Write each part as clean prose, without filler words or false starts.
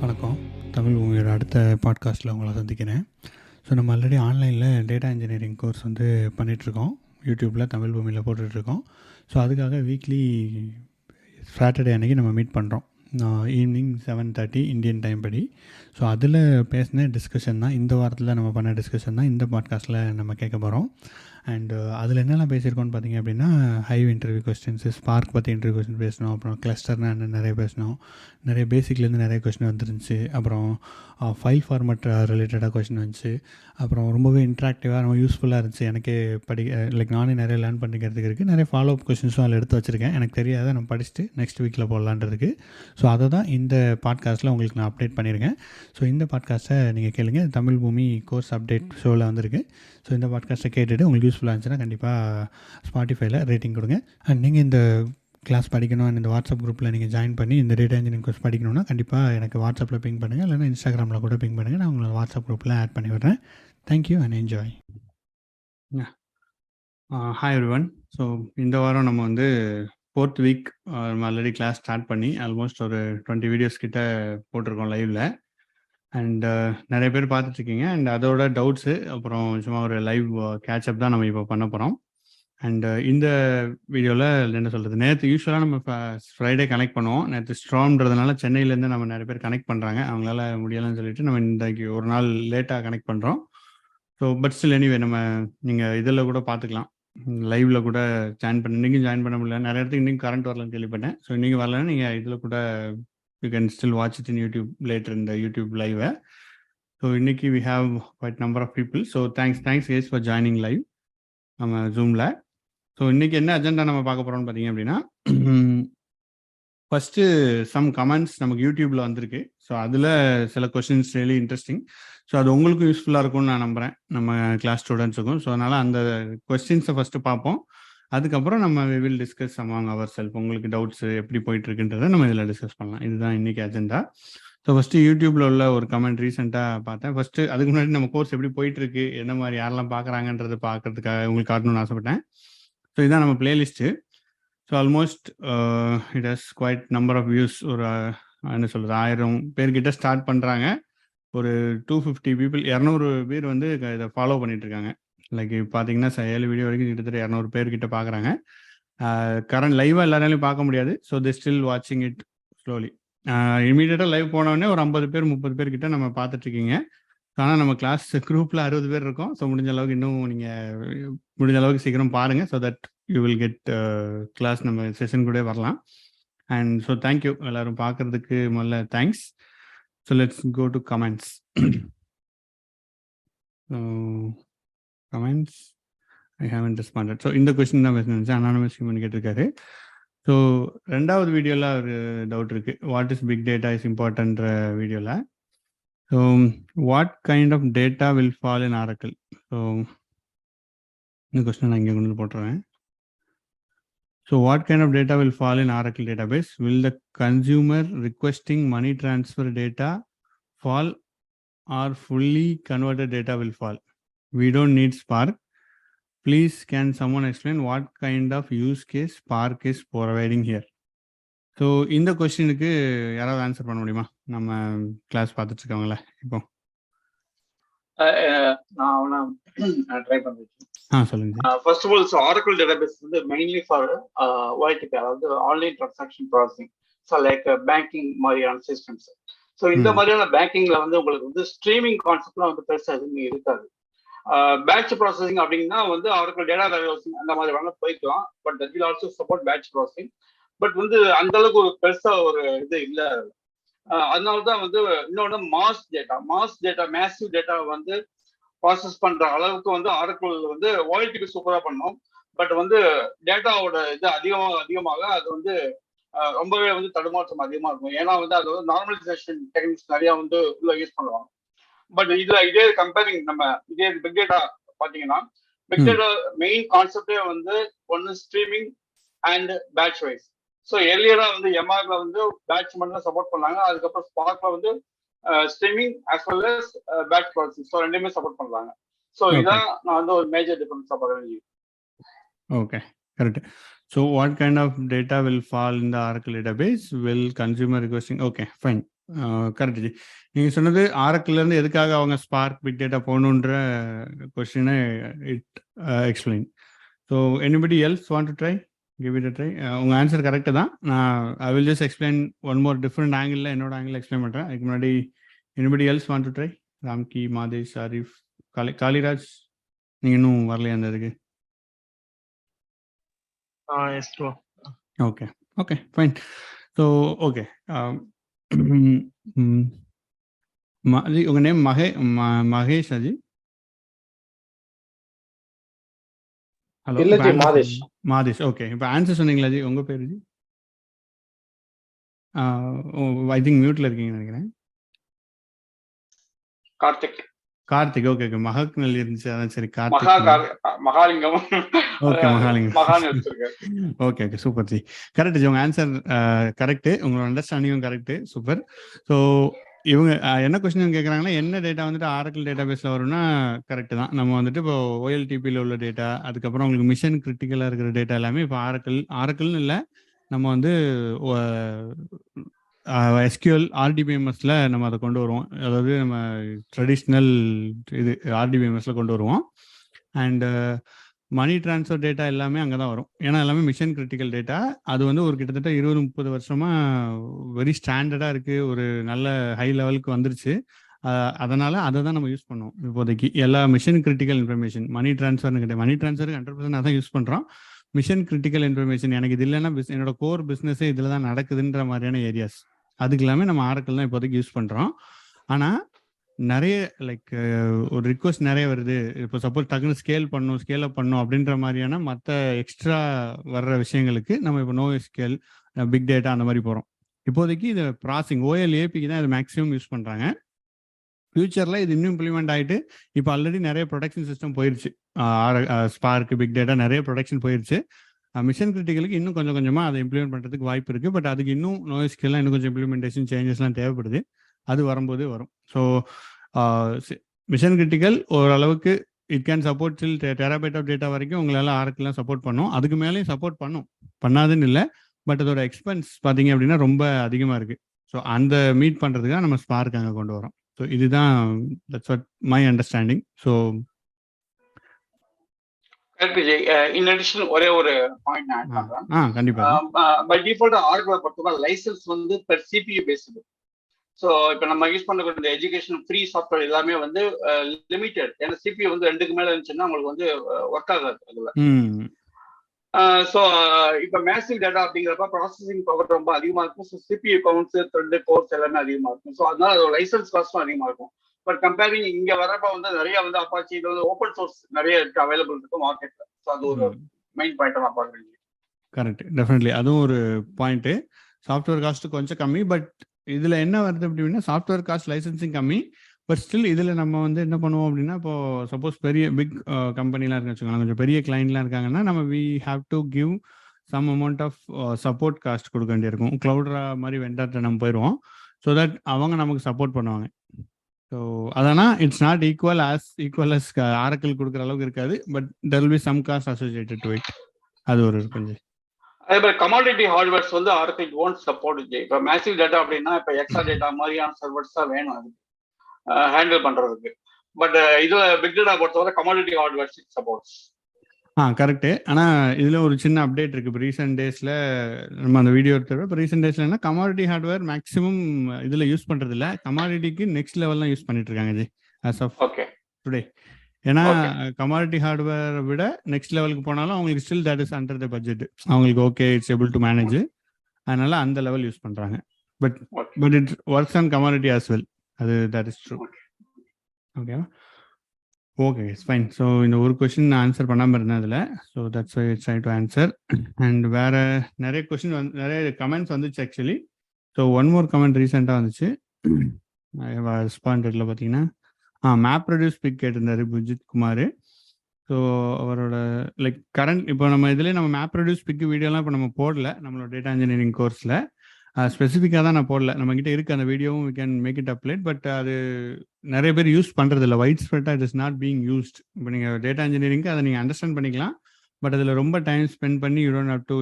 வணக்கம். தமிழ் பூமியோட அடுத்த பாட்காஸ்ட்டில் உங்களை சந்திக்கிறேன். ஸோ நம்ம ஆல்ரெடி ஆன்லைனில் டேட்டா இன்ஜினியரிங் கோர்ஸ் வந்து பண்ணிகிட்ருக்கோம். யூடியூப்பில் தமிழ் பூமியில் போட்டுட்ருக்கோம். ஸோ அதுக்காக வீக்லி சாட்டர்டே அன்றைக்கி நம்ம மீட் பண்ணுறோம். ஈவினிங் 7:30 இந்தியன் டைம் படி. ஸோ அதில் பேசின டிஸ்கஷன் தான், இந்த வாரத்தில் நம்ம பண்ண டிஸ்கஷன் தான் இந்த பாட்காஸ்ட்டில் நம்ம கேட்க போகிறோம். அண்டு அதில் என்னெல்லாம் பேசியிருக்கோன்னு பார்த்தீங்க அப்படின்னா, ஹைவ் இன்டர்வியூ கொஸ்டின்ஸு, ஸ்பார்க் பற்றி இன்டர்வியூ கொஸ்டின் பேசணும். அப்புறம் கிளஸ்டர்னா என்ன நிறைய பேசணும். நிறைய பேசிக்லேருந்து நிறைய கொஸ்டின் வந்துருந்துச்சு. அப்புறம் ஃபைல் ஃபார்மேட் ரிலேட்டடாக கொஸ்டின் வந்துச்சு. அப்புறம் ரொம்பவே இன்ட்ராக்டிவாக ரொம்ப யூஸ்ஃபுல்லாக இருந்துச்சு. எனக்கே நானே நிறைய லேர்ன் பண்ணிக்கிறதுக்கு இருக்குது. நிறைய ஃபாலோ அப் கொஸ்டின்ஸும் அதில் எடுத்து வச்சுருக்கேன். எனக்கு தெரியாத நான் படிச்சுட்டு நெக்ஸ்ட் வீக்கில் போடலான்றது. ஸோ அதை தான் இந்த பாட்காஸ்ட்டில் உங்களுக்கு நான் அப்டேட் பண்ணியிருக்கேன். ஸோ இந்த பாட்காஸ்ட்டை நீங்கள் கேளுங்க. தமிழ் பூமி கோர்ஸ் அப்டேட் ஷோவில் வந்திருக்கு. ஸோ இந்த பாட்காஸ்ட்டை கேட்டுட்டு உங்களுக்கு யூஸ்ஃபுல்லாக இருந்துச்சுன்னா கண்டிப்பாக ஸ்பாட்டிஃபைல ரேட்டிங் கொடுங்க. அண்ட் நீங்கள் இந்த கிளாஸ் படிக்கணும், இந்த வாட்ஸ்அப் குரூப்பில் நீங்கள் ஜாயின் பண்ணி இந்த டேட்டா இன்ஜினியரிங் கோர்ஸ் படிக்கணும்னா கண்டிப்பாக எனக்கு வாட்ஸ்அப்பில் பிங் பண்ணுங்கள், இல்லைனா இன்ஸ்டாகிராமில் கூட பிங் பண்ணுங்கள். நான் உங்களை வாட்ஸ்அப் குரூப்பில் ஆட் பண்ணி விடுறேன். Thank you and enjoy. Hi everyone. So இந்த வாரம் நம்ம வந்து 4th வீக் நம்ம ஆல்ரெடி கிளாஸ் ஸ்டார்ட் பண்ணி ஆல்மோஸ்ட் ஒரு 20 வீடியோஸ் கிட்ட போட்டிருக்கோம் லைவில். அண்ட் நிறைய பேர் பார்த்துட்ருக்கீங்க. அண்ட் அதோட டவுட்ஸு அப்புறம் சும்மா ஒரு லைவ் கேட்சப் தான் நம்ம இப்போ பண்ண போகிறோம். அண்டு இந்த வீடியோவில் என்ன சொல்கிறது, நேற்று யூஸ்வலாக நம்ம ஃப்ரைடே கனெக்ட் பண்ணுவோம். நேற்று ஸ்ட்ராம்ன்றதுனால சென்னையிலேருந்து நம்ம நிறைய பேர் கனெக்ட் பண்ணுறாங்க. அவங்களால முடியலைன்னு சொல்லிட்டு நம்ம இன்றைக்கு ஒரு நாள் லேட்டாக கனெக்ட் பண்ணுறோம். ஸோ பட் ஸ்டில் எனிவே நம்ம நீங்கள் இதில் கூட பார்த்துக்கலாம், லைவில் கூட ஜாயின் பண்ண. இன்றைக்கும் ஜாயின் பண்ண முடியல, நிறைய இடத்துக்கு இன்றைக்கும் கரண்ட் வரலன்னு கேள்விப்பட்டேன். ஸோ இன்றைக்கி வரலன்னா நீங்கள் இதில் கூட you can still watch it in YouTube later இந்த யூடியூப் லைவை. ஸோ இன்னைக்கு we have quite number of people. So thanks guys for joining live நம்ம ஜூமில். ஸோ இன்றைக்கி என்ன அஜெண்டா நம்ம பார்க்க போகிறோம்னு பார்த்தீங்க அப்படின்னா, ஃபஸ்ட்டு சம் கமெண்ட்ஸ் நமக்கு யூடியூப்பில் வந்திருக்கு. ஸோ அதில் சில கொஸ்டின்ஸ் ரியலி இன்ட்ரெஸ்டிங். ஸோ அது உங்களுக்கும் யூஸ்ஃபுல்லாக இருக்கும்னு நான் நம்புகிறேன், நம்ம கிளாஸ் ஸ்டூடெண்ட்ஸுக்கும். ஸோ அதனால் அந்த கொஸ்டின்ஸை ஃபஸ்ட்டு பார்ப்போம். அதுக்கப்புறம் நம்ம we will discuss among our self. உங்களுக்கு டவுட்ஸு எப்படி போயிட்டுருக்குன்றதை நம்ம இதில் டிஸ்கஸ் பண்ணலாம். இதுதான் இன்றைக்கி அஜெண்டா. ஸோ ஃபஸ்ட்டு யூடியூப்பில் உள்ள ஒரு கமெண்ட் ரீசெண்டாக பார்த்தேன். ஃபஸ்ட்டு அதுக்கு முன்னாடி நம்ம கோர்ஸ் எப்படி போயிட்டுருக்கு, என்ன மாதிரி யாரெல்லாம் பார்க்குறாங்கன்றது பார்க்கறதுக்காக உங்களுக்கு காட்டணும்னு ஆசைப்பட்டேன். ஸோ இதுதான் நம்ம playlist. So almost it has quite number of views. ஒரு என்ன சொல்கிறது, 1000 பேர்கிட்ட ஸ்டார்ட் பண்ணுறாங்க. ஒரு 250 பீப்புள், 200 பேர் வந்து இதை ஃபாலோ பண்ணிகிட்ருக்காங்க. லைக் பார்த்தீங்கன்னா 7 வீடியோ வரைக்கும் கிட்டத்தட்ட 200 பேர்கிட்ட பார்க்குறாங்க. கரண்ட் லைவாக எல்லாராலையும் பார்க்க முடியாது. ஸோ தே ஸ்டில் வாட்சிங் இட் ஸ்லோலி. இமீடியட்டாக லைவ் போனோடனே ஒரு 50 பேர் 30 பேர்கிட்ட நம்ம பார்த்துட்ருக்கீங்க. ஆனால் நம்ம கிளாஸ் குரூப்பில் 60 பேர் இருக்கோம். ஸோ முடிஞ்ச அளவுக்கு இன்னும் நீங்கள் முடிஞ்ச அளவுக்கு சீக்கிரம் பாருங்கள். So that you will get class நம்ம செஷன் கூட வரலாம். அண்ட் ஸோ தேங்க்யூ எல்லோரும் பார்க்குறதுக்கு முதல்ல thanks. So let's go to comments. Comments I haven't responded. So இந்த கொஸ்டின் தான் பேசணுச்சு. அனானமஸ் ஹியூமன் கேட்டிருக்காரு. ஸோ 2வது வீடியோவில் ஒரு டவுட் இருக்குது, what is big data is இம்பார்ட்டன்ற வீடியோவில். So what kind of data will fall in Oracle. So இந்த கொஸ்டின் நான் இங்கே கொண்டு வந்து போட்டுறேன். So what kind of data will fall in Oracle database? Will the consumer requesting money transfer data fall or fully converted data will fall? We don't need Spark. Please can someone explain what kind of use case Spark is providing here? So இந்த கொஸ்டினுக்கு யாராவது answer பண்ண முடியுமா? நம்ம class பார்த்துட்டு இருக்கவங்கள இப்போ நான் ட்ரை பண்ணிருக்கேன். சொல்லுங்க. First of all, so Oracle database வந்து மெயின்லி ஃபார் OITP, அதாவது online transaction processing. So like banking மாதிரியான சிஸ்டம்ஸ். ஸோ இந்த மாதிரியான பேங்கிங்ல வந்து உங்களுக்கு வந்து ஸ்ட்ரீமிங் கான்செப்ட்லாம் வந்து பெருசாக எதுவுமே இருக்காது. பேட்ச் ப்ராசஸிங் அப்படின்னா வந்து ஆரக்கிள் டேட்டா வேர்ஹவுசிங் அந்த மாதிரி வேணா போய்க்கலாம். But that will also support batch processing. But வந்து அந்த அளவுக்கு ஒரு பெருசா ஒரு இது இல்லை. அதனாலதான் வந்து இன்னொன்று மேசிவ் டேட்டா வந்து ப்ராசஸ் பண்ற அளவுக்கு வந்து ஆரக்கிள் வந்து OITP சூப்பரா பண்ணும். பட் வந்து டேட்டாவோட இது அதிகமாக அது வந்து ரொம்பவே வந்து தடுமாற்றம் அதிகமா இருக்கும். ஏன்னா வந்து அது வந்து நார்மலைசேஷன் டெக்னிக்ஸ் நிறைய வந்து உள்ள யூஸ் பண்ணுவாங்க. பட் இதுல இதே கம்பேரிங் நம்ம இதே பிக் டேட்டா பாத்தீங்கன்னா, பிக் டேட்டா மெயின் கான்செப்டே வந்து ஒன்னு streaming and batch wise. So எர்லியரா வந்து MRல வந்து பேட்ச் மட்டும் தான் சப்போர்ட் பண்ணாங்க. அதுக்கப்புறம் ஸ்பார்க்ல வந்து streaming as well as batch processing, so ரெண்டுமே சப்போர்ட் பண்றாங்க. ஸோ இதான் நான் வந்து ஒரு மேஜர் டிஃபரன்ஸா பார்க்குறேன். Okay, correct. So what kind of data will fall in the Oracle database? Will consumer requesting. Okay, fine. Correct ji. நீங்கள் சொன்னது ஆரக்கிலேருந்து எதுக்காக அவங்க ஸ்பார்க் பிக் டேட்டா போகணுன்ற கொஸ்டினை it explain. So anybody else want to try, give it a try. உங்கள் answer correct தான். நான் I will just explain one more different ஆங்கிளில், என்னோட ஆங்கிளில் எக்ஸ்பிளைன் பண்ணுறேன். அதுக்கு முன்னாடி anybody else want to try? Ramki, Madhesh, Arif, Kaliraj, நீங்கள் இன்னும் வரலையா அந்த இதுக்கு? Okay okay fine. So okay, உங்க நேம் மகேஷ் அஜி? ஹலோ, மாதேஷ். ஓகே, இப்போ ஆன்சர் சொன்னீங்களா ஜி? உங்க பேர் ஜி? ஐ திங்க் மியூட்ல இருக்கீங்கன்னு நினைக்கிறேன். கார்த்திக். ஓகே ஓகே, மகாக்னல் இருந்துச்சு, அதான் சரி. Mahalingam. Okay, Mahalingam. Okay okay, super G. Correct G, உங்க ஆன்சர் கரெக்ட், உங்களோட அண்டர்ஸ்டாண்டிங்கும் கரெக்ட், சூப்பர். ஸோ இவங்க என்ன கொஸ்டின் கேட்குறாங்கன்னா, என்ன டேட்டா வந்துட்டு ஆரக்கிள் டேட்டா பேஸில் வரும்னா கரெக்ட் தான். நம்ம வந்துட்டு இப்போ OLTPயில் உள்ள டேட்டா, அதுக்கப்புறம் உங்களுக்கு மிஷன் கிரிட்டிக்கலாக இருக்கிற டேட்டா எல்லாமே இப்போ ஆரக்கிள்னு இல்லை, நம்ம வந்து SQL RDBMSல நம்ம அதை கொண்டு வருவோம். அதாவது நம்ம ட்ரெடிஷ்னல் இது RDBMSல கொண்டு வருவோம். அண்டு மணி ட்ரான்ஸ்ஃபர் டேட்டா எல்லாமே அங்கே தான் வரும். ஏன்னா எல்லாமே மிஷன் கிரிட்டிக்கல் டேட்டா. அது வந்து ஒரு கிட்டத்தட்ட 20-30 வருஷமாக வெரி ஸ்டாண்டர்டாக இருக்குது, ஒரு நல்ல ஹை லெவலுக்கு வந்துருச்சு. அதனால் அதை தான் நம்ம யூஸ் பண்ணுவோம் இப்போதைக்கு. எல்லா மிஷன் கிரிட்டிக்கல் இன்ஃபர்மேஷன், மணி ட்ரான்ஸ்ஃபர்னு கிடையாது, மணி ட்ரான்ஸ்ஃபருக்கு 100% அதான் யூஸ் பண்ணுறோம். மிஷன் கிரிட்டிக்கல் இன்ஃபர்மேஷன், எனக்கு இது இல்லைன்னா என்னோட கோர் பிஸ்னஸே இதில் தான் நடக்குதுன்ற மாதிரியான ஏரியாஸ், அதுக்கு எல்லாமே நம்ம ஆரக்கிள் தான் இப்போதைக்கு யூஸ் பண்ணுறோம். ஆனால் நிறைய லைக் ஒரு ரிக்வஸ்ட் நிறைய வருது. இப்போ சப்போஸ் டக்குன்னு ஸ்கேல் அப் பண்ணணும் அப்படின்ற மாதிரியான மற்ற எக்ஸ்ட்ரா வர்ற விஷயங்களுக்கு நம்ம இப்போ NoSQL, பிக் டேட்டா அந்த மாதிரி போகிறோம். இப்போதைக்கு இது ப்ராசஸிங் OLAPக்கு தான் இது மேக்ஸிமம் யூஸ் பண்ணுறாங்க. ஃபியூச்சரில் இது இன்னும் இம்ப்ளிமெண்ட் ஆகிட்டு இப்போ ஆல்ரெடி நிறைய ப்ரொடக்ஷன் சிஸ்டம் போயிடுச்சு. ஸ்பார்க், பிக் டேட்டா நிறைய ப்ரொடக்ஷன் போயிடுச்சு. மிஷன் கிரிட்டிக்கலுக்கு இன்னும் கொஞ்சம் கொஞ்சமாக அதை இம்ப்ளிமெண்ட் பண்ணுறதுக்கு வாய்ப்பு இருக்குது. பட் அதுக்கு இன்னும் NoSQL இன்னும் கொஞ்சம் இம்ப்ளிமெண்டேஷன் சேஞ்சஸ்லாம் தேவைப்படுது. அது வரும்போது வரும். ஸோ மிஷன் கிரிட்டிக்கல் ஓரளவுக்கு it can support till terabyte of data வரைக்கும் உங்களால் ஆரக்கிள்லாம் சப்போர்ட் பண்ணும். அதுக்கு மேலேயும் சப்போர்ட் பண்ணாதுன்னு இல்லை, பட் அதோட எக்ஸ்பென்ஸ் பார்த்தீங்க அப்படின்னா ரொம்ப அதிகமாக இருக்குது. ஸோ அந்த மீட் பண்ணுறதுக்காக நம்ம ஸ்பார்க் அங்கே கொண்டு வரோம். ஸோ இதுதான் that's what my understanding. So in addition ஒரே ஒரு பாயிண்ட் நான் ஆட் பண்றேன். கண்டிப்பா. பை டிஃபால்ட் ஆர்க்கிளை பொறுத்தவரை லைசன்ஸ் வந்து பெர் CPU பேஸ்டு. ஸோ இப்போ நம்ம யூஸ் பண்ணக்கூடிய எஜுகேஷன் ஃப்ரீ சாஃப்ட்வேர் எல்லாமே வந்து லிமிட்டட். ஏன்னா CPU வந்து 2க்கு மேலே இருந்துச்சுன்னா உங்களுக்கு வந்து ஒர்க் ஆகாது அதில். ஸோ இப்போ மேசிவ் டேட்டா அப்படிங்கிறப்ப ப்ராசஸிங் பவர் ரொம்ப அதிகமாக இருக்கும். So CPU counts, thread, course எல்லாமே அதிகமாக இருக்கும். ஸோ அதனால அதோட லைசன்ஸ் காஸ்ட்டும் அதிகமாக இருக்கும். பட் கம்பேரிங் இங்கே வரப்ப வந்து நிறைய வந்து அப்பாச்சி இது வந்து ஓப்பன் சோர்ஸ் நிறைய இருக்கு, அவைலபிள் இருக்கு மார்க்கெட்ல. ஸோ அது ஒரு மெயின் பாயிண்ட் நான் பார்க்குறேன். கரெக்ட், டெஃபினெட்லி அதுவும் ஒரு பாயிண்ட். சாஃப்ட்வேர் காஸ்ட் கொஞ்சம் கம்மி, பட் இதில் என்ன வருது அப்படின்னா சாஃப்ட்வேர் காஸ்ட் லைசன்சிங் கம்மி, பட் ஸ்டில் இதில் நம்ம வந்து என்ன பண்ணுவோம் அப்படின்னா, இப்போ சப்போஸ் பெரிய பிக் கம்பெனிலாம் இருக்குன்னு வச்சுக்கோங்க, கொஞ்சம் பெரிய கிளைண்ட்லாம் இருக்காங்கன்னா நம்ம we have to give some amount of support cost கொடுக்க வேண்டியிருக்கும். க்ளவுட்ரா மாதிரி வெண்டர்கிட்ட நம்ம போயிடுவோம். ஸோ தட் அவங்க நமக்கு சப்போர்ட் பண்ணுவாங்க. ஸோ அதனால் it's not equal as Oracle கொடுக்குற அளவுக்கு இருக்காது, but there will be some cost associated to it. அது ஒரு கொஞ்சம். அதே மாதிரி கமாடிட்டி ஹார்ட்வேர்ஸ் வந்து ஆரக்கிள் ஓன்ட் சப்போர்ட். இப்போ மேசிவ் டேட்டா அப்படின்னா இப்போ எக்ஸா டேட்டா மாதிரியான சர்வர்ஸ் தான் வேணும் அது ஹேண்டில் பண்றதுக்கு. பட் இதுல பிக் டேட்டா பொறுத்தவரை கமாடிட்டி ஹார்ட்வேர்ஸ் சப்போர்ட்ஸ். கரெக்டு. ஆனால் இதில் ஒரு சின்ன அப்டேட் இருக்குது. இப்போ ரீசெண்ட் டேஸில் நம்ம அந்த வீடியோ எடுத்துகிட்டு இப்போ ரீசெண்ட் டேஸில் என்ன கமாடிட்டி ஹார்ட்வேர் மேக்ஸிமம் இதில் யூஸ் பண்ணுறது இல்லை, கமாடிட்டிக்கு நெக்ஸ்ட் லெவல்லாம் யூஸ் பண்ணிட்டு இருக்காங்க ஜி ஆஸ் ஆஃப் டுடே. ஏன்னா கமாடிட்டி ஹார்ட்வேரை விட நெக்ஸ்ட் லெவலுக்கு போனாலும் அவங்களுக்கு still that is under the budget. அவங்களுக்கு okay, it's able to manage, அதனால அந்த லெவல் யூஸ் பண்ணுறாங்க. But it works on commodity as well. அது தட் இஸ் ட்ரூ. ஓகேவா? Okay, fine. ஸோ இந்த ஒரு கொஸ்டின் நான் ஆன்சர் பண்ணாமல் இருந்தேன் அதில். So that's why it's try to answer. And வேறு நிறைய கொஸ்டின் நிறைய கமெண்ட்ஸ் வந்துச்சு actually. So one more comment ரீசெண்டாக வந்துச்சு ரெஸ்பாண்டடில் பார்த்தீங்கன்னா, மேப் ப்ரொடியூஸ் பிக் கேட்டிருந்தாரு புஜித் குமார். ஸோ அவரோட லைக் கரண்ட் இப்போ நம்ம இதுலேயே நம்ம மேப் ப்ரொடியூஸ் பிக் வீடியோலாம் இப்போ நம்ம போடல நம்மளோட டேட்டா இன்ஜினியரிங் கோர்ஸில். ஸ்பெசிஃபிக்காக தான் நான் போடல, நம்மக்கிட்ட இருக்குது அந்த வீடியோவும், we can make it upload. But அது நிறைய பேர் யூஸ் பண்ணுறது இல்லை, வைட் ஸ்ப்ரெட்டாக it is not being used. இப்போ நீங்கள் டேட்டா இன்ஜினியரிங்க்கு அதை நீங்கள் அண்டர்ஸ்டாண்ட் பண்ணிக்கலாம், பட் அதில் ரொம்ப டைம் ஸ்பெண்ட் பண்ணி யூ டோன்ட் ஹவ் டு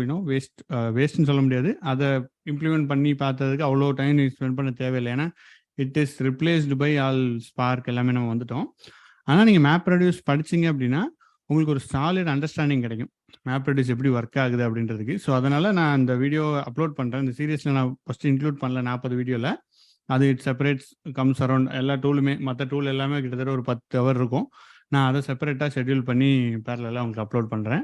வேஸ்ட்னு சொல்ல முடியாது. அதை இம்ப்ளிமெண்ட் பண்ணி பார்த்ததுக்கு அவ்வளோ டைம் ஸ்பெண்ட் பண்ண தேவையில்லை. ஏன்னா it is replaced by all Spark எல்லாமே நம்ம வந்துட்டோம். ஆனால் நீங்கள் மேப் ரெடியூஸ் படிச்சிங்க அப்படின்னா உங்களுக்கு ஒரு சாலிட் அண்டர்ஸ்டாண்டிங் கிடைக்கும் மேப் ரெடியூஸ் எப்படி ஒர்க் ஆகுது அப்படின்றதுக்கு. ஸோ அதனால் நான் அந்த வீடியோ அப்லோட் பண்ணுறேன். இந்த சீரியஸில் நான் ஃபஸ்ட்டு இன்க்ளூட் பண்ணல 40 வீடியோவில். அது இட் செப்பரேட்ஸ் கம்ஸ் அரௌண்ட் எல்லா டூலுமே, மற்ற டூல் எல்லாமே கிட்டத்தட்ட ஒரு 10 ஹவர் இருக்கும். நான் அதை செப்பரேட்டாக ஷெட்யூல் பண்ணி பேரலாக உங்களுக்கு அப்லோட் பண்ணுறேன்.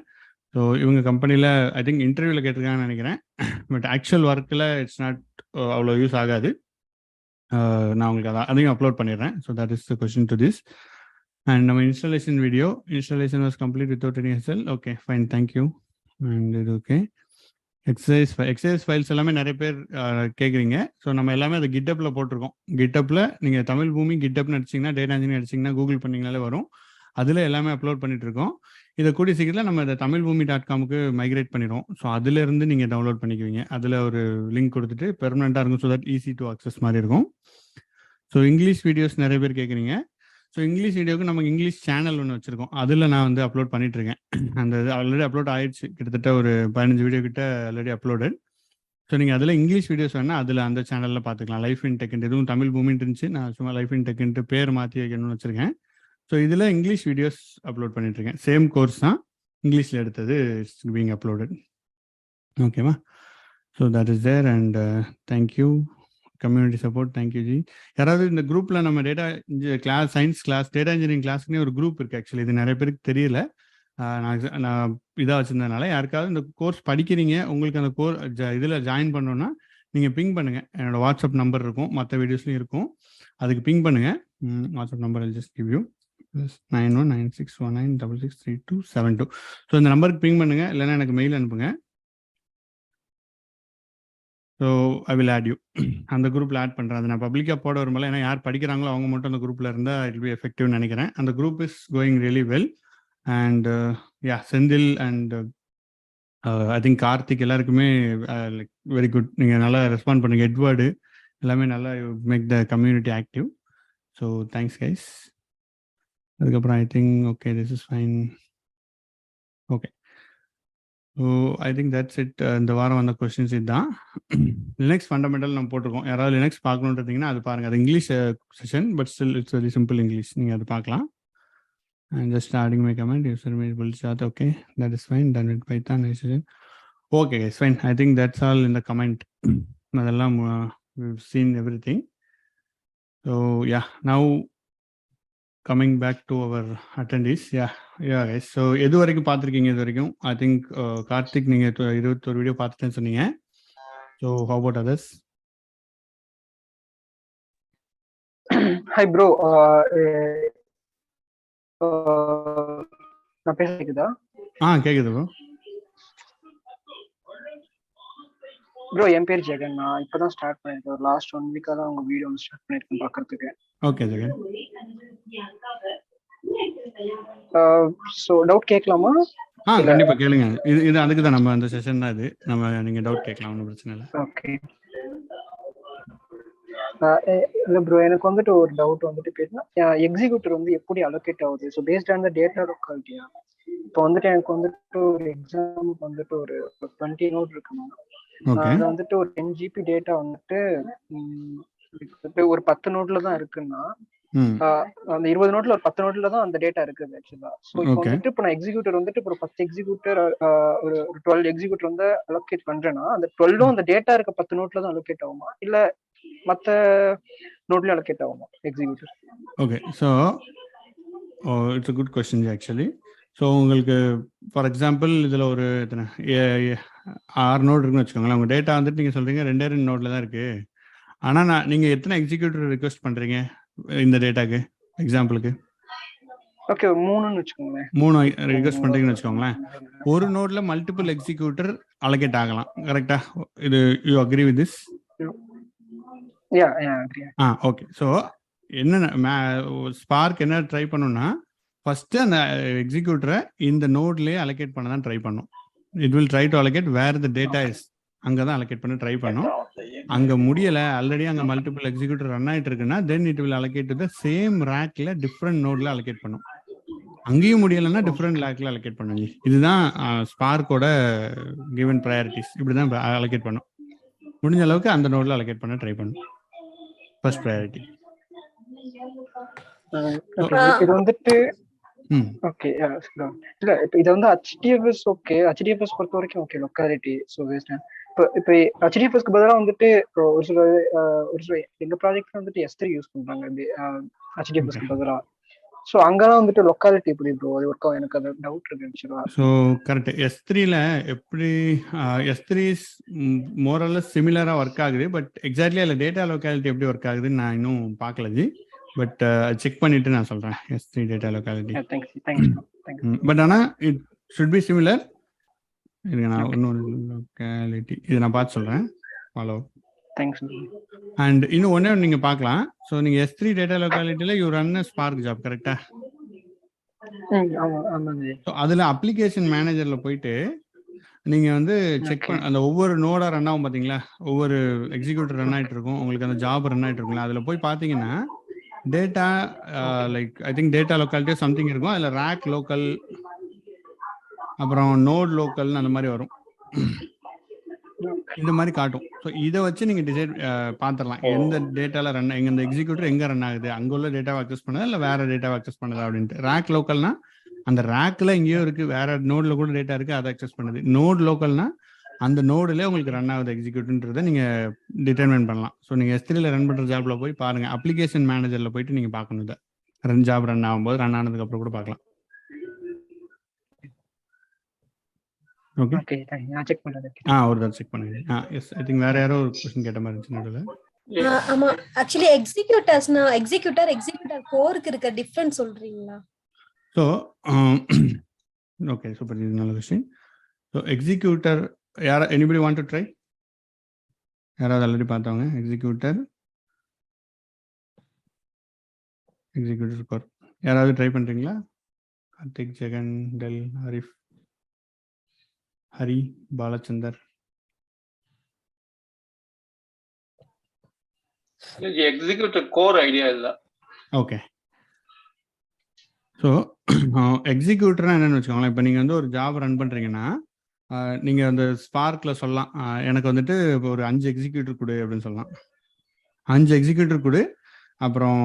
ஸோ இவங்க கம்பெனியில் ஐ திங்க் இன்டர்வியூவில் கேட்டிருக்காங்கன்னு நினைக்கிறேன். பட் ஆக்சுவல் ஒர்க்கில் இட்ஸ் நாட் அவ்வளோ யூஸ் ஆகாது. நான் உங்களுக்கு அதையும் அப்லோட் பண்ணிடுறேன். So that is the question to this. And நம்ம installation was complete without any hassle. Okay fine, thank you. And இது ஓகே. எக்ஸசைஸ் ஃபைல்ஸ் எல்லாமே நிறைய பேர் கேட்குறீங்க. ஸோ நம்ம எல்லாமே அதை கிட்டப்பில் போட்டிருக்கோம். கிட்டப்பில் நீங்கள் தமிழ் பூமி கிட்டப்னு அடிச்சிங்கன்னா, டேட்டா இன்ஜினியரிங் அடிச்சிங்கன்னா கூகுள் பண்ணிங்கனாலே வரும். அதில் எல்லாமே அப்லோட் பண்ணிட்டு இருக்கோம். இதை கூடிய சீக்கிரத்தில் நம்ம இந்த தமிழ்பூமி.comக்கு மைக்ரேட் பண்ணிடுவோம். ஸோ அதிலிருந்து நீங்கள் டவுன்லோட் பண்ணிக்குவீங்க. அதில் ஒரு லிங்க் கொடுத்துட்டு பெர்மனெண்ட்டாக இருக்கும். So that easy to access மாதிரி இருக்கும். ஸோ இங்கிலீஷ் வீடியோஸ் நிறைய பேர் கேட்குறீங்க. ஸோ இங்கிலீஷ் வீடியோக்கு நமக்கு இங்கிலீஷ் சேனல் ஒன்று வச்சுருக்கோம். அதில் நான் வந்து அப்லோட் பண்ணிட்டு இருக்கேன். அந்த இது ஆல்ரெடி அப்லோட் ஆயிடுச்சு. கிட்டத்தட்ட ஒரு 15 வீடியோ கிட்ட ஆல்ரெடி அப்லோடட். ஸோ நீங்கள் அதில் இங்கிலீஷ் வீடியோஸ் வேணால் அதில் அந்த சேனலில் பார்த்துக்கலாம். லைஃப் இன் டெக்ன்ட்டு எதுவும் தமிழ் பூமின்னு இருந்துச்சு, நான் சும்மா லைஃப் இன் டெக்ன்ட்டு பேர் மாற்றி வைக்கணும்னு வச்சுருக்கேன். ஸோ இதில் இங்கிலீஷ் வீடியோஸ் அப்லோட் பண்ணிட்டுருக்கேன். சேம் கோர்ஸ் தான், இங்கிலீஷில் எடுத்தது இட்ஸ் பீங் அப்லோடட். ஓகேவா? So that is there. And thank you community support. Thank you ji. யாராவது இந்த குரூப்பில் நம்ம data class, science class, data engineering கிளாஸ்க்குனே ஒரு குரூப் இருக்குது. ஆக்சுவலி இது நிறைய பேருக்கு தெரியல. நான் இதாக வச்சுருந்ததுனால யாருக்காவது இந்த கோர்ஸ் படிக்கிறீங்க, உங்களுக்கு அந்த இதில் ஜாயின் பண்ணோன்னா நீங்கள் பிங் பண்ணுங்கள். என்னோடய வாட்ஸ்அப் நம்பர் இருக்கும், மற்ற வீடியோஸ்லையும் இருக்கும். அதுக்கு பிங் பண்ணுங்கள். WhatsApp number just give you 919619663272. So இந்த நம்பருக்கு பிங் பண்ணுங்கள், இல்லைன்னா எனக்கு மெயில் அனுப்புங்க. So I will add you. அந்த குரூப்பில் ஆட் பண்ணுறேன். அதை நான் பப்ளிக்காக போட வரும்போது, ஏன்னா யார் படிக்கிறாங்களோ அவங்க மட்டும் அந்த குரூப்பில் இருந்தால் இட் பி எஃபெக்டிவ்னு நினைக்கிறேன். அந்த group is going really well. And Senthil and I think Karthik எல்லாருக்குமே லைக் வெரி குட். நீங்கள் நல்லா ரெஸ்பாண்ட் பண்ணுங்க. எட்வர்டு எல்லாமே நல்லா make the community active. So thanks guys. அதுக்கப்புறம் I think okay, this is fine. Okay, so I think that's it. இந்த வாரம் வந்த கொஸ்டின்ஸ் இதுதான். லினக்ஸ் ஃபண்டமெண்டல் நம்ம போட்டிருக்கோம். யாராவது லினக்ஸ் பார்க்கணுன்றீங்கன்னா அது பாருங்கள். அது English session, but still it's very simple English. நீங்கள் அது பார்க்கலாம். And just adding my comment, user may build chat. Okay, that is fine. Done with Python. Okay guys, fine. I think that's all in the comment. We've seen everything. So yeah, now coming back to our attendees. Yeah guys. So எது வரைக்கும் பார்த்துருக்கீங்க? இது வரைக்கும் I think Karthik நீங்கள் 21 video பார்த்துட்டேன்னு சொன்னீங்க. So how about others? Hi bro. நான் பேச கேக்குதா? கேக்குது ப்ரோ. ப்ரோ என் பேர் ஜெகன். நான் இப்பதான் ஸ்டார்ட் பண்ணிருக்கேன். ஒரு லாஸ்ட் 1 வீக்கா தான் உங்க வீடியோ ஸ்டார்ட் பண்ணிருக்கேன் பார்க்கிறதுக்கு. ஓகே ஜெகன். சோ டவுட் கேட்கலாமா? கண்டிப்பா கேளுங்க. இது அதுக்கு தான் நம்ம அந்த செஷன் தான் இது. நம்ம நீங்க டவுட் கேட்கலாம், ஒன்றும் பிரச்சனை இல்லை. ஓகே. இல்லை ப்ரோ, எனக்கு வந்துட்டு ஒரு டவுட் வந்துட்டு கேட்டா, எக்ஸிக்யூட்டர் வந்து எப்படி அலோகேட் ஆகுது? So based on the data லொக்காலிட்டியா? இப்போ வந்துட்டு எனக்கு வந்துட்டு ஒரு எக்ஸாம்பிள் வந்துட்டு ஒரு 20 நோட் இருக்குன்னா, அது வந்துட்டு ஒரு 10 GB டேட்டா வந்துட்டு ஒரு 10 நோட்ல தான் இருக்குன்னா, அந்த 20 நோட்ல ஒரு 10 நோட்ல தான் அந்த டேட்டா இருக்குது ஆக்சுவலா. ஸோ இப்போ வந்துட்டு இப்போ நான் எக்ஸிக்யூட்டர் வந்துட்டு ஒரு 10 எக்ஸிக்யூட்டர் ஒரு 12 எக்ஸிக்யூட்டர் வந்து அலோகேட் பண்றேன்னா, அந்த 12ம் அந்த டேட்டா இருக்க 10 நோட்ல தான் அலோகேட் ஆகுமா, இல்ல மற்ற நோட்ல அலோகேட் ஆகுமா executor? Okay, so it's a good question actually. So உங்களுக்கு ஃபார் எக்ஸாம்பிள் இதில் ஒரு 6 நோட் இருக்குன்னு வச்சுக்கோங்களேன். உங்கள் டேட்டா வந்துட்டு நீங்கள் சொல்கிறீங்க 2 நோட்டில் தான் இருக்குது. ஆனால் நீங்கள் எத்தனை எக்ஸிக்யூட்டர் ரிக்வெஸ்ட் பண்ணுறீங்க இந்த டேட்டாக்கு? எக்ஸாம்பிளுக்கு ஓகே 3ன்னு வச்சுக்கோங்களேன். 3 ரிக்வெஸ்ட் பண்ணுறீங்கன்னு வச்சுக்கோங்களேன். ஒரு நோட்ல மல்டிபிள் எக்ஸிக்யூட்டர் அலோகேட் ஆகலாம். கரெக்டா? இது you agree with this? Okay. So என்ன ஸ்பார்க் என்ன ட்ரை பண்ணுன்னா, ஃபர்ஸ்ட் அந்த எக்ஸிக்யூட்டரை இந்த நோட்லேயே அலோகேட் பண்ண தான் ட்ரை பண்ணும். It will try to allocate where the data is. அங்கே தான் அலோகேட் பண்ண ட்ரை பண்ணும். அங்கே முடியலை, ஆல்ரெடி அங்கே மல்டிபிள் எக்ஸிக்யூட்டர் ரன் ஆகிட்டு இருக்குன்னா, then it will allocate to the same ரேக்ல டிஃப்ரெண்ட் நோட்ல அலோகேட் பண்ணும். அங்கேயும் முடியலைன்னா டிஃப்ரெண்ட் லேக்ல அலோகேட் பண்ணுங்க. இதுதான் ஸ்பார்க்கோட கிவன் ப்ரையாரிட்டிஸ். இப்படிதான் அலோகேட் பண்ணும். முடிஞ்ச அளவுக்கு அந்த நோட்ல அலோகேட் பண்ண ட்ரை பண்ணும். First priority. இது வந்துட்டு ஓகே இல்ல இப்போ இது வந்து HDFS ஓகே, HDFS பொறுத்த வரைக்கும் ஓகே லொக்காலிட்டி. ஸோ இப்போ HDFSக்கு பதிலாக வந்துட்டு இப்போ ஒரு சில எங்க ப்ராஜெக்ட்ல வந்துட்டு S3 யூஸ் பண்றாங்க HDFSக்கு பதிலாக. ஸோ அங்கெல்லாம் வந்துட்டு லொக்காலிட்டி எப்படி ப்ரோ அது ஒர்க் ஆகும்? எனக்கு அது டவுட் இருக்கு. So correct. S3ல எப்படி S3 மோரலஸ் சிமிலராக ஒர்க் ஆகுது. பட் எக்ஸாக்ட்லி அதில் டேட்டா லொக்காலிட்டி எப்படி ஒர்க் ஆகுதுன்னு நான் இன்னும் பார்க்கல ஜி. பட் செக் பண்ணிட்டு நான் சொல்றேன் S3 டேட்டா லொக்காலிட்டி. பட் ஆனால் இட் ஷுட் பி சிமிலர். இதுக்கு நான் இன்னொரு லொக்காலிட்டி இதை நான் பார்த்து சொல்றேன். ஃபாலோ. அண்ட் இன்னும் ஒன்னே நீங்க பார்க்கலாம். ஸோ நீங்க S3 டேட்டா லொக்காலிட்டியில யூ ரன் ஸ்பார்க் ஜாப் கரெக்டா? அதுல அப்ளிகேஷன் மேனேஜர்ல போயிட்டு நீங்க வந்து செக் பண்ண அந்த ஒவ்வொரு நோடா ரன் ஆகும் பாத்தீங்களா, ஒவ்வொரு எக்ஸிக்யூட்டர் ரன் ஆயிட்டு இருக்கும், உங்களுக்கு அந்த ஜாப் ரன் ஆயிட்டு இருக்குங்களா, அதுல போய் பாத்தீங்கன்னா data like I think data locality something இருக்கும். அதுல ரேக் லோக்கல் அப்புறம் நோட் லோக்கல்னு அந்த மாதிரி வரும். இந்த மாதிரி காட்டும். ஸோ இதை வச்சு நீங்க டிசைட் பார்த்துடலாம் எந்த டேட்டால ரன், எங்க இந்த எக்ஸிக்யூட்டர் எங்க ரன் ஆகுது, அங்க உள்ள டேட்டாவை அக்சஸ் பண்ணுதா இல்லை வேற டேட்டாவை அக்சஸ் பண்ணுதா அப்படின்ட்டு. ரேக் லோக்கல்னா அந்த ரேக்ல எங்கேயோ இருக்கு, வேற நோட்ல கூட டேட்டா இருக்கு, அதை அக்சஸ் பண்ணுது. நோட் லோக்கல்னா அந்த நோடுல உங்களுக்கு ரன் ஆகுது எக்ஸிக்யூட்டர்ன்றதை நீங்க டிட்டர்மைன் பண்ணலாம். ஸோ நீங்க S3ல ரன் பண்ற ஜாப்ல போய் பாருங்க, அப்ளிகேஷன் மேனேஜர்ல போயிட்டு நீங்க பார்க்கணும். இதை ரன் ஜாப் ரன் ஆகும்போது ரன் ஆனதுக்கு அப்புறம் கூட பார்க்கலாம். ஓகே நான் செக் பண்றேன். ஒரு தடவை செக் பண்ணுங்க. எஸ் ஐ திங்க் வேற யாரோ ஒரு क्वेश्चन கேட்ட மாதிரி இருந்துச்சு நடுவுல. ஆமா एक्चुअली எக்ஸிக்யூட்டர் கோருக்கு இருக்க டிஃபரன்ஸ் சொல்றீங்களா? சோ ஓகே சூப்பர், இது நல்ல क्वेश्चन. சோ எக்ஸிக்யூட்டர் யாரா anybody want to try? யாராவது ஆல்ரெடி பார்த்தவங்க எக்ஸிக்யூட்டர் கோர் யாராவது ட்ரை பண்றீங்களா? கார்த்திக், ஜெகன், டெல், Harif, Hari, Balachander. Executive core idea இல்ல. ஓகே. ஸோ எக்ஸிக்யூட்டர்னா என்னன்னு வச்சுக்கோங்களேன். இப்போ நீங்கள் வந்து ஒரு ஜாப் ரன் பண்ணுறீங்கன்னா நீங்கள் அந்த ஸ்பார்க்கில் சொல்லலாம், எனக்கு வந்துட்டு இப்போ ஒரு 5 எக்ஸிக்யூட்டர் கொடு அப்படின்னு சொல்லலாம். 5 எக்ஸிக்யூட்டர் கொடு, அப்புறம்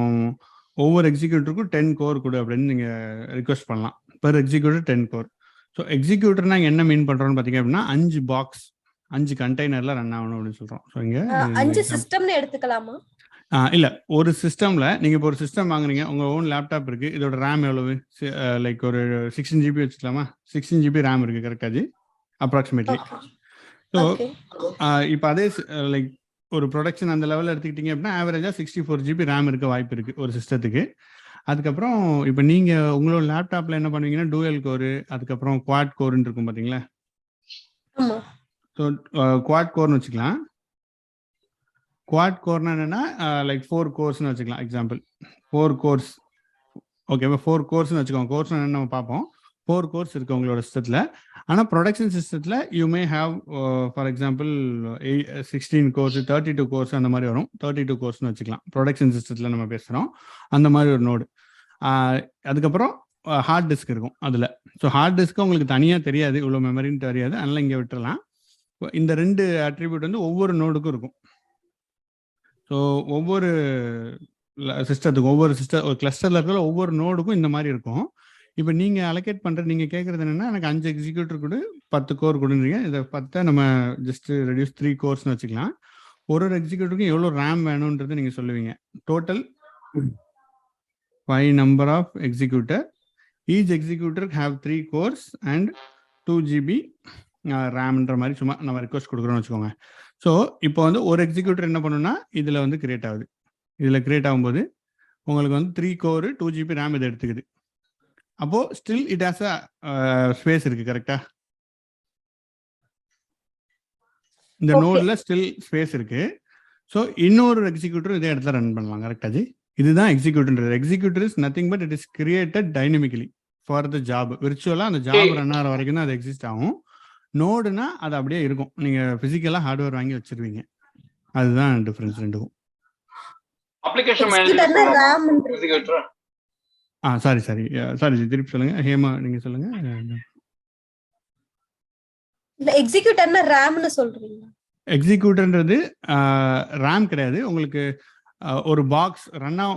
ஒவ்வொரு எக்ஸிக்யூட்டருக்கும் 10 கோர் கொடு அப்படின்னு நீங்கள் ரிக்வெஸ்ட் பண்ணலாம். Per executor 10 core. ஸோ எக்ஸிக்யூட்டர்னா என்ன மீன் பண்றோம்னு பார்த்தீங்க அப்படின்னா 5 பாக்ஸ் 5 கண்டெய்னர்ல ரன் ஆகணும் அப்படின்னு சொல்றோம். ஸோ இங்க 5 சிஸ்டம்னு எடுத்துக்கலாமா? இல்ல, ஒரு சிஸ்டம்ல நீங்க இப்போ ஒரு சிஸ்டம் வாங்குறீங்க, உங்க ஓன் லேப்டாப் இருக்கு, இதோட ரேம் எவ்வளவு, லைக் ஒரு 16 GB வச்சுக்கலாமா? 16 GB ரேம் இருக்கு கரெக்டா ஜி? அப்ராக்சிமேட்லி. ஸோ இப்போ அதே லைக் ஒரு ப்ரொடக்ஷன் அந்த லெவலில் எடுத்துக்கிட்டீங்க அப்படின்னா ஆவரேஜா 64 GB ரேம் இருக்க வாய்ப்பு இருக்கு ஒரு சிஸ்டத்துக்கு. அதுக்கப்புறம் இப்போ நீங்கள் உங்களோட லேப்டாப்பில் என்ன பண்ணுவீங்கன்னா டூயல் கோரு, அதுக்கப்புறம் குவாட் கோர்னு இருக்கும் பார்த்தீங்களா? ஸோ குவாட் கோர்னு வச்சுக்கலாம். குவாட் கோர்னா என்னன்னா லைக் 4 கோர்ஸ்னு வச்சுக்கலாம். Example 4 course. ஓகேவா? 4 கோர்ஸ்னு வச்சுக்கோங்க. கோர்ஸ் என்னன்னு நம்ம பார்ப்போம். 4 கோர்ஸ் இருக்கு உங்களோட சிஸ்டத்தில். ஆனால் ப்ரொடக்ஷன் சிஸ்டத்தில் you may have for example 16 course, 32 course அந்த மாதிரி வரும். 32 கோர்ஸ்னு வச்சுக்கலாம். ப்ரொடக்ஷன் சிஸ்டத்தில் நம்ம பேசுகிறோம் அந்த மாதிரி ஒரு நோடு. அதுக்கப்புறம் ஹார்ட் டிஸ்க் இருக்கும் அதில். ஸோ ஹார்ட் டிஸ்க்கு உங்களுக்கு தனியாக தெரியாது, இவ்வளோ மெமரின்னு தெரியாது, அதனால் இங்கே விட்டுறலாம். இந்த 2 அட்ரிபியூட் வந்து ஒவ்வொரு நோடுக்கும் இருக்கும். ஸோ ஒவ்வொரு சிஸ்டத்துக்கும் ஒரு கிளஸ்டரில் இருக்கிற ஒவ்வொரு நோடுக்கும் இந்த மாதிரி இருக்கும். இப்போ நீங்கள் அலோகேட் பண்ணுற நீங்கள் கேட்குறது என்னென்னா எனக்கு 5 எக்ஸிக்யூட்டர் கூட 10 கோர் கொடுன்றீங்க. இதை 10 நம்ம ஜஸ்ட் ரெடியூஸ் 3 கோர்ஸ்னு வச்சுக்கலாம். ஒரு எக்ஸிக்யூட்டருக்கும் எவ்வளோ ரேம் வேணும்ன்றது நீங்கள் சொல்லுவீங்க. Total 5 number of executor. Each executor have 3 cores and 2 GB ரேம்ன்ற மாதிரி சும்மா நம்ம ரிக்வஸ்ட் கொடுக்குறோம்னு வச்சுக்கோங்க. ஸோ இப்போ வந்து ஒரு எக்ஸிக்யூட்டர் என்ன பண்ணுன்னா இதில் வந்து கிரியேட் ஆகுது. இதில் கிரியேட் ஆகும்போது உங்களுக்கு வந்து 3 கோர் 2 GB ரேம் இதை எடுத்துக்குது. அப்போது still it has a space இருக்குது கரெக்டா? இந்த நோடில் ஸ்டில் ஸ்பேஸ் இருக்குது. ஸோ இன்னொரு எக்ஸிக்யூட்டர் இதே இடத்துல ரன் பண்ணலாம். கரெக்டா ஜி? இதுதான் executor. Executor is nothing but it is created dynamically for the job. விர்ச்சுவலாக அந்த ஜாப் ரன் ஆகிற வரைக்கும் தான் அது எக்ஸிஸ்ட் ஆகும். நோடுனா அது அப்படியே இருக்கும். நீங்கள் ஃபிசிக்கலாக ஹார்ட்வேர் வாங்கி வச்சிருவீங்க. அதுதான் டிஃபரன்ஸ் ரெண்டுக்கும். அப்ளிகேஷன் மேனேஜர் சாரி திருப்பி சொல்லுங்க. ஹேமா நீங்க சொல்லுங்க. இல்ல எக்ஸிக்யூட்டர்னா ரேம்னு சொல்றீங்க? எக்ஸிக்யூட்டர்ன்றது ரேம் கிடையாது. உங்களுக்கு ஒரு பாக்ஸ்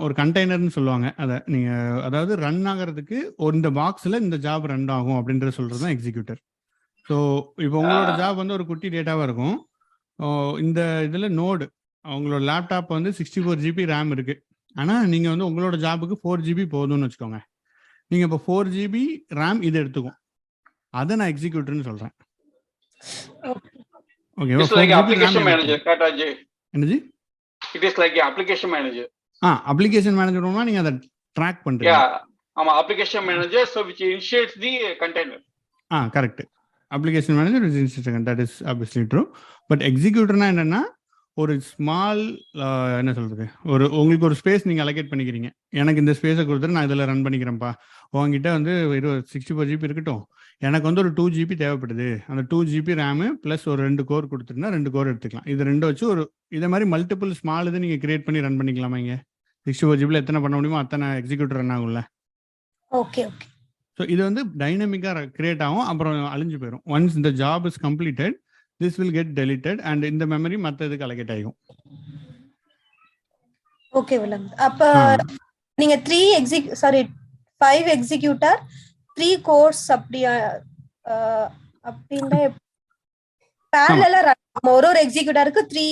ஒரு கண்டெய்னர்னு சொல்லுவாங்க. அதை நீங்க அதாவது ரன் ஆகிறதுக்கு இந்த பாக்ஸ்ல இந்த ஜாப் ரன் ஆகும் அப்படின்றத சொல்றது தான் எக்ஸிக்யூட்டர். ஸோ இப்போ உங்களோட ஜாப் வந்து ஒரு குட்டி டேட்டாவா இருக்கும். இந்த இதுல நோடு உங்களோட லேப்டாப் வந்து 64 GB ரேம் இருக்கு. ஆனா நீங்க வந்து உங்களோட ஜாபுக்கு 4 GB போதும்னு வச்சுக்கோங்க. நீங்க இப்போ 4 GB ரேம் இது எடுத்துக்கும். அதை நான் எக்ஸிக்யூட்டர்னு சொல்றேன். ஓகேவா? It's like application manager, Kataji. என்னது? It is like application manager. Application மேனேஜர்னா நீங்க அதை ட்ராக் பண்றீங்க. Yeah, application manager, so which initiates the container. Correct. Application manager is institution, that is obviously true. But எக்ஸிக்யூட்டர்னா என்னன்னா ஒரு ஸ்மால் என்ன சொல்றது, உங்களுக்கு ஒரு ஸ்பேஸ் நீங்க அலோகேட் பண்ணிக்கிறீங்க. எனக்கு இந்த ஸ்பேஸை கொடுத்துட்டு நான் இதில் ரன் பண்ணிக்கிறேன்ப்பா. உங்ககிட்ட வந்து 64 GB இருக்கட்டும், எனக்கு வந்து ஒரு 2 GB தேவைப்படுது. அந்த 2 GB ரேமு ப்ளஸ் ஒரு 2 கோர் கொடுத்துட்டுனா 2 கோர் எடுத்துக்கலாம். இது 2 வச்சு இதே மாதிரி மல்டிபிள் ஸ்மால் இது நீங்கள் கிரியேட் பண்ணி ரன் பண்ணிக்கலாமா? இங்கே 64 GB எத்தனை பண்ண முடியுமோ அத்தனை எக்ஸிக்யூட்டர் ரன் ஆகும்ல. ஓகே. ஸோ இது வந்து டைனமிக்காக கிரியேட் ஆகும், அப்புறம் அழிஞ்சு போயிடும். ஒன்ஸ் இந்த job is completed, this will get deleted and இந்த மெமரி மற்ற இதுக்கு அலோகேட் ஆகும். ஓகே விலங்கு. அப்போ நீங்க 5 எக்ஸிக்யூட்டர் 3 கோர்ஸ் அப்படின்னா parallel run. ஒரு எக்ஸிக்யூட்டருக்கு 3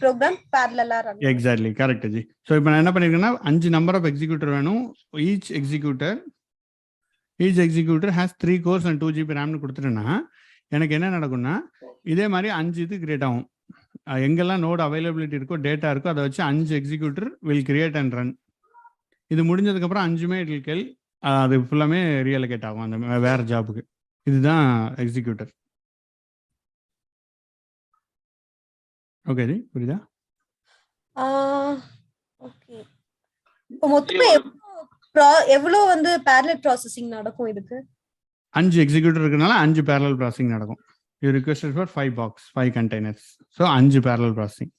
program parallel run. Exactly correct ji. So இப்போ நான் என்ன பண்ணிருக்கேன்னா 5 நம்பர் ஆஃப் எக்ஸிக்யூட்டர் வேணும். Each executor has 3 cores and 2 GB ரேம்னு கொடுத்துட்டேன்னா எனக்கு என்ன நடக்கும்னா இதே மாதிரி 5 இது கிரியேட் ஆகும். எங்கெல்லாம் நோட் அவைலபிலிட்டி இருக்கோ, டேட்டா இருக்கோ, அதை வச்சு 5 executor will create and run. இது முடிஞ்சதுக்கப்புறம் 5மே இட் வில் கெல், அது ஃபுல்லாமே ரீஅலோகேட் ஆகும் அந்த வேற ஜாபுக்கு. இதுதான் எக்ஸிக்யூட்டர். ஓகே ஜி, புரியுதா? ஓகே. இப்போ மொத்தமா எவ்வளோ வந்து parallel processing நடக்கும் இதுக்கு? 5 எக்ஸிக்யூட்டர் இருக்கனால 5 parallel processing நடக்கும். You requested for 5 containers. So 5 parallel processing.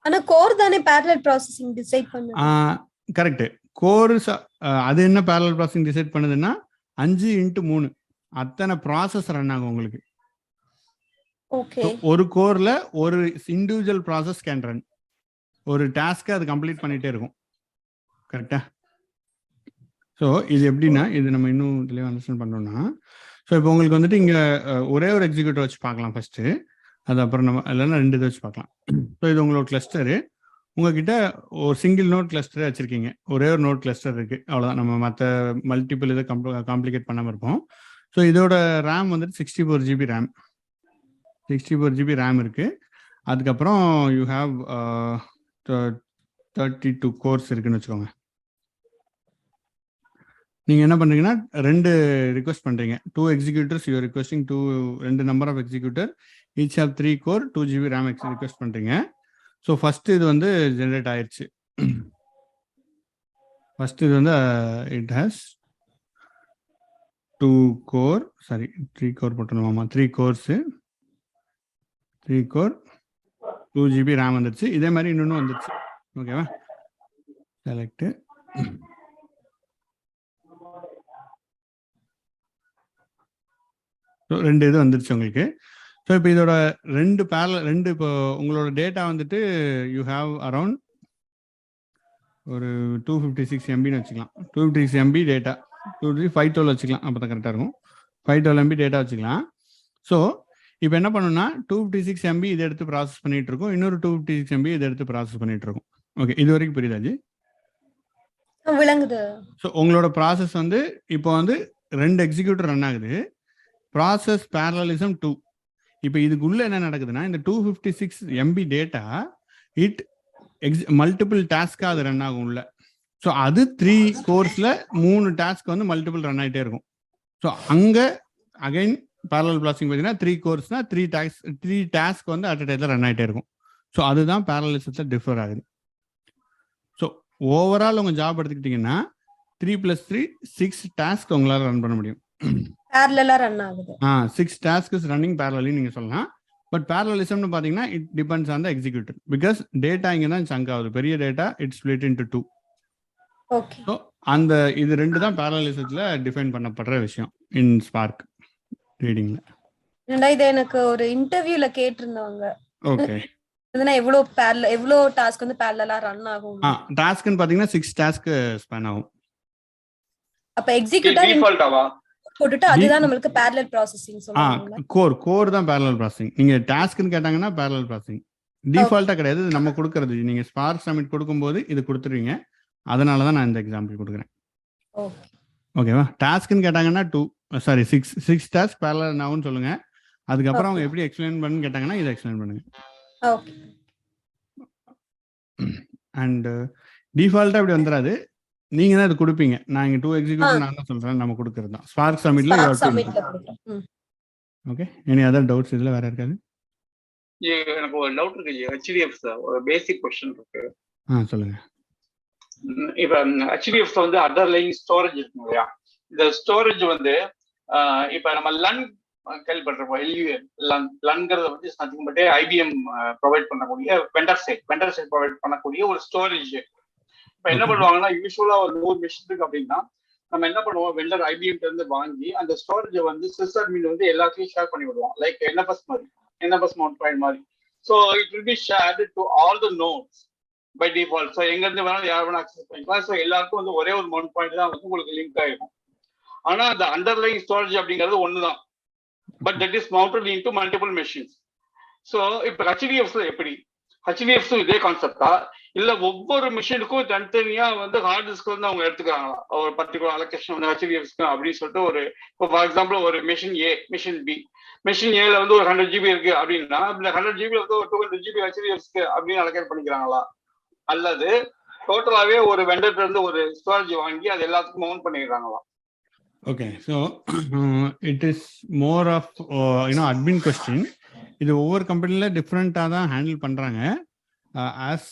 ஆனா கோர் தானே parallel processing டிசைட் பண்ணுது. கரெக்ட். கோர் அது என்ன parallel processing டிசைட் பண்ணுதுன்னா 5x3 அத்தனை ப்ராசஸ் ரன் ஆகும் உங்களுக்கு. ஓகே. ஒரு கோர்ல ஒரு இண்டிவிஜுவல் ப்ராசஸ் கேன் ரன். ஒரு டாஸ்க்கை அது கம்ப்ளீட் பண்ணிட்டே இருக்கும். கரெக்டா? ஸோ இது எப்படின்னா, இது நம்ம இன்னும் தெளிவாக அண்டர்ஸ்டாண்ட் பண்ணோம்னா, ஸோ இப்போ உங்களுக்கு வந்துட்டு இங்கே ஒரே ஒரு எக்ஸிக்யூட்டர் வச்சு பார்க்கலாம் ஃபர்ஸ்ட்டு. அது அப்புறம் நம்ம இல்லைன்னா 2 இதை வச்சு பார்க்கலாம். ஸோ இது உங்களோட கிளஸ்டரு. உங்ககிட்ட ஒரு சிங்கிள் நோட் கிளஸ்டரே வச்சுருக்கீங்க. ஒரே ஒரு நோட் கிளஸ்டர் இருக்குது, அவ்வளோதான். நம்ம மற்ற மல்டிபிள் இதை காம்ப்ளிகேட் பண்ணாமல் இருப்போம். ஸோ இதோட ரேம் வந்துட்டு 64 GB ரேம். 64 GB ரேம் இருக்குது. அதுக்கப்புறம் யூ ஹாவ் 32 கோர்ஸ் இருக்குன்னு வச்சுக்கோங்க. நீங்கள் என்ன பண்ணுறீங்கன்னா 2 ரிக்வெஸ்ட் பண்ணுறீங்க. 2 executors you requesting 2 number of executor each have 3 core 2 GB RAM request பண்ணுறீங்க. ஸோ ஃபஸ்ட்டு இது வந்து ஜென்ரேட் ஆயிடுச்சு. ஃபஸ்ட்டு இது வந்து it has 2 core, sorry 3 core போட்டணுமாமா, 3 கோர்ஸு 3 கோர் 2 GB ரேம் வந்துருச்சு. இதே மாதிரி இன்னொன்று வந்துருச்சு. ஓகேவா? செலக்ட். ஸோ 2 இது வந்துருச்சு உங்களுக்கு. ஸோ இப்போ இதோட 2 இப்போ உங்களோட டேட்டா வந்துட்டு யூ ஹாவ் அரவுண்ட் ஒரு 256 MBன்னு வச்சுக்கலாம். 256 MB டேட்டா, 512 வச்சுக்கலாம், அப்போ தான் கரெக்டாக இருக்கும். 512 MB டேட்டா வச்சுக்கலாம். ஸோ இப்போ என்ன பண்ணணும்னா 256 MB இதை எடுத்து ப்ராசஸ் பண்ணிட்டு இருக்கோம், இன்னொரு 256 MB இதை எடுத்து ப்ராசஸ் பண்ணிட்டு இருக்கோம். ஓகே, இது வரைக்கும் புரியுதா ஜி? விளங்குது. ஸோ உங்களோட ப்ராசஸ் வந்து இப்போ வந்து 2 எக்ஸிக்யூட்டர் ரன் ஆகுது. Process parallelism 2. இப்போ இதுக்குள்ள என்ன நடக்குதுன்னா, இந்த 256 MB டேட்டா இட் மல்டிபிள் டாஸ்க்காக அது ரன் ஆகும் உள்ள. ஸோ அது 3 கோர்ஸில் 3 டாஸ்க் வந்து மல்டிபிள் ரன் ஆகிட்டே இருக்கும். ஸோ அங்கே அகைன் பேரலல் ப்ராசஸிங் பார்த்தீங்கன்னா 3 கோர்ஸ்னா 3 டாஸ்க் வந்து அட் அ டைத்தில் ரன் ஆகிட்டே இருக்கும். ஸோ அதுதான் பேரலிசத்தில் டிஃபர் ஆகுது. ஸோ ஓவரால் உங்கள் ஜாப் எடுத்துக்கிட்டிங்கன்னா 3 + 3 6 டாஸ்க் உங்களால் ரன் பண்ண முடியும். parallel run ஆகுது. 6 tasks is running parallelly நீங்க சொல்லலாம். பட் parallelismனு பாத்தீங்கன்னா it depends on the executor because data இங்க தான் சங்க் ஆகுது. பெரிய data it split into 2. Okay. So அந்த இது 2 தான் parallelismல டிஃபைன் பண்ணப்படுற விஷயம் இன் ஸ்பார்க் ரீடிங்ல. இது எனக்கு ஒரு இன்டர்வியூல கேட்டிருந்தாங்க. ஓகே. இதுனா எவ்வளோ டாஸ்க் வந்து parallel-ஆ ரன் ஆகும்? டாஸ்க்னு பாத்தீங்கன்னா 6 டாஸ்க் ஸ்பேன் ஆகும். அப்ப எக்ஸிக்யூட்டர் டிஃபால்ட்டாவா போட்டுட்டு அதுதான் நமக்கு parallel processing சொல்லுவாங்க. கோர் தான் parallel processing. நீங்க டாஸ்க்னு கேட்டாங்கன்னா parallel processing. டிஃபால்ட்டா கிடையாது, இது நம்ம கொடுக்கறது. நீங்க ஸ்பார்க் சப்மிட் கொடுக்கும்போது இது கொடுத்துருவீங்க. அதனால தான் நான் இந்த எக்ஸாம்பிள் கொடுக்குறேன். ஓகேவா? டாஸ்க்னு கேட்டாங்கன்னா 6 டாஸ்க் parallel ஆகும்னு சொல்லுங்க. அதுக்கப்புறம் அவங்க எப்படி எக்ஸ்பிளைன் பண்ணு கேட்டாங்கன்னா இதை எக்ஸ்பிளைன் பண்ணுங்க. ஓகே. அண்ட் டிஃபால்ட்டா இப்படி வந்துடாது, நீங்க தான் இது கொடுப்பீங்க. நான் இங்க 2 எக்ஸிக்யூட்டிவ் நான் தான் சொல்றேன், நம்ம கொடுக்கறது தான். ஸ்பார்க் சப்மிட்ல ஓகே. எனி அதர் டவுட்ஸ் இதுல வேற இருக்காது? எனக்கு ஒரு டவுட் இருக்கு. HDFs ஒரு பேசிக் क्वेश्चन இருக்கு. சொல்லுங்க. இப்ப HDFs வந்து அண்டர்லைங் ஸ்டோரேஜ் இருக்கு இல்லையா? இந்த ஸ்டோரேஜ் வந்து இப்ப நம்ம லன் கேள்விப்பட்டிருப்போம். லன்ங்கிறது வந்து நத்திங் பட் IBM ப்ரொவைட் பண்ணக்கூடிய வெண்டர் சைட் ப்ரொவைட் பண்ணக்கூடிய ஒரு ஸ்டோரேஜ். இப்ப என்ன பண்ணுவாங்கன்னா, யூஸ்வலா ஒரு 100 மிஷின் இருக்கு அப்படின்னா நம்ம என்ன பண்ணுவோம், வெண்டர் IBM இருந்து வாங்கி அந்த ஸ்டோரேஜை வந்து சிஸ் அட்மின் வந்து எல்லாத்தையும் ஷேர் பண்ணி விடுவோம். லைக் NFS மவுண்ட் பாயிண்ட் மாதிரி. So it will be shared to all the nodes by default. So எங்க இருந்து வேணாலும் யார் வேணா அக்சஸ் பண்ணிக்கலாம். ஸோ எல்லாருக்கும் வந்து ஒரே ஒரு மவுண்ட் பாயிண்ட் தான் வந்து உங்களுக்கு லிங்க் ஆகிடும். ஆனா அந்த அண்டர்லைங் ஸ்டோரேஜ் அப்படிங்கிறது ஒண்ணுதான், but that is mounted into multiple machines. So இப்போ HDFs எப்படி? HDFs இதே கான்செப்டா இல்ல ஒவ்வொரு மிஷினுக்கும் தனித்தனியா வந்து ஹார்ட் டிஸ்க் வந்து அவங்க எடுத்துக்கிறாங்களா? ஒரு பர்டிகுலர் அலோகேஷன் வந்து HDFs அப்படின்னு சொல்லிட்டு ஒரு இப்போ ஃபார் எக்ஸாம்பிள் ஒரு machine A, machine B. Machine ஏல வந்து ஒரு 100 GB இருக்கு அப்படின்னா இந்த 100 GB வந்து ஒரு 200 GB HDFs அப்படின்னு அலோகேட் பண்ணிக்கிறாங்களா? அல்லது டோட்டலாவே ஒரு வெண்டர்ல இருந்து ஒரு ஸ்டோரேஜ் வாங்கி அது எல்லாத்துக்கும் மவுண்ட் பண்ணிடுறாங்களா? Okay. So it is more of admin question. இது ஒவ்வொரு கம்பெனில டிஃப்ரெண்ட்டாக தான் ஹேண்டில் பண்ணுறாங்க. ஆஸ்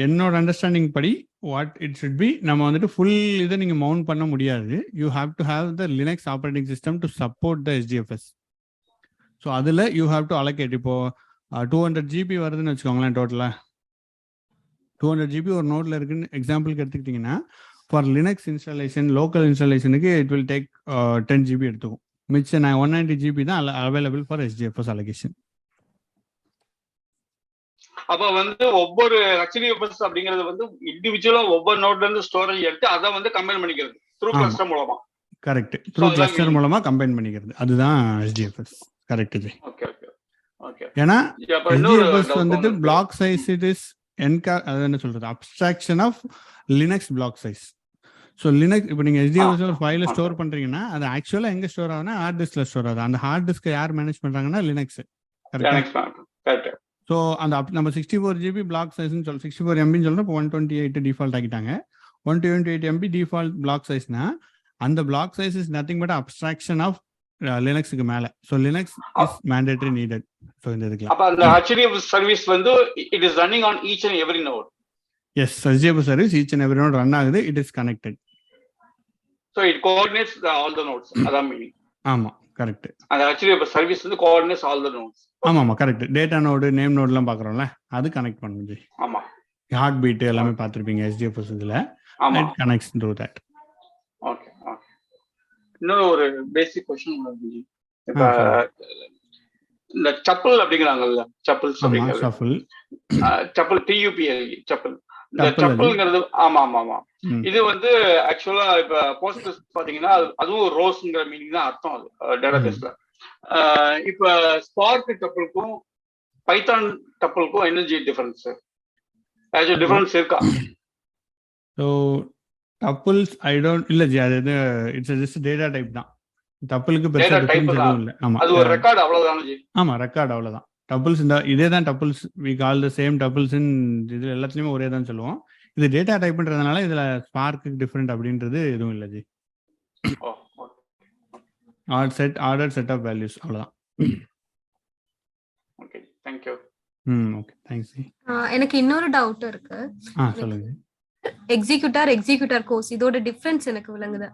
என்னோட அண்டர்ஸ்டாண்டிங் படி வாட் இட் ஷுட் பி, நம்ம வந்துட்டு ஃபுல் இதை நீங்கள் மவுண்ட் பண்ண முடியாது. You have to have the Linux operating system to support the HDFs. So அதில் யூ ஹாவ் டு அலோகேட். இப்போது 200 GB வருதுன்னு வச்சுக்கோங்களேன். டோட்டலாக 200 GB ஒரு நோட்டில் இருக்குன்னு எக்ஸாம்பிளுக்கு எடுத்துக்கிட்டிங்கன்னா, ஃபார் லினக்ஸ் இன்ஸ்டாலேஷன், லோக்கல் இன்ஸ்டாலேஷனுக்கு இட் வில் டேக் 10 GB எடுத்துக்கும். மிச்சம் 190 GB தான் அவைலபிள் ஃபார் HDFs அலோகேஷன். அப்ப வந்து ஒவ்வொரு HDFs அப்படிங்கிறது வந்து இண்டிவிஜுவலா ஒவ்வொரு நோட்ல இருந்து ஸ்டோரேஜ் எடுத்து அதை வந்து கம்பைன் பண்ணிக்கிறது த்ரூ கிளஸ்டர் மூலமா. கரெக்ட். த்ரூ கிளஸ்டர் மூலமா கம்பைன் பண்ணிக்கிறது, அதுதான் HDFs. கரெக்ட் ஜி. ஏன்னா HDFs வந்துட்டு பிளாக் சைஸ் இட் இஸ் அது என்ன சொல்றது, abstraction of Linux block size. So Linux இப்போ நீங்கள் HDFs ஒரு ஃபைல ஸ்டோர் பண்ணுறீங்கன்னா அது ஆக்சுவலாக எங்கே ஸ்டோர் ஆகுதுன்னா ஹார்ட் டிஸ்க்ல ஸ்டோர் ஆகுது. அந்த ஹார்ட் டிஸ்க்கை யார் மேனேஜ் பண்ணுறாங்கன்னா லினக்ஸ். கரெக்ட். ஸோ அந்த நம்ம 64 GB பிளாக் சைஸ்ன்னு 64 MB சொல்கிறோம். இப்போ 128 டிஃபால்ட் ஆகிட்டாங்க. 128 MB டிஃபால்ட் பிளாக் சைஸ்னா அந்த block size is nothing but abstraction of லினக்ஸ்க்கு மேல. So Linux is mandatory needed. So இந்த இதுக்கு அப்ப அந்த HDFs சர்வீஸ் வந்து it is running on each and every node. Yes, HDFs service each and every node run ஆகுது. It is connected. So it coordinates all the nodes. அதான் meaning. ஆமா, correct. அந்த HDFs service வந்து coordinates all the nodes. ஆமா correct. Data node, name நோடுலாம் பார்க்குறோம்ல, அது connect பண்ணுது. ஆமா, heart beat எல்லாமே பார்த்துருப்பீங்க HDFs இதுல. It connects through that. Okay. இன்னொரு ஒரு பேசிக் क्वेश्चन வந்து இப்ப இந்த சப்பல் அப்படிங்கறாங்கல்ல, சப்பல்ஸ் அப்படிங்கறது சப்பல் TUPL சப்பல். இந்த சப்பல்ங்கிறது ஆமா இது வந்து ஆக்சுவலா இப்ப போஸ்ட்கிரஸ் பாத்தீங்கன்னா அதுவும் ரோஸ்ங்கிற மீனிங் தான் அர்த்தம் அது டேட்டாபேஸ்ல. இப்ப ஸ்பார்க் டப்பிளுக்கும் பைத்தான் டப்பிளுக்கும் எனர்ஜி டிஃபரன்ஸ் இருக்கா? ஸோ டப்பிள்ஸ் ஐ டோன்ட் இல்ல ஜி, அது இட்ஸ் ஜஸ்ட் டேட்டா டைப் தான். டப்பிளுக்கு பெருசா டிஃபரன்ஸ் எதுவும் இல்ல. ஆமா, அது ஒரு ரெக்கார்ட் அவ்வளவுதான் ஜி. ஆமா, ரெக்கார்ட் அவ்வளவுதான். டப்பிள்ஸ் இதே தான் tuples. We call the same tuples in இது எல்லாத்துலயுமே ஒரே தான் சொல்லுவோம். இது டேட்டா டைப்ன்றதுனால இதுல ஸ்பார்க்கு டிஃபரெண்ட் அப்படின்றது எதுவும் இல்ல ji. Order set of values அவ்வளவுதான். Okay, thank you. Okay, thanks ji. எனக்கு இன்னொரு டவுட் இருக்கு. சொல்லுங்க. எக்ஸிக்யூட்டர் கோர்ஸ் இதோட டிஃபரன்ஸ் எனக்கு விளங்குது.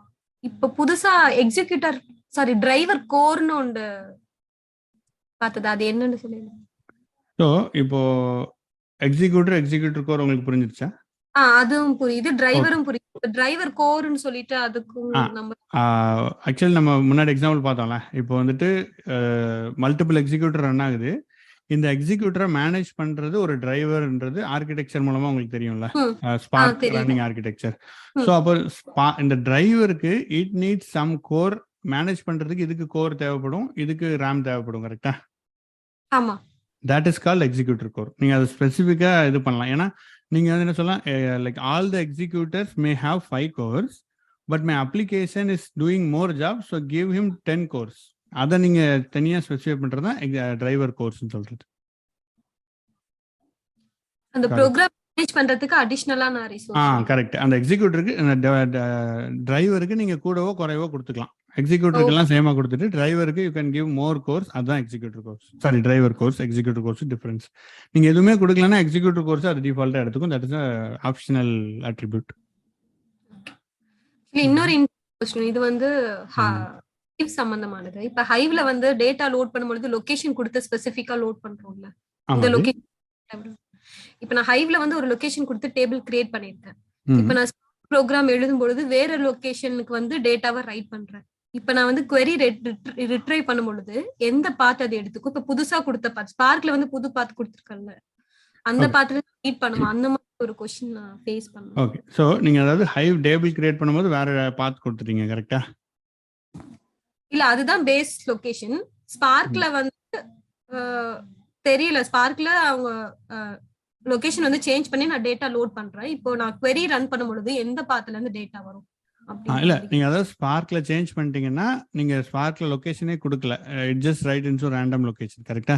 இப்ப புதுசா டிரைவர் கோர்னு ஒன்று பார்த்தது, அது என்னன்னு சொல்லுங்க. ஸோ இப்போ எக்ஸிக்யூட்டர் கோர் உங்களுக்கு புரிஞ்சிருச்சா? அதுவும் புரியுது, டிரைவரும் புரியுது. டிரைவர் கோர்னு சொல்லிட்டு அதுக்கும் நம்ம ஆக்சுவலி நம்ம முன்னாடி எக்ஸாம்பிள் பார்த்தோம்ல, இப்போ வந்துட்டு மல்டிபிள் எக்ஸிக்யூட்டர் ரன் ஆகுது. இந்த எக்ஸிக்யூட்டரை மேனேஜ் பண்றது ஒரு டிரைவர்ன்றது ஆர்கிடெக்சர் மூலமா உங்களுக்கு தெரியும்ல, ஸ்பார்க் ரன்னிங் ஆர்கிடெக்சர். ஸோ அப்போ இந்த டிரைவருக்கு it needs some core manage பண்றதுக்கு இதுக்கு கோர் தேவைப்படும், இதுக்கு ரேம் தேவைப்படும். கரெக்டா? ஆமா. That is called executor core. நீங்க அதை ஸ்பெசிஃபிக்கா இது பண்ணலாம். ஏன்னா நீங்க வந்து என்ன சொல்லலாம், like all the executors may have 5 course, but my application is doing more job, so give him 10 course. அதை நீங்க தனியா ஸ்பெசிஃபை பண்றது தான் டிரைவர் கோர்ஸ்னு சொல்றது. அந்த ப்ரோக்ராம் மேனேஜ் பண்றதுக்கு அடிஷனலான ரிசோர்ஸ். கரெக்ட். அந்த எக்ஸிக்யூட்டருக்கு டிரைவருக்கு நீங்க கூடவோ குறைவோ கொடுத்துக்கலாம். எக்ஸிக்யூட்டருக்கு எல்லாம் சேமா கொடுத்துட்டு டிரைவருக்கு you can give more cores. அதுதான் executor cores. Sorry, driver cores executor cores difference. நீங்க எதுவுமே கொடுக்கலன்னா எக்ஸிக்யூட்டர் கோர்ஸ் அது டிஃபால்ட்டா எடுத்துக்கும். That is optional attribute. இன்னொரு கொஸ்டின், இது வந்து ஹைவ் சம்பந்தமானது. இப்ப ஹைவ்ல வந்து டேட்டா லோட் பண்ணும்போது லொகேஷன் கொடுத்து ஸ்பெசிஃபிக்கா லோட் பண்றோம்ல, இந்த லொகேஷன். இப்ப நான் ஹைவ்ல வந்து ஒரு லொகேஷன் கொடுத்து டேபிள் கிரியேட் பண்ணிருக்கேன். இப்ப நான் ப்ரோக்ராம் எழுதும் பொழுது வேற லொகேஷனுக்கு வந்து டேட்டாவை ரைட் பண்றேன். இப்ப நான் வந்து query ரிட்ரைவ் பண்ணும் பொழுது எந்த பாத் அது எடுத்துக்கும்? இப்ப புதுசா கொடுத்த பாத், ஸ்பார்க்ல வந்து புது பாத் கொடுத்திருக்கல, அந்த பாத்ல ரீட் பண்ணுமா? அந்த மாதிரி ஒரு क्वेश्चन நான் ஃபேஸ் பண்ணேன். ஓகே. சோ நீங்க அதாவது ஹைவ் டேபிள் கிரியேட் பண்ணும்போது வேற பாத் கொடுத்துட்டீங்க. கரெக்ட்டா? இல்ல, அதுதான் பேஸ் லொகேஷன். ஸ்பார்க்ல வந்து தெரியல, ஸ்பார்க்ல அவங்க லொகேஷன் வந்து சேஞ்ச் பண்ணி நான் டேட்டா லோட் பண்றேன். இப்போ நான் query ரன் பண்ணும் பொழுது எந்த பாத்ல இருந்து டேட்டா வரும்? இல்ல, நீங்க அதாவது ஸ்பார்க்ல சேஞ்ச் பண்ணிட்டீங்கன்னா நீங்க ஸ்பார்க்ல லொகேஷனே கொடுக்கல, it just right into random location. கரெக்ட்டா?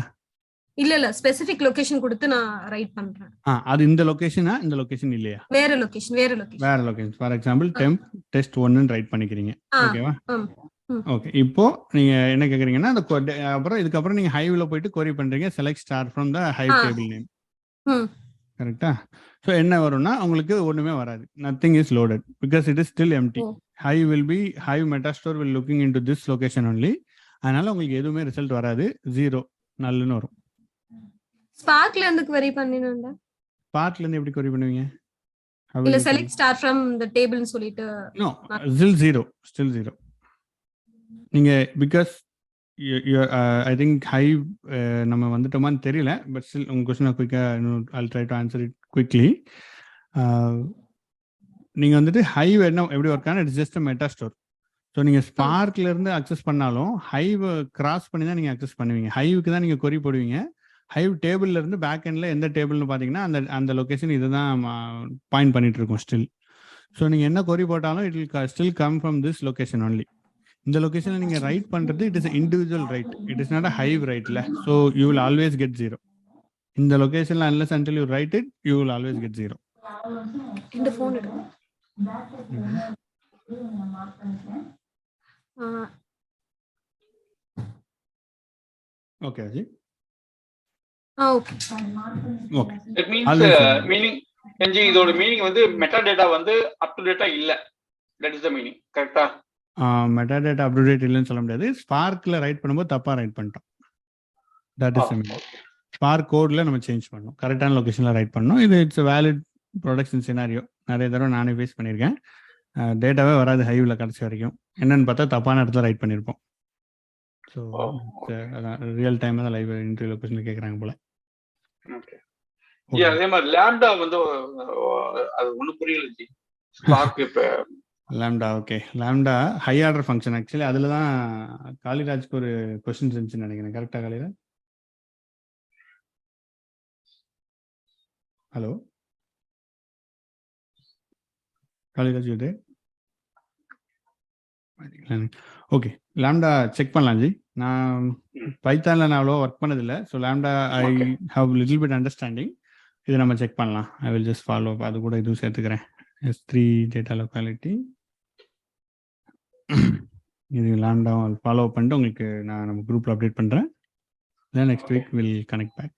இல்ல ஸ்பெசிபிக் லொகேஷன் கொடுத்து நான் ரைட் பண்றேன். அது இந்த லொகேஷனா இந்த லொகேஷன் இல்லையா? வேற location. For example temp test 1 ன்னு ரைட் பண்ணிக்கிறீங்க. ஓகேவா? ஓகே. இப்போ நீங்க என்ன கேக்குறீங்கன்னா அந்த அப்புறம் இதுக்கப்புறம் நீங்க ஹைவ்ல போயிட்டு query பண்றீங்க, select star from the Hive table name. கரெக்டா? ஸோ என்ன வரும்னா உங்களுக்கு ஒண்ணுமே வராது. Nothing is loaded because it is still empty. Hive metastore will looking into this location only. அதனால உங்களுக்கு எதுவுமே ரிசல்ட் வராது, 0 நல்லுன்னு வரும். ஸ்பார்க்ல இருந்து query பண்ணினோம்டா. ஸ்பார்க்ல இருந்து எப்படி query பண்ணுவீங்க? இல்ல செலக்ட் ஸ்டார் ஃப்ரம் தி டேபிள்னு சொல்லிட்டு நோ, still 0. நீங்க பிகாஸ் ஐ திங்க் ஹைவ் நம்ம வந்துட்டோமான்னு தெரியல, பட் ஸ்டில் உங்க கொஸ்டினை குயிக்காக I'll try to answer it quickly. நீங்கள் வந்துட்டு ஹைவ் என்ன எப்படி ஒர்க் ஆனால் it's just meta store. So நீங்கள் ஸ்பார்க்ல இருந்து அக்சஸ் பண்ணாலும் ஹைவ் கிராஸ் பண்ணி தான் நீங்கள் அக்சஸ் பண்ணுவீங்க. ஹைவுக்கு தான் நீங்கள் கொரி போடுவீங்க. ஹைவ் டேபிள்ல இருந்து பேக் எண்ட்ல எந்த டேபிள்னு பார்த்தீங்கன்னா அந்த லொகேஷன் இதுதான் பாயிண்ட் பண்ணிட்டு இருக்கும் ஸ்டில். ஸோ நீங்கள் என்ன கொரி போட்டாலும் it will still come from this location only. இந்த லொகேஷன்ல நீங்க ரைட் பண்றது it is individual write, it is not a Hive ரைட்ல. So you will always get 0. இந்த லொகேஷன்ல unless until you write it you will always get 0. இந்த phone எடுங்க. Okay அஜி. Okay. It means meaning என்ஜி இதோட மீனிங் வந்து metadata வந்து up to data இல்ல. That is the meaning. கரெக்ட்டா? Metadata up to date இல்லைன்னு சொல்ல முடியாது. ஸ்பார்க்ல ரைட் பண்ணும்போது தப்பா ரைட் பண்ணிட்டோம். That is meaning. ஸ்பார்க் கோட்ல நம்ம சேஞ்ச் பண்ணணும், கரெக்டான லொகேஷன்ல ரைட் பண்ணணும். இது இட்ஸ் வேலிட் ப்ரொடக்ஷன் சினாரியோ. நிறைய தடவை நானே ஃபேஸ் பண்ணியிருக்கேன். டேட்டாவே வராது ஹைவ்ல கடைசி வரைக்கும். என்னன்னு பார்த்தா தப்பான இடத்துல ரைட் பண்ணியிருப்போம். ஸோ ரியல் டைம் தான் லைவ் இன்டர்வியூ லொகேஷன்ல கேட்குறாங்க போல. அதே மாதிரி லாம்டா வந்து அது ஒன்றும் புரியல ஜி. ஸ்பார்க் இப்போ lambda, okay. Lambda high order function. Actually அதில் தான் காளிராஜ்க்கு ஒரு கொஸ்டின்ஸ் இருந்துச்சுன்னு நினைக்கிறேன். கரெக்டாக காளிராஜ்? ஹலோ காளிராஜ் இது ஓகே. லாம்டா செக் பண்ணலாம் ஜி. நான் பைத்தானில் நான் அவ்வளோ ஒர்க் பண்ணதில்லை. So lambda I have little bit understanding. இது நம்ம செக் பண்ணலாம். I will just follow up. அது கூட இதுவும் சேர்த்துக்கிறேன். S3 டேட்டா லொக்காலிட்டி இது லாம்டா ஃபாலோ பண்ணிட்டு உங்களுக்கு நான் நம்ம குரூப்பில் அப்டேட் பண்ணுறேன். Then next week will connect back.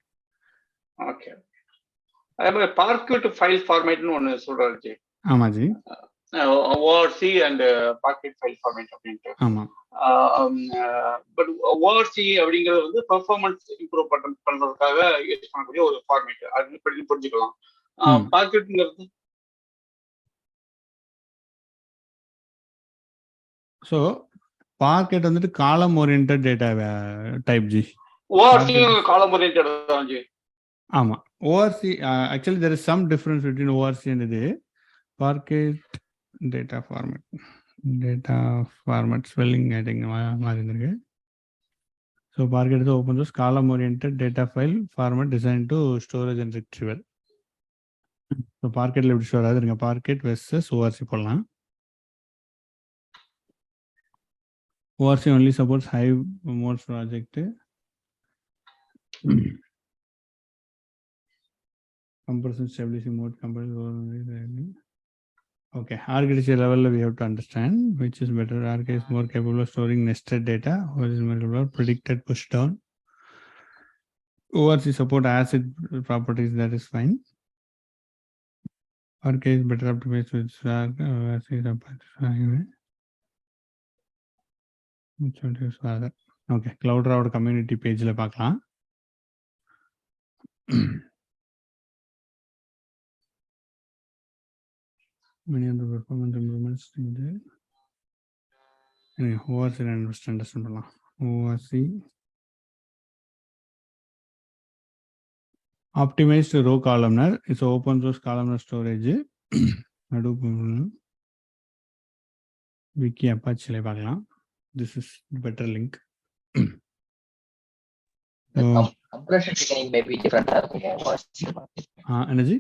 Okay. அதே மாதிரி பார்க்யூட் ஃபைல் ஃபார்மேட்னு ஒன்று சொல்கிறாரு ஜி. ஆமாம் ji. ORC and parquet file format அப்படின்ட்டு. ஆமாம். பட் ORC அப்படிங்கிறது வந்து பெர்ஃபார்மன்ஸ் இம்ப்ரூவ் பண்றதுக்காக யூஸ் பண்ணக்கூடிய ஒரு ஃபார்மேட். அது படி புரிஞ்சுக்கலாம். பாக்கெட்ங்கிறது ஸோ பார்க்கெட் வந்துட்டு column orient data type ji. ORC column oriented தான் ஜி. ஆமாம், ORC actually there is some difference between ORC and இது. பார்க்கெட் டேட்டா ஃபார்மேட் ஸ்பெல்லிங் ஐட்டிங் மாதிரி இருக்கு. So Parquet is open source column orient data file format design to storage and retrieval. So பார்க்கெட்டில் எப்படி store ஆகுது இருங்க, பார்க்கெட் வெர்சஸ் ஓஆர்சி போடலாம். ORC only supports Hive modes project. Compression stability mode, compression. Okay, architecture level we have to understand which is better. Arc is more capable of storing nested data, or is more capable of predicted push down. ORC support ACID properties, that is fine. Arc is better optimized with Arc. ORC is optimized. ஓகே, கிளவுட்ராவோட community பேஜில் பார்க்கலாம். many of the performance improvements ORC understand பண்ணலாம். ORC optimized row columnar it's open source columnar storage. Hadoop wiki அப்பாச்சியில் பார்க்கலாம். This is better link. Compression technique may be different. Energy?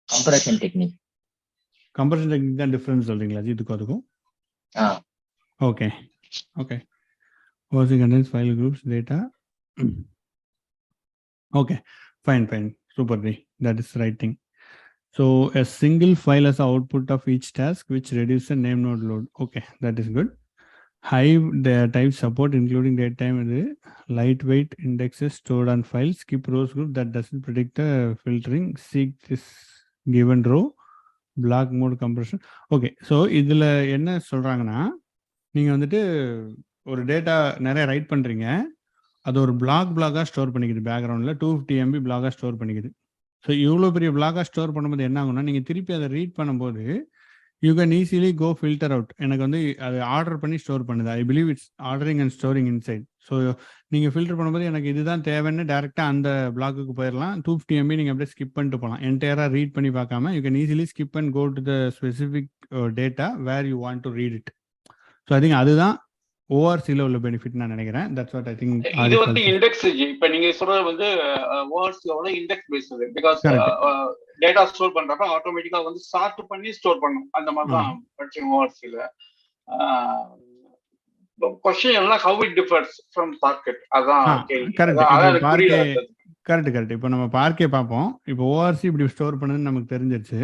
Compression technique தான் difference சொல்றீங்களா G இதுக்கு அதுக்கும்? Okay. ORC contains file groups data. Okay, fine. Super, that is right thing. So a single file as output of each task, which reduces the name node load. Okay, that is good. Hive the type support including datetime and the lightweight indexes stored on files. Skip rows group that doesn't predict the filtering. Seek this given row. Block mode compression. Okay, so இதில் என்ன சொல்கிறாங்கன்னா, நீங்கள் வந்துட்டு ஒரு data நிறைய right பண்ணுறீங்க, அது ஒரு பிளாகாக ஸ்டோர் பண்ணிக்குது. பேக்ரவுண்டில் 250 MB பிளாகாக ஸ்டோர் பண்ணிக்குது. ஸோ இவ்வளோ பெரிய பிளாகாக ஸ்டோர் பண்ணும்போது என்ன ஆகும்னா, நீங்கள் திருப்பி அதை ரீட் பண்ணும்போது you can easily go filter out. எனக்கு வந்து அது ஆர்டர் பண்ணி ஸ்டோர் பண்ணுது. I believe it's ordering and storing inside. So நீங்கள் ஃபில்டர் பண்ணும்போது எனக்கு இதுதான் தேவைன்னு டேரெக்டாக அந்த பிளாக்குக்கு போயிடலாம். 250 MB நீங்கள் அப்படியே ஸ்கிப் பண்ணிட்டு போகலாம். என்டையராக ரீட் பண்ணி பார்க்காம you can easily skip and go to the specific data where you want to read it. So I think அதுதான் ஓஆர்சியில் உள்ள பெனிஃபிட் நான் நினைக்கிறேன். That's what I think. இது வந்து இண்டெக்ஸ். இப்போ நீங்க சொல்றது வந்து ஓஆர்சியோட index based. Because data store பண்றப்ப ஆட்டோமேட்டிக்கா வந்து சார்ட் பண்ணி ஸ்டோர் பண்ணும். அந்த மாதிரி தான் படிச்சோம் ஓஆர்சியில். क्वेश्चन எல்லாம் how it differs from parquet. அதான் கரெக்ட். இப்போ நம்ம பார்க்கே பார்ப்போம். இப்போ ஓஆர்சி இப்படி ஸ்டோர் பண்ணுதுன்னு நமக்கு தெரிஞ்சிருச்சு.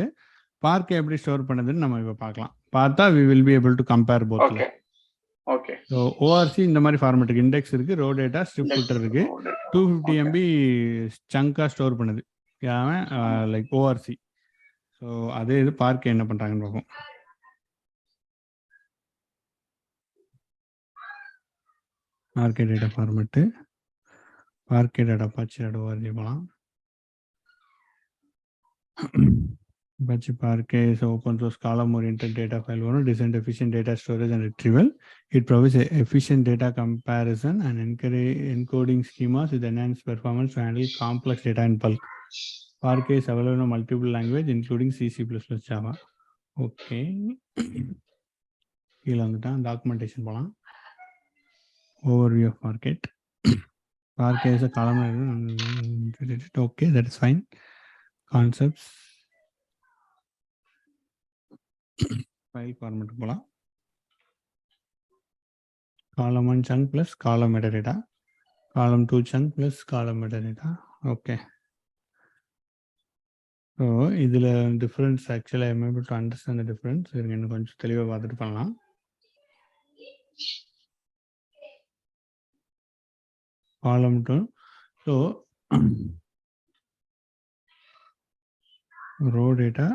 பார்க்கே எப்படி ஸ்டோர் பண்ணுதுன்னு நம்ம இப்போ பார்க்கலாம். பார்த்தா we will be able to compare both. Okay. So ORC இந்த மாதிரி ஃபார்மேட்டுக்கு இண்டெக்ஸ் இருக்கு, ரோ டேட்டா, ஸ்ட்ரிப் ஃபில்டர் இருக்கு, 250 MB சங்கா ஸ்டோர் பண்ணுது லைக் ஓஆர்சி. ஸோ அதே இது பார்க்க என்ன பண்றாங்கன்னு பார்ப்போம். பார்க்க டேட்டா ஃபார்மேட்டு, பார்க்க டேட்டா apache.org போகலாம். Apache Parquet is an open source column-oriented data file owner designed efficient data storage and retrieval. It provides efficient data comparison and encoding schemas with enhanced performance to handle complex data in bulk. Parquet is available in multiple languages, including C, C++, Java. Okay. Here on documentation. Overview of Parquet. Parquet is a column. Okay, that is fine. Concepts. File format போலாம். Column 1 chunk plus column metadata. Column 2 chunk plus column metadata. Okay. So இதுல difference actually I am able to understand the difference. இன்னும் கொஞ்சம் தெளிவா பார்த்துட்டு பண்ணலாம். Column 2. So row data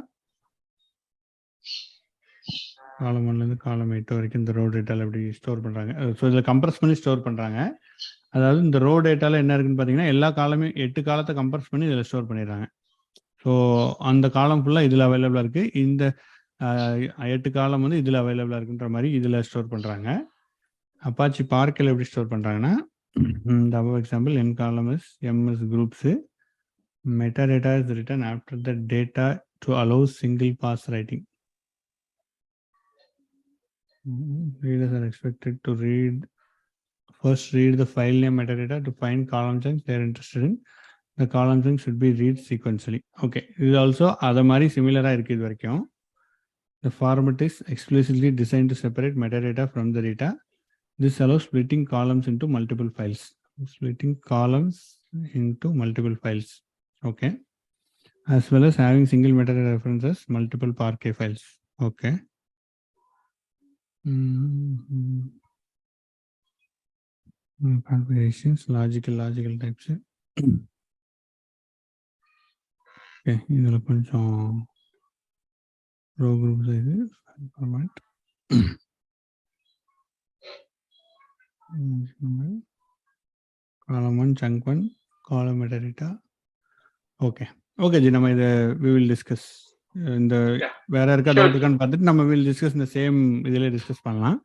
காலம் 1லேருந்து காலம் 8 வரைக்கும் இந்த ரோ டேட்டாவில் எப்படி ஸ்டோர் பண்ணுறாங்க. ஸோ இதில் கம்ப்ரஸ் பண்ணி ஸ்டோர் பண்ணுறாங்க. அதாவது இந்த ரோ டேட்டாவில் என்ன இருக்குன்னு பார்த்தீங்கன்னா, எல்லா காலமே 8 காலத்தை கம்ப்ரஸ் பண்ணி இதில் ஸ்டோர் பண்ணிடுறாங்க. ஸோ அந்த காலம் ஃபுல்லாக இதில் அவைலபிளாக இருக்குது. இந்த 8 காலம் வந்து இதில் அவைலபிளாக இருக்குன்ற மாதிரி இதில் ஸ்டோர் பண்ணுறாங்க. அப்பாச்சி பார்க்கில் எப்படி ஸ்டோர் பண்ணுறாங்கன்னா, இந்த above example n column is m is groups. Metadata is written after the data to allow single pass writing. Readers are expected to first read the file name metadata to find column chunks they are interested in. The column chunks should be read sequentially. Okay, இது also அதே மாதிரி சிமிலராக இருக்குது இது வரைக்கும். The format is explicitly designed to separate metadata from the data. This allows splitting columns into multiple files. Okay. As well as having single metadata references, multiple Parquet files. Okay. Configurations, logical types. Okay, இதில் கொஞ்சம் row group size format. Column 1, chunk 1, column metadata. Okay G, நம்ம இதை we will discuss. இந்த வேற இருக்க doubt இருக்கான்னு பார்த்துட்டு நம்ம will discuss இந்த சேம் இதில் டிஸ்கஸ் பண்ணலாம்.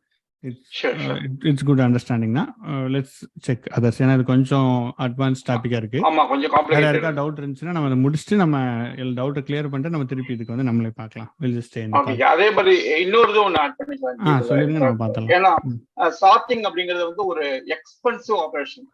It's good understanding na. Let's check others. ஏன்னா இது கொஞ்சம் அட்வான்ஸ் டாபிக்கா இருக்கு. வேற யாருக்கா டவுட் இருந்துச்சுன்னா நம்ம அதை முடிச்சுட்டு நம்ம டவுட்டை கிளியர் பண்ணிட்டு நம்ம திருப்பி இதுக்கு வந்து நம்மளே பார்க்கலாம். We'll just stay in. அதே மாதிரி இன்னொரு ஒன்று ஆட் பண்ணிக்கலாம். சொல்லுங்க, நம்ம பார்த்தலாம். ஏன்னா சார்ட்டிங் அப்படிங்கிறது வந்து ஒரு எக்ஸ்பென்சிவ் ஆபரேஷன்.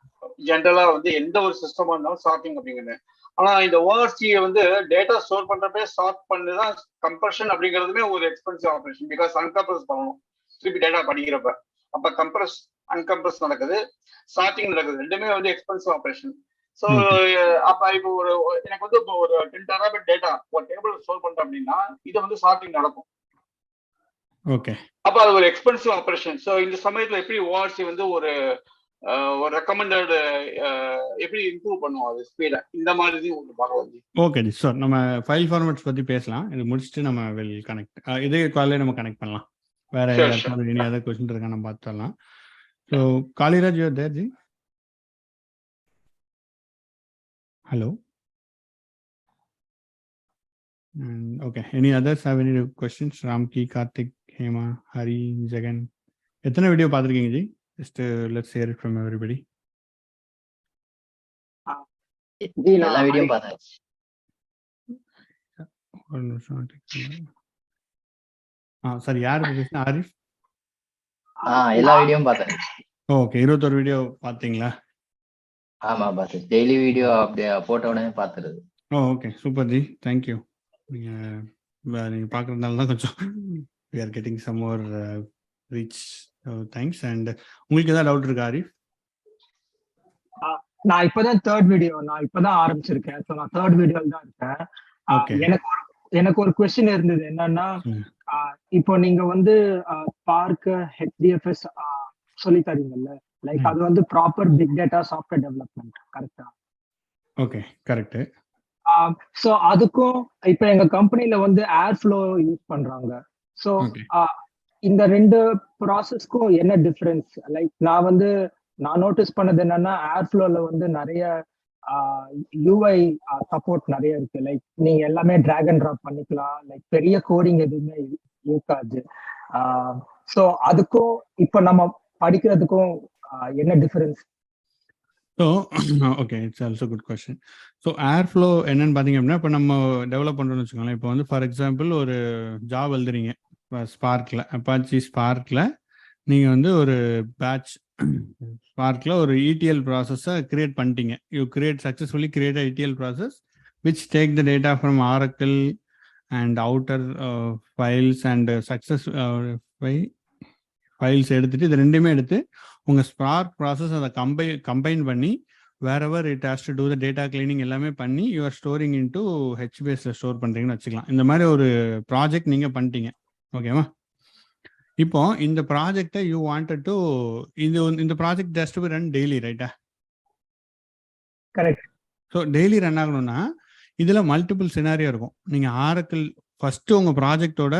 ஜென்ரலா வந்து எந்த ஒரு சிஸ்டமா இருந்தாலும் சார்ட்டிங் அப்படிங்கிறது. ஆனா இந்த ஓஆர்சியை வந்து டேட்டா ஸ்டோர் பண்றப்பே சார்ட் பண்ணிதான் கம்ப்ரஷன் அப்படிங்கிறதுமே ஒரு எக்ஸ்பென்சிவ் ஆபரேஷன். பிகாஸ் அன்கம்ப்ரஸ் பண்ணணும் திருப்பி டேட்டா படிக்கிறப்ப. அப்ப கம்ப்ரஸ் அன்கம்ப்ரஸ் நடக்குது, சார்ட்டிங் நடக்குது, ரெண்டுமே வந்து எக்ஸ்பென்சிவ் ஆபரேஷன். ஸோ அப்ப இப்போ எனக்கு வந்து இப்போ ஒரு 10 TB டேட்டா ஒரு டேபிள் ஸ்டோர் பண்றேன் அப்படின்னா இது வந்து சார்ட்டிங் நடக்கும். ஓகே, அப்ப அது ஒரு எக்ஸ்பென்சிவ் ஆபரேஷன். ஸோ இந்த சமயத்துல எப்படி ஓஆர்சி வந்து ஒரு ரெக்கமெண்டட் எப்படி இம்ப்ரூவ் பண்ணுவோம் அது ஸ்பீட, இந்த மாதிரி ஒரு பார்க்கலாம். ஓகே ஜி, சார் நம்ம ஃபைல் ஃபார்மேட்ஸ் பத்தி பேசலாம். இது முடிச்சுட்டு நம்ம வில் கனெக்ட் இதே காலையில நம்ம கனெக்ட் பண்ணலாம். வேற யாராவது இனி ஏதாவது கொஸ்டின் இருக்கா நம்ம பார்த்துடலாம். So Kaliraj you are there ji? Hello. Okay, any others have any questions? Ramki, Karthik, Hema, Hari, Jagan, எத்தனை வீடியோ பார்த்துருக்கீங்க ஜி? Just let's hear it from everybody. எல்லா வீடியோ பார்த்தாச்சு. சார் யார் பேசுனா? ஆரிஃப். எல்லா வீடியோவும் பார்த்தேன். ஓகே, 21 வீடியோ பார்த்தீங்களா? ஆமா பார்த்தேன். டெய்லி வீடியோ அப்படியே போட்ட உடனே பார்த்துருது. Okay, super ji, thank you. நீங்கள் பார்க்குறதுனால தான் கொஞ்சம் we are getting some more reach. Thanks. And உங்களுக்கு ஏதாவது டவுட் இருக்கா ஆரிஃப்? நான் இப்பதான் தேர்ட் வீடியோ ஆரம்பிச்சிருக்கேன். ஸோ நான் தேர்ட் வீடியோல தான் இருக்கேன். எனக்கு ஒரு கொஸ்டின் இருந்தது. என்னன்னா, இப்போ நீங்க வந்து பார்க்க HDFS சொல்லி தரீங்கல்ல, லைக் அது வந்து proper big data software development, கரெக்டா? Okay, correct. ஸோ அதுக்கும் இப்போ எங்க கம்பெனில வந்து ஏர்ஃப்ளோ யூஸ் பண்றாங்க. ஸோ இந்த ரெண்டு ப்ராசஸ்க்கும் என்ன டிஃபரன்ஸ்? லைக் நான் நோட்டீஸ் பண்ணது என்னன்னா, ஏர்ஃப்ளோல வந்து நிறைய யூஐ சப்போர்ட் நிறைய இருக்கு. லைக் நீங்க எல்லாமே டிராக் அண்ட் ட்ராப் பண்ணிக்கலாம். லைக் பெரிய கோடிங் எதுவுமே இருக்காது. ஸோ அதுக்கும் இப்போ நம்ம படிக்கிறதுக்கும் என்ன difference? So okay, it's also good question. So airflow என்னன்னு பார்த்தீங்க அப்படின்னா, இப்போ நம்ம டெவலப் பண்ணுறோம்னு வச்சுக்கோங்களேன். இப்போ வந்து ஃபார் எக்ஸாம்பிள் ஒரு ஜாப் எழுதுறீங்க ஸ்பார்க்கில், அப்பாச்சி ஸ்பார்க்கில் நீங்கள் வந்து ஒரு பேட்ச் ஸ்பார்க்கில் ஒரு ETL ப்ராசஸை கிரியேட் பண்ணிட்டீங்க. You successfully create ETL process which take the data from Oracle and outer files and success files எடுத்துகிட்டு இது ரெண்டுமே எடுத்து உங்கள் ஸ்பார்க் ப்ராசஸ் அதை கம்பைன் பண்ணி wherever it has to do the data cleaning எல்லாமே பண்ணி you are storing into HBaseல ஸ்டோர் பண்ணுறீங்கன்னு வச்சுக்கலாம். இந்த மாதிரி ஒரு ப்ராஜெக்ட் நீங்கள் பண்ணிட்டீங்க. ஓகேவா? இப்போ இந்த ப்ராஜெக்டை யூ வாண்டட் டு இந்த project just to run daily, ரைட்டா? கரெக்ட். ஸோ டெய்லி ரன் ஆகணும்னா இதில் மல்டிபிள் சினாரியோ இருக்கும். நீங்கள் Oracle ஃபர்ஸ்ட் உங்கள் ப்ராஜெக்டோட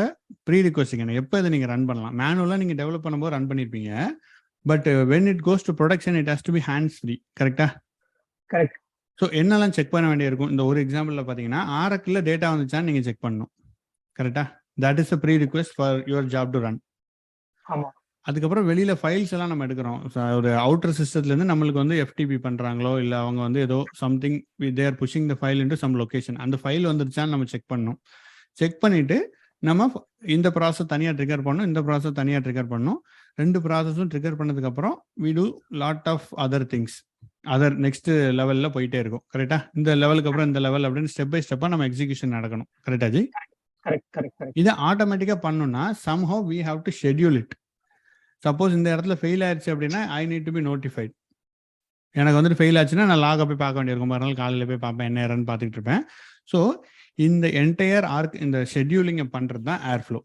ப்ரீ ரிக்வஸ்டிங் எப்போ இதை நீங்கள் ரன் பண்ணலாம். மேனுவலாக நீங்கள் டெவலப் பண்ணும்போது ரன் பண்ணியிருப்பீங்க. But when it goes to production it has to be hands free, கரெக்டா? கரெக்ட். ஸோ என்னெல்லாம் செக் பண்ண வேண்டியிருக்கும்? இந்த ஒரு எக்ஸாம்பிளில் பார்த்தீங்கன்னா Oracleல டேட்டா வந்துச்சான்னு நீங்கள் செக் பண்ணணும், கரெக்டா? That is a pre request for your job to run. ஆமா. அதுக்கப்புறம் வெளியில் ஃபைல்ஸ் எல்லாம் நம்ம எடுக்கிறோம். ஒரு அவுட்டர் சிஸ்டத்துலேருந்து நம்மளுக்கு வந்து எஃப்டிபி பண்ணுறாங்களோ இல்லை அவங்க வந்து ஏதோ something they are pushing the file into some location, அந்த ஃபைல் வந்துருச்சான்னு நம்ம செக் பண்ணணும். செக் பண்ணிவிட்டு நம்ம இந்த ப்ராசஸ் தனியாக ட்ரிகர் பண்ணணும், இந்த ப்ராசஸ் தனியாக ட்ரிகர் பண்ணணும். 2 ப்ராசஸும் ட்ரிகர் பண்ணதுக்கப்புறம் we do lot of other things, other next லெவலில் போயிட்டே இருக்கும். கரெக்டாக இந்த லெவலுக்கு அப்புறம் இந்த லெவல் அப்படின்னு ஸ்டெப் பை ஸ்டெப்பாக நம்ம எக்ஸிக்யூஷன் நடக்கணும். கரெக்டா ஜி? கரெக்ட். இதை ஆட்டோமேட்டிக்காக பண்ணணும்னா somehow we have to schedule it. Suppose இந்த இடத்துல ஃபெயில் ஆயிடுச்சு அப்படின்னா I need to be notified. எனக்கு வந்துட்டு ஃபெயில் ஆச்சுன்னா நான் லாக போய் பார்க்க வேண்டியிருக்கும், மறுநாள் காலையில் போய் பார்ப்பேன், என்ன ஏறன்னு பார்த்துக்கிட்டு இருப்பேன். ஸோ இந்த என்டையர் ஆர்க் இந்த ஷெட்யூலிங்கை பண்ணுறது தான் airflow.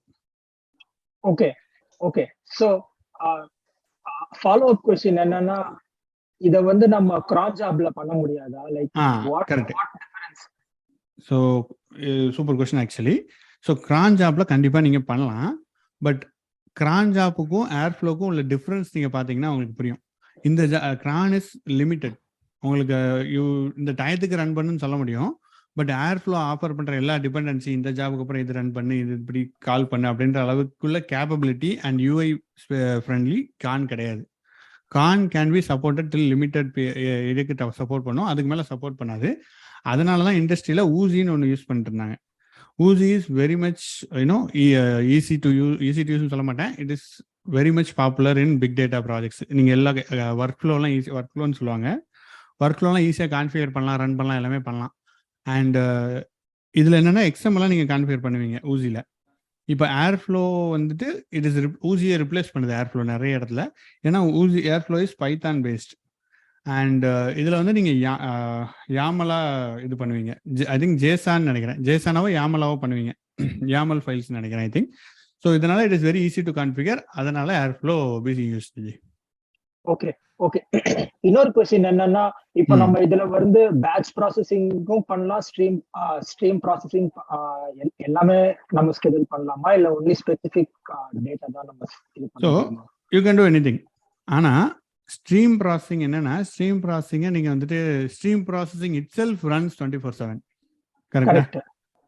Okay. So follow up question என்னன்னா, இதை வந்து நம்ம கிராஸ் ஜாப்ல பண்ண முடியாதா? Like correct. So super question actually. So Kiran ஜாப்ல கண்டிப்பாக நீங்கள் பண்ணலாம். பட் கிரான் ஜாப்புக்கும் ஏர்ஃப்ளோக்கும் உள்ள டிஃப்ரென்ஸ் நீங்கள் பார்த்தீங்கன்னா உங்களுக்கு புரியும். இந்த கிரான் இஸ் லிமிட்டட், உங்களுக்கு இந்த டயத்துக்கு ரன் பண்ணுன்னு சொல்ல முடியும். பட் ஏர்ஃப்ளோ ஆஃபர் பண்ணுற எல்லா டிபெண்டன்சி, இந்த ஜாபுக்கு அப்புறம் இது ரன் பண்ணு, இது இப்படி கால் பண்ணு அப்படின்ற அளவுக்குள்ள கேப்பபிலிட்டி அண்ட் யூஐ ஃப்ரெண்ட்லி கான் கிடையாது. கான் can be supported till limited இதுக்கு சப்போர்ட் பண்ணும், அதுக்கு மேலே சப்போர்ட் பண்ணாது. அதனால தான் இண்டஸ்ட்ரியில் ஊசின்னு ஒன்று யூஸ் பண்ணிட்டு இருந்தாங்க. Oozie is very much easy to யூஸ்னு சொல்ல மாட்டேன், it is very much popular in big data projects. நீங்கள் எல்லா ஒர்க் ஃப்ளோலாம் ஒர்க் ஃப்ளோன்னு சொல்லுவாங்க. ஒர்க் ஃப்ளோலாம் ஈஸியாக கான்ஃபிகர் பண்ணலாம், ரன் பண்ணலாம், எல்லாமே பண்ணலாம். அண்ட் இதில் என்னென்னா எக்ஸ்எம்எல்லாம் நீங்கள் கான்ஃபிகர் பண்ணுவீங்க ஊசியில். இப்போ ஏர்ஃப்ளோ வந்துட்டு இட் இஸ் ஊசியை ரிப்ளேஸ் பண்ணுது ஏர்ஃப்ளோ நிறைய இடத்துல. ஏன்னா Airflow is Python based. And இதில் வந்து நீங்கள் யாமலா இது பண்ணுவீங்க, ஐ திங்க் ஜேசான்னு நினைக்கிறேன், ஜேசானாவோ யாமலாவோ பண்ணுவீங்க, யாமல் ஃபைல்ஸ் நினைக்கிறேன் ஐ திங்க். ஸோ இதனால it is very easy to configure, அதனால ஏர்ஃப்ளோ பிசி யூஸ். ஓகே. இன்னொரு கொஸ்டின் என்னன்னா, இப்போ நம்ம இதுல வந்து பேட்ச் ப்ராசஸிங்கும் பண்ணலாம், ஸ்ட்ரீம் ப்ராசஸிங் எல்லாமே நம்ம ஸ்கெடியூல் பண்ணலாமா, இல்ல ஒன்லி ஸ்பெசிபிக் டேட்டா தான் நம்ம இது பண்ணலாமா? You can to anything. ஆனா ஸ்ட்ரீம் ப்ராசஸிங் என்னன்னா, ஸ்ட்ரீம் ப்ராசஸிங்கை நீங்கள் வந்துட்டு stream processing it self runs 24/7. கரெக்டா?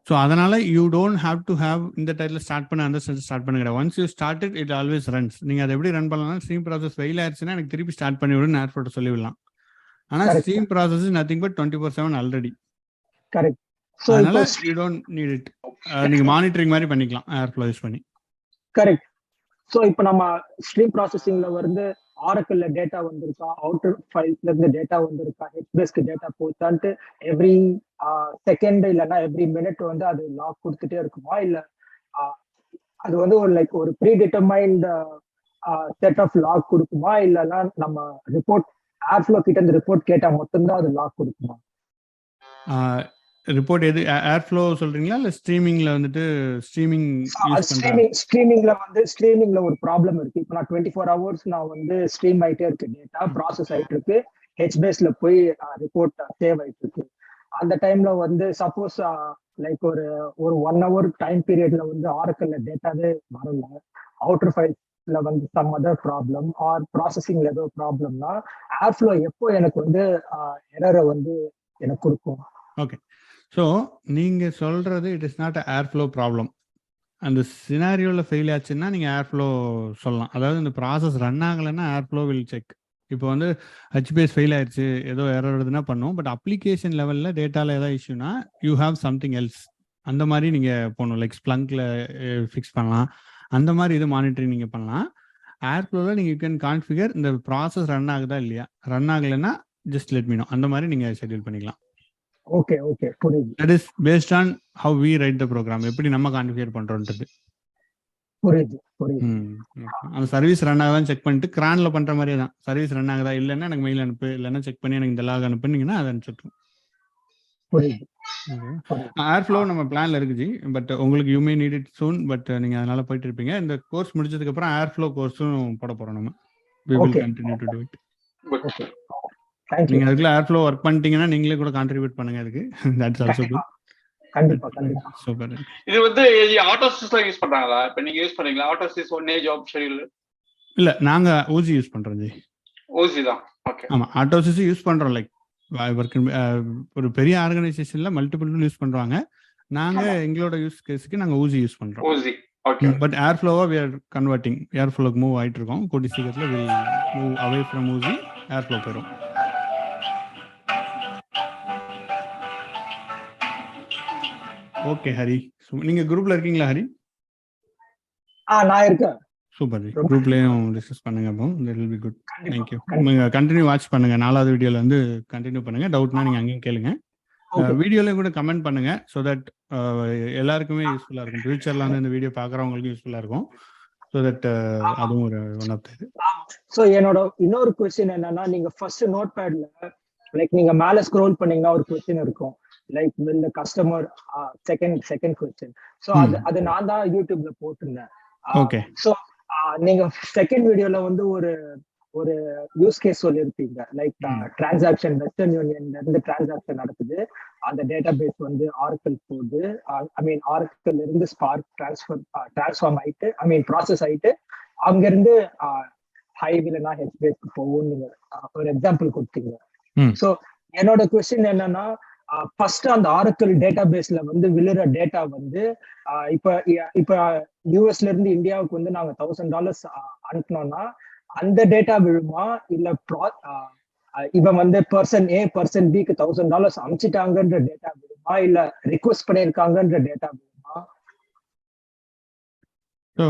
ஸோ அதனால you don't have to have இந்த டைத்தில் ஸ்டார்ட் பண்ண அந்த ஸ்டார்ட் பண்ணுங்க. Once you start it always runs. நீங்கள் அதை எப்படி ரன் பண்ணலாம், ஸ்ட்ரீம் ப்ராசஸ் ஃபெயில் ஆயிடுச்சுன்னா எனக்கு திருப்பி ஸ்டார்ட் பண்ணி விடுன்னு ஏர்ஃப்ளோட்ட சொல்லிவிடலாம். ஆனால் stream process is nothing but 24/7 already. Correct. அதனால யூ டோன்ட் நீட் இட். நீங்கள் மானிட்டரிங் மாதிரி பண்ணிக்கலாம் ஏர்ஃப்ளோ யூஸ் பண்ணி. கரெக்ட். ஸோ இப்போ நம்ம ஸ்ட்ரீம் ப்ராசஸிங்ல வந்து ஆரக்கிள்ல டேட்டா வந்திருக்கா, அவுட்டர் ஃபைல்ஸ்ல இருந்து டேட்டா வந்திருக்கா, ஹெச்பிஎஸ்க்கு டேட்டா போச்சான்ட்டு எவ்ரி செகண்ட் இல்லைன்னா எவ்ரி மினிட் வந்து அது லாக் கொடுத்துட்டே இருக்குமா, இல்ல அது வந்து ஒரு லைக் ஒரு pre determined set of log கொடுக்குமா, இல்லைன்னா நம்ம ரிப்போர்ட் ஏர்ஃப்ளோ கிட்ட இருந்து ரிப்போர்ட் கேட்டா மட்டும்தான் அது லாக் கொடுக்குமா? ரிப்போர்ட் எது ஏர்ஃப்ளோ சொல்றீங்களா இல்ல ஸ்ட்ரீமிங்ல வந்துட்டு ஸ்ட்ரீமிங்ல ஒரு ப்ராப்ளம் இருக்கு. இப்போ நான் 24 hours நான் வந்து ஸ்ட்ரீம் ஆயிட்டே இருக்கு, டேட்டா ப்ராசஸ் ஆயிட்டு இருக்கு, ஹெச்பேஸ்ல போய் ரிப்போர்ட் சேவ் ஆயிட்டு இருக்கு. அந்த டைம்ல வந்து சப்போஸ் லைக் ஒரு 1 hour டைம் பீரியட்ல வந்து ஆரக்கிள்ல டேட்டாவே வரல, அவுட்டர் ஃபைல்ஸ்ல வந்து சம் அதர் ப்ராப்ளம் ஆர் ப்ராசஸிங்ல ஏதோ ப்ராப்ளம்னா ஏர்ஃப்ளோ எப்போ எனக்கு வந்து எரரை வந்து எனக்கு கொடுக்கும்? ஓகே. ஸோ நீங்கள் சொல்கிறது it is not a airflow problem. அந்த சினாரியோவில் ஃபெயில் ஆச்சுன்னா நீங்கள் ஏர்ஃப்ளோ சொல்லலாம். அதாவது இந்த ப்ராசஸ் ரன் ஆகலைன்னா ஏர்ஃப்ளோ வில் செக். இப்போ வந்து ஹெச்பிஎஸ் ஃபெயில் ஆயிடுச்சு, ஏதோ எரர் வருதுன்னா பண்ணுவோம். பட் அப்ளிகேஷன் லெவலில் டேட்டாவில் ஏதாவது இஷ்யூனா யூ ஹாவ் சம்திங் எல்ஸ், அந்த மாதிரி நீங்கள் போகணும். லைக் ஸ்ப்ளங்க்ல ஃபிக்ஸ் பண்ணலாம், அந்த மாதிரி இது மானிட்டரிங் நீங்கள் பண்ணலாம். ஏர்ஃப்ளோவில் நீங்கள் யூ கேன் கான்ஃபிகர் இந்த ப்ராசஸ் ரன் ஆகுதா இல்லையா, ரன் ஆகலைன்னா ஜஸ்ட் லெட் மீ நோ, அந்த மாதிரி நீங்கள் ஷெட்யூல் பண்ணிக்கலாம். ஓகே புரியுது. That is based on how we write the program, எப்படி நம்ம கான்ஃபிகர் பண்றோம்ன்றது. புரியுது. அந்த சர்வீஸ் ரன் ஆகுதான்னு செக் பண்ணிட்டு கிரான்ல பண்ற மாதிரியே தான், சர்வீஸ் ரன் ஆகுதா இல்லைன்னா எனக்கு மெயில் அனுப்பு, இல்லைன்னா செக் பண்ணி எனக்கு இந்த லாக் அனுப்புனீங்கன்னா அதை அனுப்பிச்சுட்ரும். புரியுது. ஏர்ஃப்ளோ நம்ம பிளான்ல இருக்கு ஜி, பட் உங்களுக்கு you may need it soon. But நீங்க அதனால போயிட்டு இருப்பீங்க. இந்த கோர்ஸ் முடிச்சதுக்கு அப்புறம் ஏர்ஃப்ளோ கோர்ஸும் போட போறோம் நம்ம. We will continue to do it. நீங்க அதுக்குள்ள ஏர்ஃப்ளோ ஒர்க் பண்ணிட்டீங்கன்னா நீங்களே கூட கான்ட்ரிபியூட் பண்ணுங்க அதுக்கு. That's also good. கண்டிப்பா சூப்பர். இது வந்து ஆட்டோசிஸ்ல யூஸ் பண்றாங்களா? இப்போ நீங்க யூஸ் பண்றீங்களா ஆட்டோசிஸ் ஒன் ஜாப் ஷெட்யூல்? இல்ல, நாங்க ஊசி யூஸ் பண்றோம் ஜி. ஊசி தான். ஓகே. ஆமா, ஆட்டோசிஸ் யூஸ் பண்றோம். லைக் ஒரு பெரிய ஆர்கனைசேஷன்ல மல்டிபிள் யூஸ் பண்றாங்க. நாங்கள் எங்களோட யூஸ் கேஸுக்கு நாங்கள் ஊசி யூஸ் பண்ணுறோம். ஊசி. ஓகே. பட் ஏர்ஃப்ளோவாக வி ஆர் கன்வெர்ட்டிங், ஏர்ஃப்ளோக்கு மூவ் ஆகிட்டு இருக்கோம். கூடி சீக்கிரத்தில் will move away from Oozie, Airflow போயிடும். ஓகே ஹரி, நீங்கள் குரூப்பில் இருக்கீங்களா ஹரி? நான் இருக்கேன். சூப்பர் ஜி, குரூப்லேயும் டிஸ்கஸ் பண்ணுங்க. அப்போ that will be good. Thank you. நீங்கள் கண்டினியூ வாட்ச் பண்ணுங்க. 4வது வீடியோவில் வந்து கண்டினியூ பண்ணுங்க. டவுட்னா நீங்கள் அங்கேயும் கேளுங்க. வீடியோலையும் கூட கமெண்ட் பண்ணுங்க. ஸோ தட் எல்லாருக்குமே யூஸ்ஃபுல்லாக இருக்கும். ஃபியூச்சரில் வந்து இந்த வீடியோ பார்க்குறவங்களுக்கும் யூஸ்ஃபுல்லாக இருக்கும். ஸோ தட் அதுவும் ஒரு ஒன் ஆஃப் த. ஸோ என்னோட இன்னொரு கொஸ்டின் என்னன்னா, நீங்க ஃபர்ஸ்ட் நோட் பேட்ல லைக் நீங்க மேல ஸ்க்ரோல் பண்ணீங்கன்னா ஒரு கொஸ்டின் இருக்கும், like will the customer second question. So அது நான் தான் யூடியூப்ல போட்டிருந்தேன். ஓகே. ஸோ நீங்க செகண்ட் வீடியோல வந்து ஒரு யூஸ் கேஸ் சொல்லியிருப்பீங்க, லைக் டிரான்சாக்ஷன் வெஸ்டர்ன் யூனியன்ல இருந்து டிரான்சாக்ஷன் நடக்குது, அந்த டேட்டா பேஸ் வந்து ஆரக்கிள் போகுது, ஆரக்கிள் இருந்து ஸ்பார்க் டிரான்ஸ்ஃபார்ம் ஆயிட்டு ப்ராசஸ் ஆயிட்டு அங்கிருந்து ஹைவ் இல்லைன்னா ஹெச்பிஎஸ்க்கு போகும். நீங்க ஒரு எக்ஸாம்பிள் கொடுத்தீங்க. ஸோ என்னோட கொஸ்டின் என்னன்னா, ஃபர்ஸ்ட் அந்த ஆரக்கிள் டேட்டா பேஸ்ல வந்து விழுற டேட்டா வந்து இப்ப யூஎஸ்ல இருந்து இந்தியாவுக்கு வந்து நாங்க $1000 அனுப்பினோம்னா அந்த டேட்டா விழுமா, இல்ல இவன் வந்து பர்சன் ஏ பர்சன் பிக்கு $1000 அனுப்பிச்சிட்டாங்கன்ற டேட்டா விழுமா, இல்ல ரிக்வெஸ்ட் பண்ணிருக்காங்கன்ற டேட்டா விழுமா? ஸோ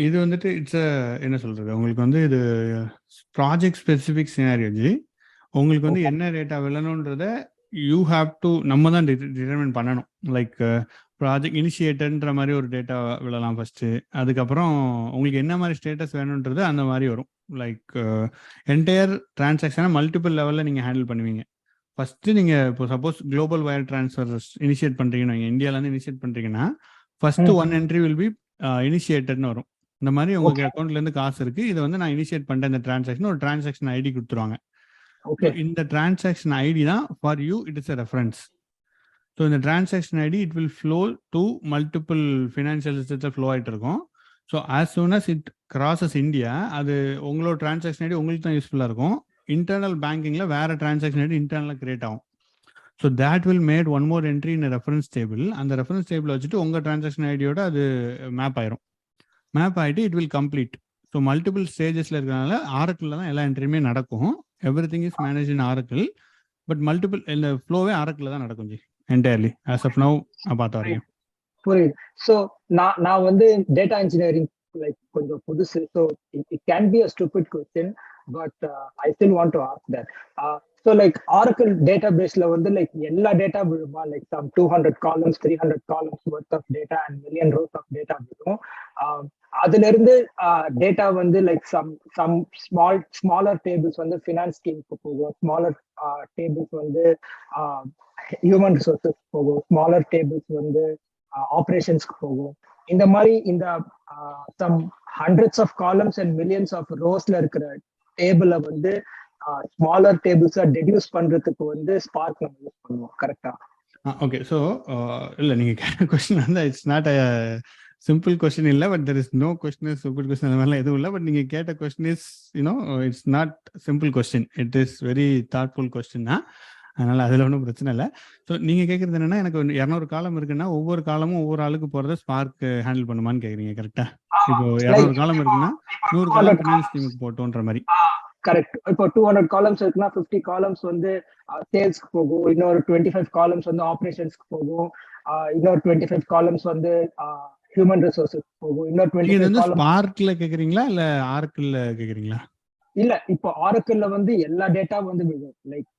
இது வந்துட்டு இட்ஸ் என்ன சொல்றது, உங்களுக்கு வந்து இது ப்ராஜெக்ட் ஸ்பெசிஃபிக் சினாரியோ ஜி. உங்களுக்கு வந்து என்ன டேட்டா விழணுன்றத யூ ஹாவ் டு நம்ம தான் டிட்டர்மின் பண்ணணும். லைக் ப்ராஜெக்ட் இனிஷியேட்டர்ன்ற மாதிரி ஒரு டேட்டா விழலாம் ஃபர்ஸ்ட். அதுக்கப்புறம் உங்களுக்கு என்ன மாதிரி ஸ்டேட்டஸ் வேணுன்றது அந்த மாதிரி வரும். லைக் என்டையர் டிரான்சாக்ஷனை மல்டிபிள் லெவலில் நீங்கள் ஹேண்டில் பண்ணுவீங்க. ஃபர்ஸ்ட் நீங்கள் இப்போ suppose global wire transfer initiate பண்ணுறீங்கன்னா, நீங்கள் இந்தியாவிலேருந்து இனிஷியேட் பண்ணுறீங்கன்னா first one entry will be இனிஷியேட்டர்னு வரும். இந்த மாதிரி உங்களுக்கு அக்கௌண்ட்லேருந்து காசு இருக்கு, இதை வந்து நான் இனிஷியேட் பண்ணிட்டேன் இந்த டிரான்சாக்ஷன், ஒரு டிரான்சாக்ஷன் ஐடி கொடுத்துருவாங்க. இந்த டிரான்சாக்ஷன் ஐடி தான் for you it is a reference. So இந்த transaction ID it will flow to multiple financial சிஸ்டத்தில் ஃப்ளோ ஆகிட்டு இருக்கும். So as soon as it crosses India, அது உங்களோட டிரான்சாக்ஷன் ஐடி உங்களுக்கு தான் யூஸ்ஃபுல்லாக இருக்கும். இன்டர்னல் பேங்கிங்கில் வேறு டிரான்சாக்ஷன் ஐடி இன்டர்னலாக கிரியேட் ஆகும். So that will made one more entry in reference table. அந்த ரெஃபரன்ஸ் டேபிள் வச்சுட்டு உங்கள் டிரான்சாக்ஷன் ஐடியோட அது மேப் ஆயிரும். மேப் ஆகிட்டு it will complete. So multiple ஸ்டேஜஸில் இருக்கிறனால ஆரக்கிளில் தான் எல்லா என்ட்ரியுமே நடக்கும். Everything is manage in Oracle. But multiple இந்த ஃப்ளோவே ஆரக்கிளில் தான் நடக்கும் ji, entirely as of now பார்த்த வரையும். புரியுது. ஸோ நான் வந்து டேட்டா இன்ஜினியரிங் லைக் கொஞ்சம் புதுசு. So it can be a stupid question, but I still want to ask that. So like Oracle data பேஸ்ல வந்து லைக் எல்லா data விழுமா, like some 200 columns 300 columns worth of data and million rows of data விழும். அதுல இருந்து data வந்து like some smaller tables வந்து finance டீமுக்கு போகும், ஸ்மாலர் டேபிள்ஸ் வந்து ஹியூமன் ரிசோர்சஸ் போகும், ஸ்மாலர் டேபிள்ஸ் வந்து ஆப்ரேஷன்ஸ்க்கு போகும். இந்த மாதிரி இந்த some hundreds of columns and millions of ரோஸ்ல இருக்கிற டேபிள வந்து ஸ்மாலர் டேபிள்ஸா டெடியூஸ் பண்றதுக்கு வந்து ஸ்பார்க் நம்ம யூஸ் பண்ணுவோம். கரெக்டா? ஓகே. ஸோ இல்லை, நீங்கள் கேட்ட கொஸ்டின் வந்து it's not a simple question இல்லை. But there is no question is simple question, அந்த மாதிரிலாம் எதுவும் இல்லை. பட் நீங்கள் கேட்ட question is it's not simple question, it is very thoughtful question தான். அதனால அதில் ஒன்றும் பிரச்சனை இல்லை. ஸோ நீங்கள் கேட்குறது என்னன்னா, எனக்கு 200 காலம் இருக்குன்னா ஒவ்வொரு காலமும் ஒவ்வொரு ஆளுக்கு போகிறத ஸ்பார்க் ஹேண்டில் பண்ணுமான்னு கேட்குறீங்க. கரெக்டா? இப்போ 200 காலம் இருக்குன்னா 100 காலம் ஃபினான்ஸ் டீமுக்கு போட்டோன்ற மாதிரி. கரெக்ட். இப்போ 200 காலம்ஸ் இருக்குன்னா 50 காலம்ஸ் வந்து சேல்ஸ்க்கு போகும், இன்னொரு 25 காலம்ஸ் வந்து ஆப்ரேஷன்ஸ்க்கு போகும், இன்னொரு 25 காலம்ஸ் வந்து ஹியூமன் ரிசோர்சஸ் போகும், இன்னொரு 25 காலம். ஸ்பார்க்ல கேக்குறீங்களா இல்ல ஆரக்கிள்ல கேக்குறீங்களா? இல்ல, இப்போ ஆரக்கிள்ல வந்து எல்லா டேட்டா வந்து விழும், லைக்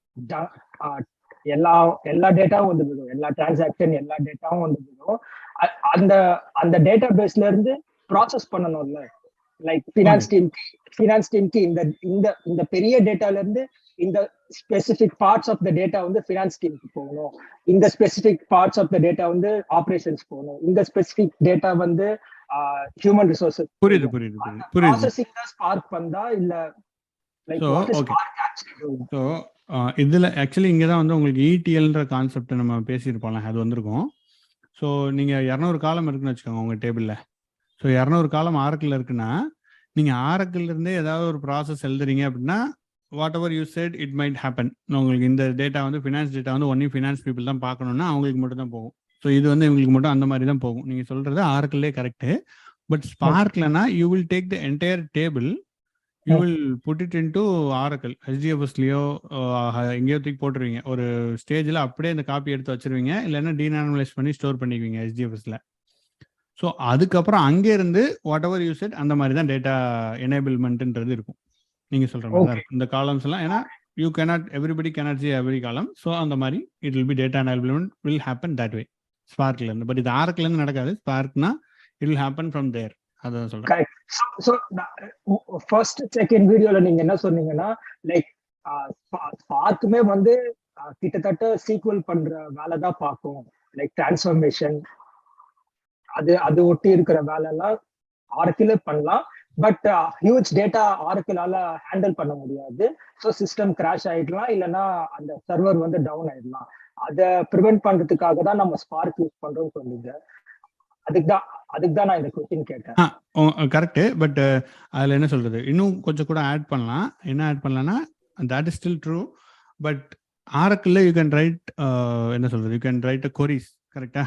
எல்லா டேட்டாவும் வந்து விழும், எல்லா டிரான்சாக்ஷன் எல்லா டேட்டாவும் வந்து விழும். அந்த டேட்டா பேஸ்ல இருந்து ப்ராசஸ் பண்ணணும்ல, லைக் ஃபினான்ஸ் டீமுக்கு இந்த பெரிய டேட்டால இருந்து இந்த specific parts of the data வந்து ஃபினான்ஸ் டீமுக்கு போகணும், இந்த specific parts of the data வந்து ஆபரேஷன்ஸ் போகணும், இந்த ஸ்பெசிபிக் டேட்டா வந்து ஹியூமன் ரிசோர்சஸ். புரியுது. ப்ராசஸிங் தான் ஸ்பார்க் பண்ணா இல்ல like what is Spark actually doing? So இதில் ஆக்சுவலி இங்கே தான் வந்து உங்களுக்கு இடிஎல்ன்ற கான்செப்ட் நம்ம பேசியிருப்போம், அது வந்திருக்கும். ஸோ நீங்கள் 200 காலம் இருக்குன்னு வச்சுக்கோங்க உங்கள் டேபிளில். ஸோ 200 காலம் ஆரக்கிள் இருக்குன்னா நீங்கள் ஆரக்கிள் இருந்தே ஏதாவது ஒரு ப்ராசஸ் எழுதுறீங்க அப்படின்னா what ever you said it might happen. உங்களுக்கு இந்த டேட்டா வந்து ஃபினான்ஸ் டேட்டா வந்து ஒன்லி ஃபினான்ஸ் பீப்புள் தான் பார்க்கணும்னா அவங்களுக்கு மட்டும் தான் போகும். ஸோ இது வந்து இவங்களுக்கு மட்டும் அந்த மாதிரி தான் போகும். நீங்கள் சொல்கிறது ஆரக்கிள்லே கரெக்டு. பட் ஸ்பார்க்லனா you will take the entire table, you will put it into Oracle HDFSலையோ எங்கேயோ தூக்கி போட்டுருவீங்க. ஒரு ஸ்டேஜில் அப்படியே அந்த காப்பி எடுத்து வச்சிருவீங்க, இல்லைன்னா டீனார்மலைஸ் பண்ணி ஸ்டோர் பண்ணிக்குவீங்க HDFSல. ஸோ அதுக்கப்புறம் அங்கே இருந்து வாட் எவர் யூ செட் அந்த மாதிரி தான் டேட்டா எனேபிள்மெண்ட்ன்றது இருக்கும். நீங்கள் சொல்கிற மாதிரி தான் இந்த காலம்ஸ் எல்லாம். ஏன்னா you cannot everybody cannot see every column. So அந்த மாதிரி it will be data enablement will happen that way ஸ்பார்க்லேருந்து. பட் இது ஆரக்கிலேருந்து நடக்காது. ஸ்பார்க்னா it will happen from there. அதான் சொல்கிறேன். ஸோ ஃபர்ஸ்ட் செகண்ட் வீடியோல நீங்க என்ன சொன்னீங்கன்னா லைக் ஸ்பார்க்குமே வந்து கிட்டத்தட்ட சீக்வல் பண்ற வேலை தான் பார்க்கும். லைக் டிரான்ஸ்ஃபர்மேஷன் அது ஒட்டி இருக்கிற வேலை எல்லாம் ஆரக்கிளே பண்ணலாம். பட் ஹியூஜ் டேட்டா ஆரக்கிளால ஹேண்டில் பண்ண முடியாது. ஸோ சிஸ்டம் கிராஷ் ஆயிடலாம், இல்லைன்னா அந்த சர்வர் வந்து டவுன் ஆயிடலாம். அதை ப்ரிவென்ட் பண்றதுக்காக தான் நம்ம ஸ்பார்க் யூஸ் பண்றோம்னு சொல்லுங்க. அதுக்கு தான் நான் இந்த கொஸ்டின் கேட்டேன். கரெக்டு. பட் அதில் என்ன சொல்றது, இன்னும் கொஞ்சம் கூட ஆட் பண்ணலாம். என்ன ஆட் பண்ணலாம்னா that is still true. But ஆரக்கிளில் யூ கேன் ரைட் என்ன சொல்றது, you can write a queries. கரெக்டா?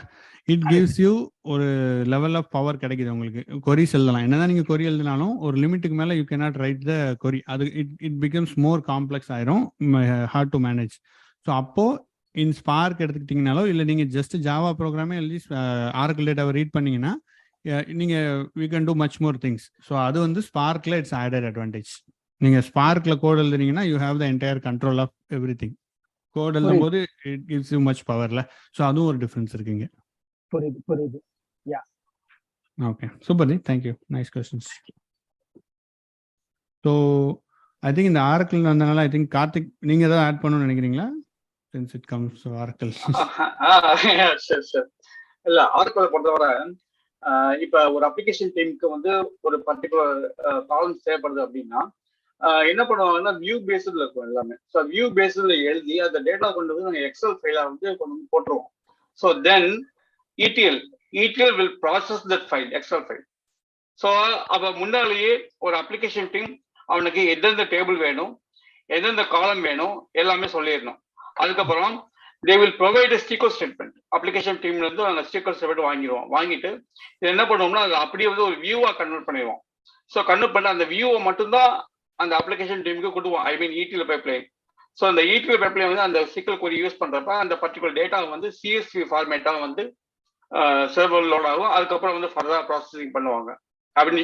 இட் கிவ்ஸ் யூ ஒரு லெவல் ஆஃப் பவர் கிடைக்குது உங்களுக்கு. கொரிஸ் எழுதலாம். என்னதான் நீங்கள் கொரி எழுதினாலும் ஒரு லிமிட்டுக்கு மேலே யூ கேனாட் ரைட் த கொரி. அது இட் பிகம்ஸ் மோர் காம்ப்ளெக்ஸ் ஆயிரும், ஹார்ட் டு மேனேஜ். ஸோ அப்போ இன் ஸ்பார்க் எடுத்துக்கிட்டிங்கனாலோ இல்லை நீங்கள் ஜஸ்ட் ஜாவா ப்ரோக்ராமே எழுதி ஆரக்கிள் டேட்டாவை ரீட் பண்ணீங்கன்னா நீங்கள் we can do much more things. So அது வந்து ஸ்பார்க்கில் இட்ஸ் ஆடட் அட்வான்டேஜ். நீங்கள் ஸ்பார்க்கில் கோட் எழுதுனீங்கன்னா you have the entire control of everything. Code எழுதும் போது இட் கிவ்ஸ் யூ மச் பவர்ல. ஸோ அதுவும் ஒரு டிஃபரன்ஸ் இருக்குங்க. புரியுது. Yeah, okay, super ji, thank you, nice questions. So I think இந்த ஆரக்கிள் வந்தனால ஐ திங்க் கார்த்திக் நீங்கள் ஏதாவது ஆட் பண்ணணும்னு நினைக்கிறீங்களா? Since it comes to Oracle. சரி. இல்ல, ஆரக்கிள் பொறுத்தவரை இப்ப ஒரு அப்ளிகேஷன் டீமுக்கு வந்து ஒரு பர்டிகுலர் காலம்ஸ் தேவைப்படுது அப்படின்னா என்ன பண்ணுவாங்கன்னா வியூ பேஸ்ல இருக்கும் எல்லாமே. ஸோ வியூ பேஸ்ல எழுதி அந்த டேட்டா கொண்டு வந்து நாங்கள் எக்ஸல் ஃபைலா வந்து கொண்டு வந்து போட்டுருவோம். So then ETL will process that file, Excel file. So அப்போ முன்னாலேயே ஒரு அப்ளிகேஷன் டீம் அவனுக்கு எந்தெந்த டேபிள் வேணும், எந்தெந்த காலம் வேணும் எல்லாமே சொல்லிடணும். அதுக்கப்புறம் தே வில் ப்ரொவைட் ஸ்டீக்கல் ஸ்டேட்மெண்ட். அப்ளிகேஷன் டீம்ல இருந்து நாங்கள் ஸ்டீக்கல் ஸ்டேட்மெண்ட் வாங்கிடுவோம். வாங்கிட்டு இது என்ன பண்ணுவோம்னா அது அப்படியே வந்து ஒரு வியூவா கன்வெர்ட் பண்ணிடுவோம். ஸோ கன்வெர்ட் பண்ண அந்த வியூவை மட்டும்தான் அந்த அப்ளிகேஷன் டீமுக்கு கொடுவோம். ஐ மீன் ETL பைப்லைன். ஸோ அந்த ETL பைப்லைன் வந்து அந்த SQL query யூஸ் பண்றப்ப அந்த பர்டிகுலர் டேட்டா வந்து CSV ஃபார்மேட்டா வந்து சர்வர் லோட் ஆகும். அதுக்கப்புறம் வந்து ஃபர்தரா ப்ராசஸிங் பண்ணுவாங்க.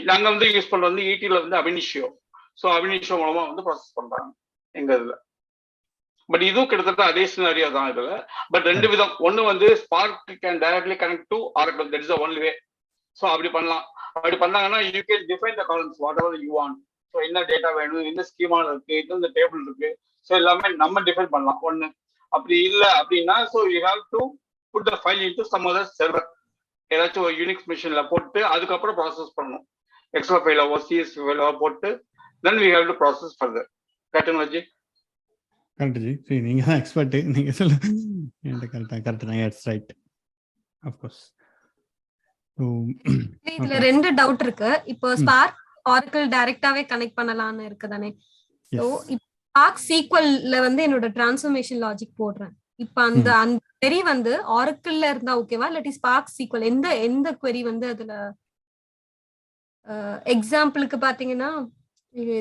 நாங்க வந்து யூஸ் பண்றது வந்து ETL வந்து அபினிஷியோ. ஸோ அபினிஷியோ மூலமா வந்து ப்ராசஸ் பண்றாங்க எங்க இதுல. பட் இதுவும் கிட்டத்தட்ட அதே சினாரியோ தான் இதுல. பட் ரெண்டு விதம். ஒன்னு வந்து spark can directly connect to Oracle. That is the only way. So அப்படி பண்ணலாம். அப்படி பண்ணாங்கன்னா you can define the columns what ever you want. So என்ன டேட்டா வேணும், என்ன ஸ்கீமா இருக்கு, இந்த டேபிள் இருக்கு, ஸோ எல்லாமே நம்ம டிஃபைன் பண்ணலாம். ஒன்று அப்படி இல்லை அப்படின்னா so you have to put the file into some other server. ஏதாச்சும் ஒரு யூனிக்ஸ் மிஷின்ல போட்டு அதுக்கப்புறம் ப்ராசஸ் பண்ணணும். எக்ஸல் ஃபைலாவோ CSV ஃபைலாவோ போட்டு then we have to process further. கரெக்டுங்களா? கரெக்ட் ஜி. சரி, நீங்க தான் எக்ஸ்பர்ட். நீங்க சொல்லுங்க. கரெக்ட் தான். It's right, of course. இதுல ரெண்டு டவுட் இருக்கு. இப்போ ஸ்பார்க் ஆரக்கிள் டைரக்டாவே கனெக்ட் பண்ணலாம்னு இருக்கு தானே. சோ ஸ்பார்க் சீக்வல்ல வந்து என்னோட டிரான்ஸ்ஃபர்மேஷன் லாஜிக் போடுறேன். இப்போ அந்த query வந்து ஆரக்கிள்ல இருந்தா ஓகேவா, இல்லாட்டி ஸ்பார்க் சீக்வல் எந்த query வந்து அதுல எக்ஸாம்பிளுக்கு பாத்தீங்கன்னா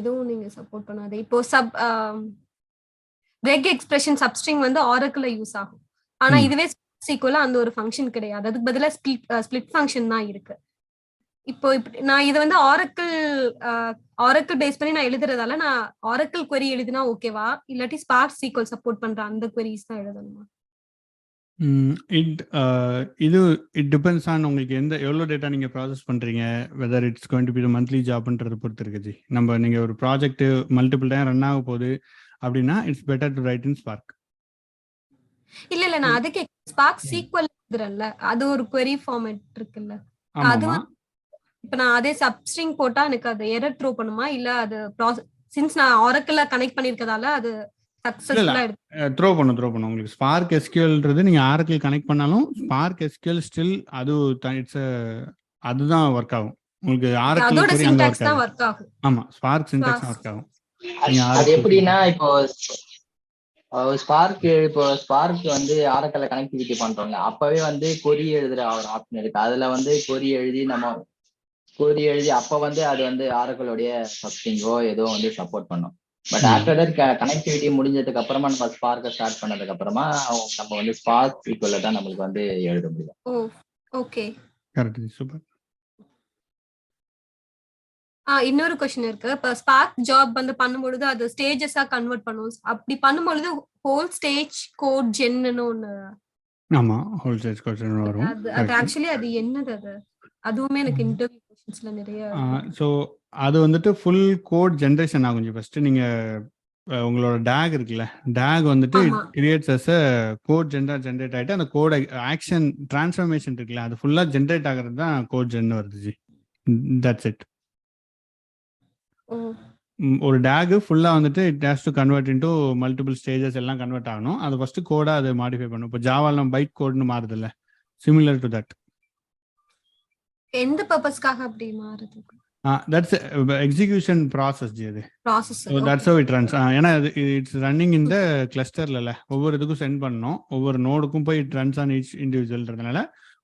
எதுவும் நீங்க சப்போர்ட் பண்ணாது. இப்போ ரெக் எக்ஸ்பிரஷன் சப்ஸ்ட்ரிங் வந்து ஆரக்கிள்ல யூஸ் ஆகும். ஆனா இதுவே சீக்வல்ல அந்த ஒரு ஃபங்க்ஷன் கிடையாது. அதுக்கு பதிலா ஸ்பிளிட் ஃபங்க்ஷன் தான் இருக்கு. இப்போ நான் இதை வந்து ஆரக்கிள் பேஸ் பண்ணி நான் எழுதுறதால நான் ஆரக்கிள் query எழுதினா ஓகேவா, இல்லாட்டி ஸ்பார்க் சீக்வல் சப்போர்ட் பண்ற அந்த queries தான் எழுதணுமா? இட் டிபெண்ட்ஸ் ஆன் உங்களுக்கு எவ்வளோ டேட்டா நீங்கள் ப்ராசஸ் பண்ணுறீங்க, whether it's going to be monthly ஜாப்ன்றதை பொறுத்து இருக்குது ஜி. நீங்கள் ஒரு ப்ராஜெக்ட் மல்டிபிள் டைம் ரன் ஆக போகுது அப்படின்னா it's better to right in spark. இல்ல நான் அதுக்கு ஸ்பார்க் சீக்வல் எழுதுறேன்ல, அது ஒரு query ஃபார்மேட் இருக்குல்ல. அது இப்ப நான் அதே சப்ஸ்ட்ரிங் போட்டா எனக்கு அது எரர் த்ரோ பண்ணுமா, இல்ல அது சின்ஸ் நான் ஆரக்கிள்ல கனெக்ட் பண்ணிருக்கதால அது சக்சஸ்ஃபுல்லா த்ரோ பண்ணும். உங்களுக்கு ஸ்பார்க் SQLன்றது நீங்க ஆரக்கிள் கனெக்ட் பண்ணாலும் ஸ்பார்க் SQL ஸ்டில் அதுதான் ஒர்க் ஆகும் உங்களுக்கு. ஆரக்கிள் அதோட சின்டாக்ஸ் தான் ஒர்க் ஆகும். ஆமா, ஸ்பார்க் சின்டாக்ஸ் ஒர்க் ஆகும். அது எப்படின்னா இப்போ ஸ்பார்க் வந்து ஆரக்கல்ல கனெக்டிவிட்டி பண்றோங்க, அப்பவே வந்து கொரி எழுதுற ஒரு ஆப்ஷன் இருக்கு. அதுல வந்து கொரி எழுதி அப்ப வந்து அது வந்து ஆரக்கலோடைய சப்ஸ்டிங்கோ ஏதோ வந்து சப்போர்ட் பண்ணும். பட் ஆஃப்டர் தட் கனெக்டிவிட்டி முடிஞ்சதுக்கு அப்புறமா நம்ம ஸ்பார்க்கை ஸ்டார்ட் பண்ணதுக்கு அப்புறமா நம்ம வந்து ஸ்பார்க் ஈக்குவல்ல தான் நம்மளுக்கு வந்து எழுத முடியும். ஓ ஓகே. Correct, super. இன்னொரு கொஸ்டின் இருக்கு. இப்ப ஸ்பார்க் ஜாப் வந்து பண்ணும்பொழுது அது ஸ்டேஜஸா கன்வெர்ட் பண்ணுவோம். அப்படி பண்ணும்பொழுது ஹோல் ஸ்டேஜ் கோட் ஜென்னு ஒண்ணு. ஆமா, ஹோல் ஸ்டேஜ் கோட் ஜென் வரும். அது ஆக்சுவலி அது என்னது? அதுவுமே எனக்கு இன்டர்வியூ கொஸ்டின்ஸ்ல நிறைய. ஸோ அது வந்துட்டு ஃபுல் கோட் ஜென்ரேஷன் ஆகும். ஃபர்ஸ்ட் நீங்க உங்களோட டேக் இருக்குல்ல, டேக் வந்துட்டு creates as a code generate ஆகிட்டு அந்த கோட் ஆக்ஷன் டிரான்ஸ்ஃபர்மேஷன் இருக்குல்ல, அது ஃபுல்லா ஜென்ரேட் ஆகிறது தான் கோட் ஜென் வருது. That's it. ஒரு டேக் ஃபுல்லா வந்துட்டு it has to convert into multiple stages எல்லாம் கன்வெர்ட் ஆகணும். அது ஃபர்ஸ்ட் கோடா அதை மாடிஃபை பண்ணும். இப்போ ஜாவால நம்ம பைட் கோட்னு மாறுது இல்ல, சிமிலர் டு தட். எந்த பர்பஸ்க்காக அப்படி மாறுது? that's execution process அது process. so that's how it runs. ஏன்னா it's running in the clusterல ஒவ்வொரு இதுக்கும் சென்ட் பண்ணனும், ஒவ்வொரு நோடுக்கும் போய் it runs on each individualன்றதுனால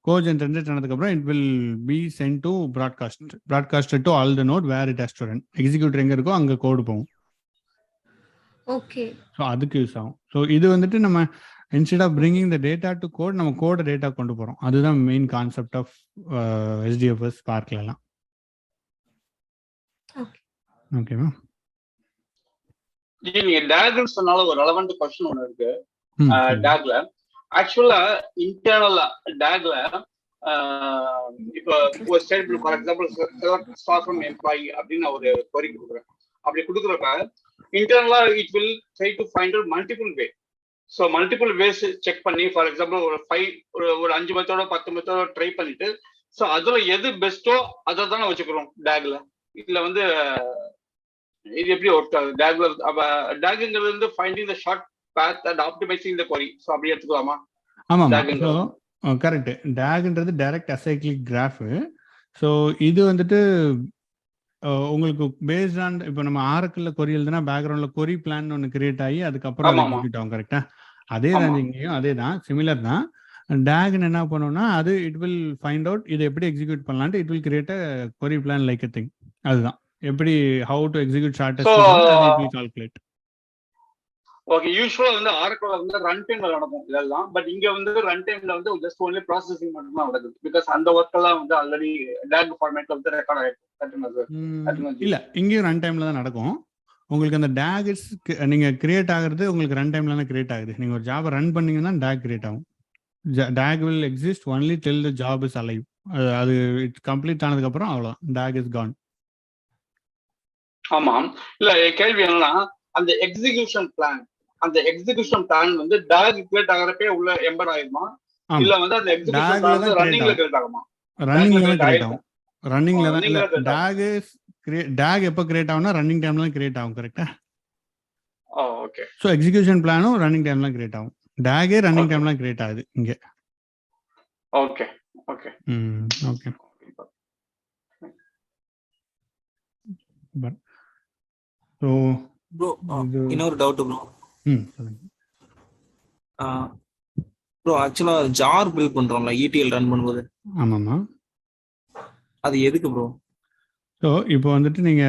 கோட் ஜெனரேட் ஆனதுக்கு அப்புறம் it will be sent to broadcasted to all the node where it has to run. Executor எங்க இருக்கோ அங்க கோட் போகும். ஓகே. ஸோ அதுக்கு யூஸ் ஆகும். ஸோ இது வந்துட்டு நம்ம instead of bringing the data to code, நம்ம கோட டேட்டா கொண்டு போறோம். அதுதான் மெயின் கான்செப்ட் ஆஃப் SDFS ஸ்பார்க்ல எல்லாம். ஓகேவா? நீங்க டேக்னு சொன்னால ஒரு ரெலவெண்ட் क्वेश्चन ஒன்னு இருக்கு. டேக்ல ஆக்சுவலா இன்டர்னலா டேக்ல இப்போ ஒரு statement for example start from employee அப்படின்னு ஒரு query கொடுக்குறேன். அப்படி கொடுக்குறப்ப இன்டர்னலா it will try to find out multiple way. So multiple ways check பண்ணி ஃபார் எக்ஸாம்பிள் ஒரு 5 மெத்தடோ 10 மெத்தடோ ட்ரை பண்ணிட்டு ஸோ அதுல எது பெஸ்ட்டோ அதை தானே வச்சுக்கிறோம் டேக்ல. இதுல வந்து இது எப்படி ஒர்க் ஆகுது டேக்ல? டேக்ங்கிறது வந்து finding the short path and optimizing the query. So அப்படி எடுத்துக்கலாமா? ஆமா, கரெக்ட். டேக்ன்றது டைரக்ட் அசைக்ளிக் கிராஃப். ஸோ இது வந்துட்டு உங்களுக்கு பேஸ்ட் ஆன் இப்போ நம்ம ஆரக்கிள்ல கொரி எழுதுனா பேக்ரவுண்ட்ல கொரி பிளான் ஒன்று கிரியேட் ஆகி அதுக்கப்புறம் எக்ஸிக்யூட் ஆகும். கரெக்டா? அதே தான் இங்கேயும் அதே தான், சிமிலர் தான். டேக்னு என்ன பண்ணும்னா அது இட் வில் ஃபைண்ட் அவுட் இது எப்படி எக்ஸிக்யூட் பண்ணலான்ட்டு it will create a query plan like a thing. அதுதான் எப்படி how to execute shortest it will calculate. Okay. யூசுவலா வந்து ஆரக்கிள்ல வந்து ரன் டைம்ல நடக்கும் இதெல்லாம். பட் இங்க வந்து ரன் டைம்ல வந்து ஜஸ்ட் ஒன்லி ப்ராசஸிங் மட்டும் தான் நடக்குது. பிகாஸ் அந்த ஒர்க் எல்லாம் வந்து ஆல்ரெடி டேக் ஃபார்மேட்ல வந்து ரெக்கார்ட் ஆயிருக்கு. இல்ல, இங்கேயும் ரன் டைம்ல தான் நடக்கும். உங்களுக்கு அந்த டேக்ஸ் நீங்க கிரியேட் ஆகுறது உங்களுக்கு ரன் டைம்ல தான் கிரியேட் ஆகுது. நீங்க ஒரு ஜாபை ரன் பண்ணீங்கன்னா டேக் கிரியேட் ஆகும். DAG will exist only till the job is alive. அது இட் கம்ப்ளீட் ஆனதுக்கு அப்புறம் அவ்வளவுதான், DAG is gone. ஆமாம். இல்ல கேள்வி என்னன்னா அந்த எக்ஸிகியூஷன் பிளான் வந்து DAG கிரியேட் ஆகறப்பே உள்ள எம்பர் ஆயிருமா இல்ல வந்து அந்த எக்ஸிகியூஷன் பிளான் வந்து ரன்னிங்ல கிரியேட் ஆகுமா? ரன்னிங்ல தான் கிரியேட் ஆகும். ரன்னிங்ல தான். இல்ல DAG எப்ப கிரியேட் ஆகும்னா ரன்னிங் டைம்ல தான் கிரியேட் ஆகும். கரெக்ட்டா? ஓகே. சோ எக்ஸிகியூஷன் பிளானும் ரன்னிங் டைம்ல தான் கிரியேட் ஆகும். DAG ரன்னிங் டைம்ல கிரியேட் ஆகுது இங்க. Okay okay okay. But so bro இன்னொரு டவுட் ப்ரோ. சொல்லுங்க ப்ரோ. ஆக்சுவலா ஜார் பில்ட் பண்றோம்ல ETL ரன் பண்ணும்போது. ஆமாமா. அது எதுக்கு ப்ரோ? ஸோ இப்போ வந்துட்டு நீங்க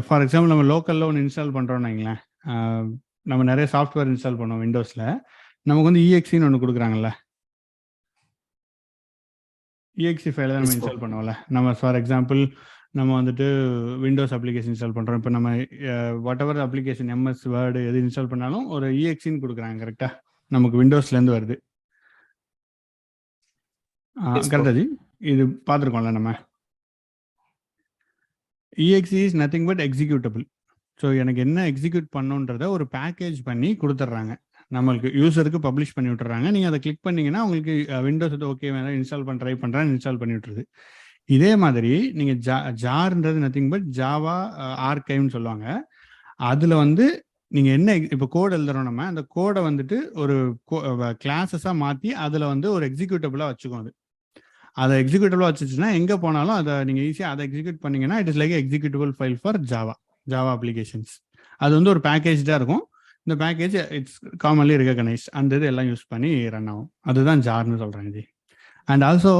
ஃபார் எக்ஸாம்பிள் நம்ம லோக்கல்ல ஒன்று இன்ஸ்டால் பண்றோம்னு வைங்களேன். நம்ம நிறைய சாஃப்ட்வேர் இன்ஸ்டால் பண்ணோம் விண்டோஸ்ல. நமக்கு வந்து EXEன்னு ஒன்று கொடுக்குறாங்கல்ல, EXE ஃபைல தான் நம்ம இன்ஸ்டால் பண்ணுவோம்ல. நம்ம ஃபார் எக்ஸாம்பிள் நம்ம வந்துட்டு விண்டோஸ் அப்ளிகேஷன் இன்ஸ்டால் பண்ணுறோம். இப்போ நம்ம what ever application MS word எது இன்ஸ்டால் பண்ணாலும் ஒரு EXEன்னு கொடுக்குறாங்க. கரெக்டாக? நமக்கு விண்டோஸ்லேருந்து வருது. கரெக்டா ஜி? இது பார்த்துருக்கோம்ல நம்ம. EXE is nothing but executable. So எனக்கு என்ன எக்ஸிக்யூட் பண்ணுன்றத ஒரு பேக்கேஜ் பண்ணி கொடுத்துட்றாங்க நம்மளுக்கு, யூசருக்கு பப்ளிஷ் பண்ணி விட்டுறாங்க. நீங்கள் அதை கிளிக் பண்ணீங்கன்னா உங்களுக்கு விண்டோஸ் வந்து ஓகே வேணா இன்ஸ்டால் பண்ண ட்ரை பண்ணுறேன் இன்ஸ்டால் பண்ணி விட்டுருது. இதே மாதிரி நீங்கள் ஜார்ன்றது நத்திங் பட் ஜாவா ஆர்கைவ்னு சொல்லுவாங்க. அதில் வந்து நீங்கள் என்ன இப்போ கோட் எழுதுறோம் நம்ம, அந்த கோடை வந்துட்டு ஒரு கிளாஸஸாக மாற்றி அதில் வந்து ஒரு எக்ஸிக்யூட்டபிளாக வச்சுக்கோம். அது அதை எக்ஸிக்யூட்டபிளாக வச்சுச்சுன்னா எங்கே போனாலும் அதை நீங்கள் ஈஸியாக அதை எக்ஸிக்யூட் பண்ணீங்கன்னா it is like executable file for Java. Java applications. அது வந்து ஒரு பேக்கேஜாக இருக்கும். இந்த பேக்கேஜ் இட்ஸ் காமன்லி ரெகக்னைஸ்ட். அந்த இது எல்லாம் யூஸ் பண்ணி ரன் ஆகும். அதுதான் ஜார்னு சொல்கிறாங்க ஜி. அண்ட் ஆல்சோ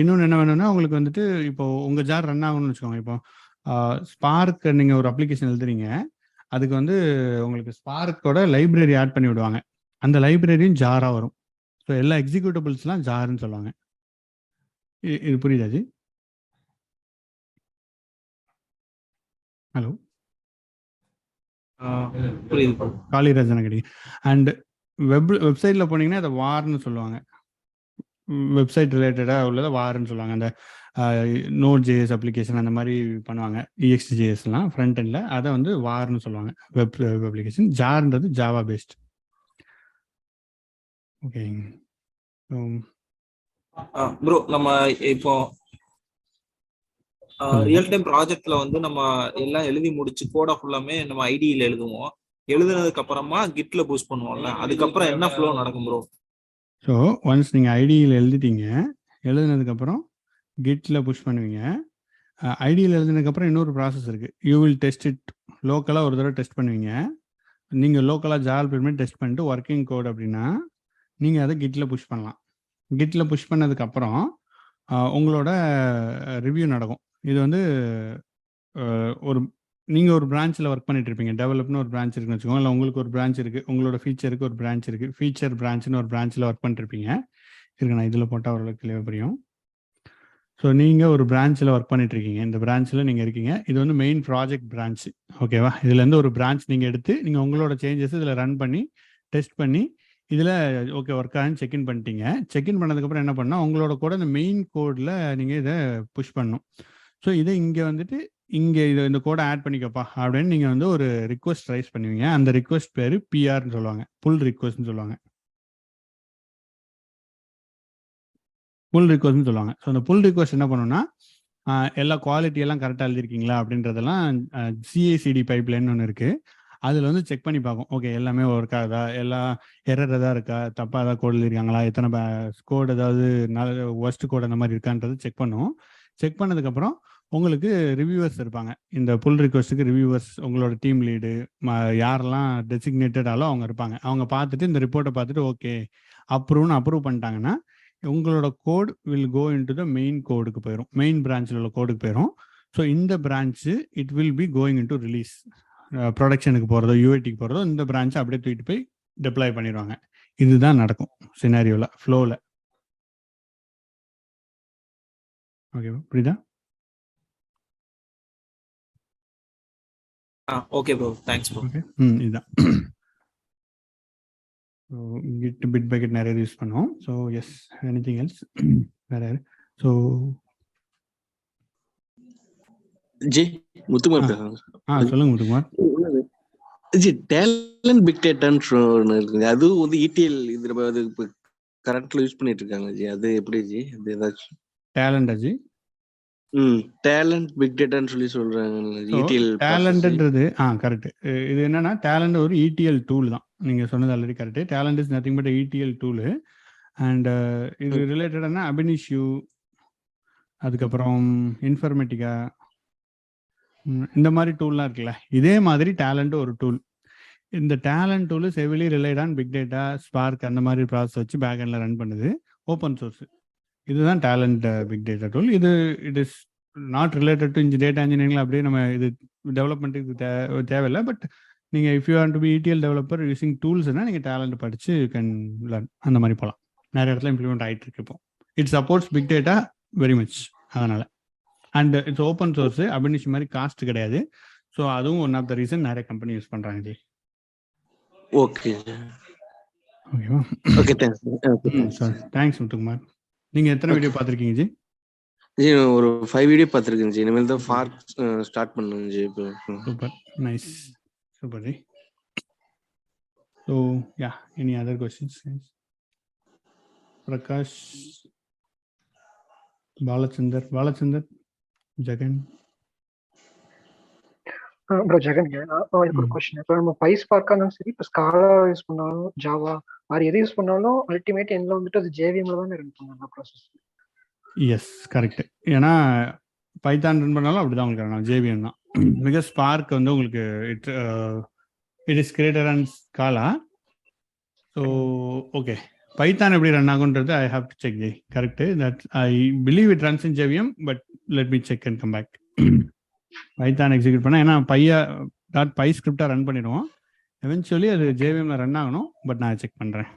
இன்னொன்று என்ன வேணும்னா, உங்களுக்கு வந்துட்டு இப்போ உங்கள் ஜார் ரன் ஆகணும்னு வச்சுக்கோங்க. இப்போ ஸ்பார்க் நீங்கள் ஒரு அப்ளிகேஷன் எழுதுறீங்க, அதுக்கு வந்து உங்களுக்கு ஸ்பார்க்கோட லைப்ரரி ஆட் பண்ணி விடுவாங்க. அந்த லைப்ரரியும் ஜாராக வரும். ஸோ எல்லா எக்ஸிக்யூட்டபிள்ஸ்லாம் ஜார்னு சொல்லுவாங்க. இது புரியுதா ஜி? ஹலோ, புரியுது bro. காளிராஜன் கிடைக்கும். அண்ட் வெப்சைட்டில் போனீங்கன்னா அதை வார்னு சொல்லுவாங்க. வெப்சைட் ரிலேட்டடாக உள்ளதை வார்னு சொல்லுவாங்க. அந்த நோட் ஜேஎஸ் அப்ளிகேஷன் அந்த மாதிரி பண்ணுவாங்க. EXJSலாம் ஃப்ரண்ட் எண்டில், அதை வந்து வார்னு சொல்லுவாங்க. Web application. ஜார்ன்றது ஜாவா பேஸ்ட். ஓகேங்க. ப்ரோ நம்ம இப்போ ரியல் டைம் ப்ராஜெக்ட்ல வந்து நம்ம எல்லாம் எழுதி முடிச்சு கோடா ஃபுல்லாமே நம்ம ஐடியில எழுதுவோம். எழுதுனதுக்கு அப்புறமா கிட்ல பூஸ்ட் பண்ணுவோம்ல, அதுக்கப்புறம் என்ன ஃப்ளோ நடக்கும் ப்ரோ? ஸோ ஒன்ஸ் நீங்கள் ஐடியில் எழுதிட்டீங்க, எழுதுனதுக்கப்புறம் கிட்டில் புஷ் பண்ணுவீங்க. ஐடியில் எழுதுனதுக்கப்புறம் இன்னொரு ப்ராசஸ் இருக்குது. You will test it. லோக்கலாக ஒரு தடவை டெஸ்ட் பண்ணுவீங்க. நீங்கள் லோக்கலாக ஜார் பண்ணி டெஸ்ட் பண்ணிட்டு ஒர்க்கிங் கோட் அப்படின்னா நீங்கள் அதை கிட்டில் புஷ் பண்ணலாம். கிட்டில் புஷ் பண்ணதுக்கப்புறம் உங்களோட ரிவ்யூ நடக்கும். இது வந்து ஒரு நீங்கள் ஒரு பிரான்ச்சில் ஒர்க் பண்ணிட்டு இருப்பீங்க. டெவலப்னு ஒரு பிரான்ச் இருக்குன்னு வச்சுக்கோங்க. இல்லை உங்களுக்கு ஒரு பிரான்ச் இருக்குது, உங்களோட ஃபீச்சருக்கு ஒரு பிரான்ச் இருக்குது. ஃபீச்சர் பிரான்ச்னு ஒரு பிரான்ச்சில் ஒர்க் பண்ணிருப்பீங்க. இருக்கு, நான் இதில் போட்டால் ஓரளவுக்கு கிளியர் புரியும். ஸோ நீங்கள் ஒரு பிரான்ச்சில் ஒர்க் பண்ணிட்டு இருக்கீங்க. இந்த பிரான்ச்சில் நீங்கள் இருக்கீங்க. இது வந்து மெயின் ப்ராஜெக்ட் பிரான்ச். ஓகேவா? இதுலேருந்து ஒரு பிரான்ச் நீங்கள் எடுத்து நீங்கள் உங்களோட சேஞ்சஸ் இதில் ரன் பண்ணி டெஸ்ட் பண்ணி இதில் ஓகே ஒர்க் ஆகுன்னு செக்இன் பண்ணிட்டீங்க. செக்இன் பண்ணதுக்கப்புறம் என்ன பண்ணால் உங்களோட கூட இந்த மெயின் கோடில் நீங்கள் இதை புஷ் பண்ணணும். ஸோ இதை இங்கே வந்துட்டு இங்கே இந்த கோடை ஆட் பண்ணிக்கப்பா அப்படின்னு நீங்கள் வந்து ஒரு ரிக்வஸ்ட் ரைஸ் பண்ணுவீங்க. அந்த ரிக்வஸ்ட் பேர் பிஆர்னு சொல்லுவாங்க. புல் ரிக்வஸ்ட்னு சொல்லுவாங்க. புல் ரிக்வஸ்ட்னு சொல்லுவாங்க. ஸோ அந்த புல் ரிக்வஸ்ட் என்ன பண்ணணும்னா, எல்லா குவாலிட்டியெல்லாம் கரெக்டாக எழுதிருக்கீங்களா அப்படின்றதெல்லாம் CI/CD பைப்லைன் ஒன்று இருக்குது. அதில் வந்து செக் பண்ணி பார்க்கும். ஓகே எல்லாமே ஒர்க் ஆகுதா, எல்லா எரர் எதாவது இருக்கா, தப்பாக ஏதாவது கோட் எழுதிருக்காங்களா, எத்தனை கோட் ஏதாவது ஒர்ஸ்ட் கோட் அந்த மாதிரி இருக்கான்றது செக் பண்ணுவோம். செக் பண்ணதுக்கப்புறம் உங்களுக்கு ரிவ்யூவர்ஸ் இருப்பாங்க. இந்த புல் ரிக்வஸ்ட்டுக்கு ரிவ்யூவர்ஸ் உங்களோட டீம் லீடு யாரெல்லாம் டெசிக்னேட்டடாலோ அவங்க இருப்பாங்க. அவங்க பார்த்துட்டு இந்த ரிப்போர்ட்டை பார்த்துட்டு ஓகே அப்ரூவ் பண்ணிட்டாங்கன்னா உங்களோட code will go into the main கோடுக்கு போயிடும். மெயின் பிரான்ச்சில் உள்ள கோடுக்கு போயிடும். ஸோ இந்த branch it will be going into release. ப்ரொடக்ஷனுக்கு போகிறதோ UATக்கு போகிறதோ இந்த பிரான்ச்சை அப்படியே தூக்கிட்டு போய் டெப்ளாய் பண்ணிடுவாங்க. இதுதான் நடக்கும் சினாரியோவில், ஃப்ளோவில். ஓகே புரியுதா? Okay bro, thanks bro. Okay இதுதான். So kit bit by kit நிறைய யூஸ் பண்ணுவோம். ஸோ எஸ், எனிதிங் எல்ஸ் வேற? ஸோ ஜி முத்துக்குமார் பேசுறேன். சொல்லுங்க முத்துக்குமார். ஜி டேலண்ட் பிக் டேட்டான்னு ஒன்று இருக்குங்க. அதுவும் வந்து ETL இது அது இப்போ கரண்ட்ல யூஸ் பண்ணிட்டு இருக்காங்க ஜி. அது எப்படி ஜி? அது ஏதாச்சும் டேலண்டா ஜி? டேலண்ட் பிக் டேட்டான்னு சொல்லி சொல்றாங்க. ETL டேலண்ட்ன்றது கரெக்ட். இது என்னன்னா டேலண்ட் ஒரு ETL டூல் தான். நீங்க சொன்னது already correct. Talend is nothing but ETL tool. And இது ரிலேட்டடான அபினிஷ்யூ, அதுக்கப்புறம் இன்ஃபர்மேட்டிக்கா, இந்த மாதிரி டூல்லாம் இருக்குல்ல, இதே மாதிரி டேலண்ட் ஒரு டூல். இந்த Talend tool heavily relied on big data, Spark அந்த மாதிரி ப்ராசஸ் வச்சு பேக் எண்ட்ல ரன் பண்ணுது. Open source. இதுதான் டேலண்ட் பிக் டேட்டா டூல். இது it is not related to data இன்ஜினியரிங்ல அப்படியே நம்ம இது டெவலப்மெண்ட்டுக்கு தேவையில்லை. பட் நீங்கள் if you want to be ETL developer using டூல்ஸ்னா நீங்கள் டேலண்ட் படிச்சு கேன் லேர்ன். அந்த மாதிரி போகலாம். நிறைய இடத்துல இம்ப்ளிமெண்ட் ஆகிட்டு இருக்கு இப்போ. It supports big data very much. அதனால and it's open source. Ab Initio மாதிரி காஸ்ட் கிடையாது. ஸோ அதுவும் ஒன் ஆஃப் த ரீசன் நிறைய கம்பெனி யூஸ் பண்ணுறாங்க ஜி. ஓகே ஓகேவா? Okay thanks sir thanks Muthukumar. நீங்கள் எத்தனை வீடியோ பார்த்துருக்கீங்க ஜி? ஜி ஒரு 5 வீடியோ பார்த்துருக்கேன் ஜி. இனிமேல் தான் ஸ்டார்ட் பண்ணுங்க ஜி. இப்போ super, nice, super ji. So yeah, any other questions? Prakash, Balachandar, Jagan. Bro Jagan, எனக்கு ஒரு கொஸ்டின். இப்போ நம்ம PySpark இருந்தாலும் சரி, இப்போ ஸ்காலா யூஸ் பண்ணாலும், ஜாவா மாதிரி எது யூஸ் பண்ணாலும் அல்டிமேட் எண்ட்ல வந்துட்டு அது JVMல தான் ரன் பண்ணுவாங்க ப்ராசஸ். Yes correct. ஏன்னா பைத்தான் ரன் பண்ணாலும் அப்படிதான் உங்களுக்கு JVM தான். பிகாஸ் ஸ்பார்க் வந்து உங்களுக்கு it is created and Scala. So okay, Python எப்படி ரன் ஆகுன்றது I have to check. Correct, that I believe it runs in JVM, but let me check and come back. Python execute பண்ணால், ஏன்னா .py ஸ்கிரிப்டாக run பண்ணிடுவோம். Eventually அது ஜேவிஎம்ல run ஆகணும், but நான் செக் பண்ணுறேன்.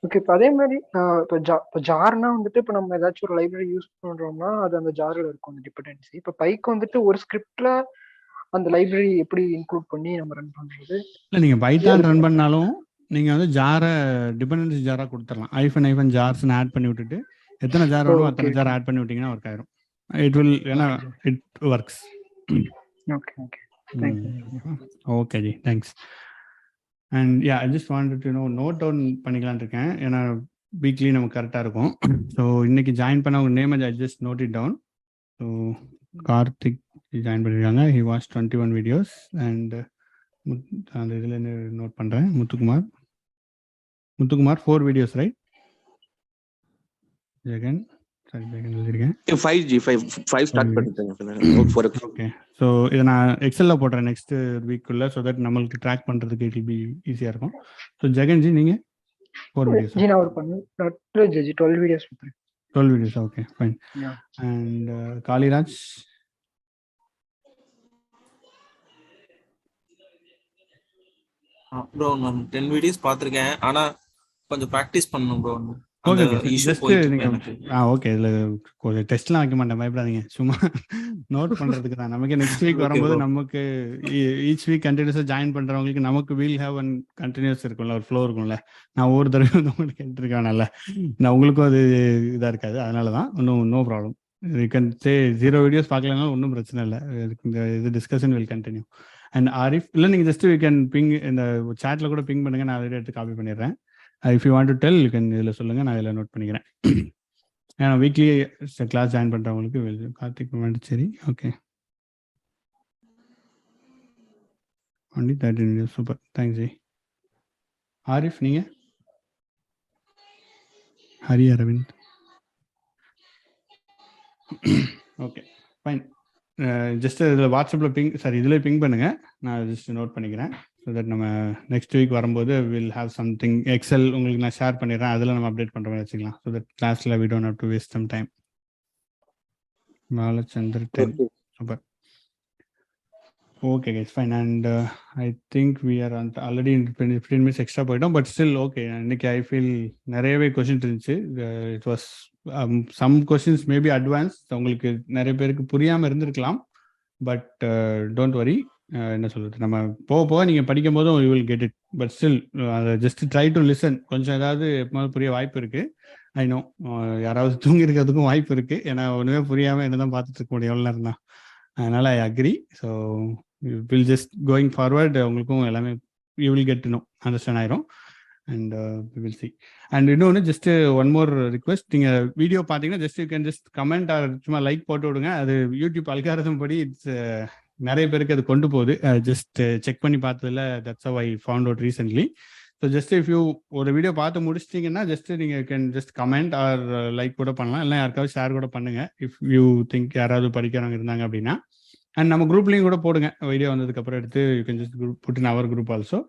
ஓகே, இப்போ அதே மாதிரி இப்போ ஜார்னா வந்துட்டு இப்போ நம்ம ஏதாச்சும் ஒரு லைப்ரரி யூஸ் பண்ணுறோம்னா அது அந்த ஜாரில் இருக்கும் அந்த டிபெண்டன்சி. இப்போ பைக்கு வந்துட்டு ஒரு ஸ்கிரிப்டில் அந்த லைப்ரரி எப்படி இன்க்ளூட் பண்ணி நம்ம ரன் பண்ணுறது? இல்லை, நீங்கள் பைத்தான் ரன் பண்ணாலும் நீங்கள் வந்து ஜாரை டிபெண்டன்சி ஜாராக கொடுத்துடலாம். ஐஃபன் ஜார்ஸ்ன்னு ஆட் பண்ணி விட்டுட்டு எத்தனை ஜார் வேணும் அத்தனை ஜார் ஆட் பண்ணி விட்டிங்கன்னா ஒர்க் ஆயிரும். இட் வில், ஏன்னா it works. Okay okay okay ji, thanks. And yeah, I just wanted to note down பண்ணிக்கலான் இருக்கேன், ஏன்னா வீக்லி நமக்கு கரெக்டாக இருக்கும். ஸோ இன்னைக்கு ஜாயின் பண்ண உங்கள் name I just note it down. So Karthik join பண்ணியிருக்காங்க. He watch 21 videos. அண்ட் அந்த இதில் நோட் பண்ணுறேன், Muthukumar 4 videos, right? Jagan, sorry Jagan எழுதியிருக்கேன். 5 ஸ்டார்ட் பண்ணிட்டேன். ஓகே, ஸோ இதை நான் எக்ஸலில் போடுறேன் நெக்ஸ்ட் வீக்குள்ளே, ஸோ தட் நம்மளுக்கு ட்ராக் பண்ணுறதுக்கு இட் வில் பி ஈஸியாக இருக்கும். ஸோ ஜெகன்ஜி, நீங்கள் 4 வீடியோஸ்? நான் ஒரு 12 வீடியோஸ் பண்ணுறேன். 12 videos, okay fine. And Kaliraj? Bro நான் 10 வீடியோஸ் பார்த்துருக்கேன், ஆனா கொஞ்சம் ப்ராக்டிஸ் பண்ணணும் ப்ரோ. ஓகே, ஜஸ்ட் நீங்கள் ஓகே, இதில் கொஞ்சம் டெஸ்ட்லாம் வைக்க மாட்டேன், பயப்படாதீங்க. சும்மா நோட் பண்ணுறதுக்கு தான். நமக்கு நெக்ஸ்ட் வீக் வரும்போது நமக்கு ஈச் வீக் கண்டினியூஸாக ஜாயின் பண்ணுறவங்களுக்கு நமக்கு வீல் ஹேவ் அண்ட் கண்டினியூஸ் இருக்கும்ல, ஒரு ஃப்ளோ இருக்கும்ல. நான் ஒவ்வொரு தடவை வந்து உங்களுக்கு கேட்டுருக்கேன்ல, நான் உங்களுக்கும் அது இதாக இருக்காது. அதனால தான் ஒன்றும் no problem. You can say 0 videos பார்க்கலனாலும் ஒன்றும் பிரச்சனை இல்லை. இந்த இது discussion will continue. And Arif, இல்லை நீங்கள் ஜஸ்ட் யூ கேன் பிங், இந்த சாட்டில் கூட பிங் பண்ணுங்கள், நான் அதை எடுத்து காப்பி பண்ணிடுறேன். If you want to tell you can இதில் சொல்லுங்கள், நான் இதில் நோட் பண்ணிக்கிறேன். ஏன்னா வீக்லி கிளாஸ் ஜாயின் பண்ணுறவங்களுக்கு. Karthik Pondicherry, okay, only 13 videos, super, thanks ji. Arif, நீங்கள்? Hari Aravind, okay fine. Just இதில் வாட்ஸ்அப்பில் இதில் பிங் பண்ணுங்கள், நான் ஜஸ்ட் நோட் பண்ணிக்கிறேன். ஸோ தட் நம்ம நெக்ஸ்ட் வீக் வரும்போது வில் ஹாவ் சம்திங் எக்ஸல் உங்களுக்கு நான் ஷேர் பண்ணிடுறேன், அதில் நம்ம அப்டேட் பண்ணுற மாதிரி வச்சுக்கலாம். ஸோ தட் கிளாஸில் we don't have to waste some time. Balachandar 10, super. Okay guys, fine. And I think we are already 15 minutes extra போயிட்டோம், பட் ஸ்டில் ஓகே. இன்னைக்கு ஐ ஃபீல் நிறையவே கொஸ்டின் இருந்துச்சு. It was some questions maybe advance, உங்களுக்கு நிறைய பேருக்கு புரியாமல் இருந்திருக்கலாம். But don't worry, என்ன சொல்றது, நம்ம போக போக நீங்கள் படிக்கும் போதும் you will get it. But still அதை ஜஸ்ட் ட்ரை டு லிசன். கொஞ்சம் ஏதாவது எப்போது புரிய வாய்ப்பு இருக்குது. ஐ நோ யாராவது தூங்கி இருக்கிறதுக்கும் வாய்ப்பு இருக்குது, ஏன்னா ஒன்றுமே புரியாமல் என்ன தான் பார்த்துட்டு இருக்க முடியும் எவ்வளோ நேரம் தான். அதனால் I agree. So will just going forward உங்களுக்கும் எல்லாமே you will get to know, understand ஆயிரும். And will see. அண்ட் இன்னொன்று ஜஸ்ட் ஒன் மோர் ரிக்வெஸ்ட், நீங்கள் வீடியோ பார்த்தீங்கன்னா just you can just comment or சும்மா லைக் போட்டு விடுங்க. அது யூடியூப் அல்காரிதம் படி இட்ஸ் நிறைய பேருக்கு அது கொண்டு போகுது. ஜஸ்ட் செக் பண்ணி பார்த்ததில்ல, that's how I found out recently. So just if you ஒரு வீடியோ பார்த்து முடிச்சிட்டிங்கன்னா ஜஸ்ட் நீங்கள் can just comment R like கூட பண்ணலாம், இல்லை யாருக்காவது ஷேர் கூட பண்ணுங்கள் இஃப் யூ திங்க் யாராவது படிக்கிறவங்க இருந்தாங்க அப்படின்னா. அண்ட் நம்ம குரூப்லேயும் கூட போடுங்க, வீடியோ வந்ததுக்கப்புறம் எடுத்து you can just put in our group also.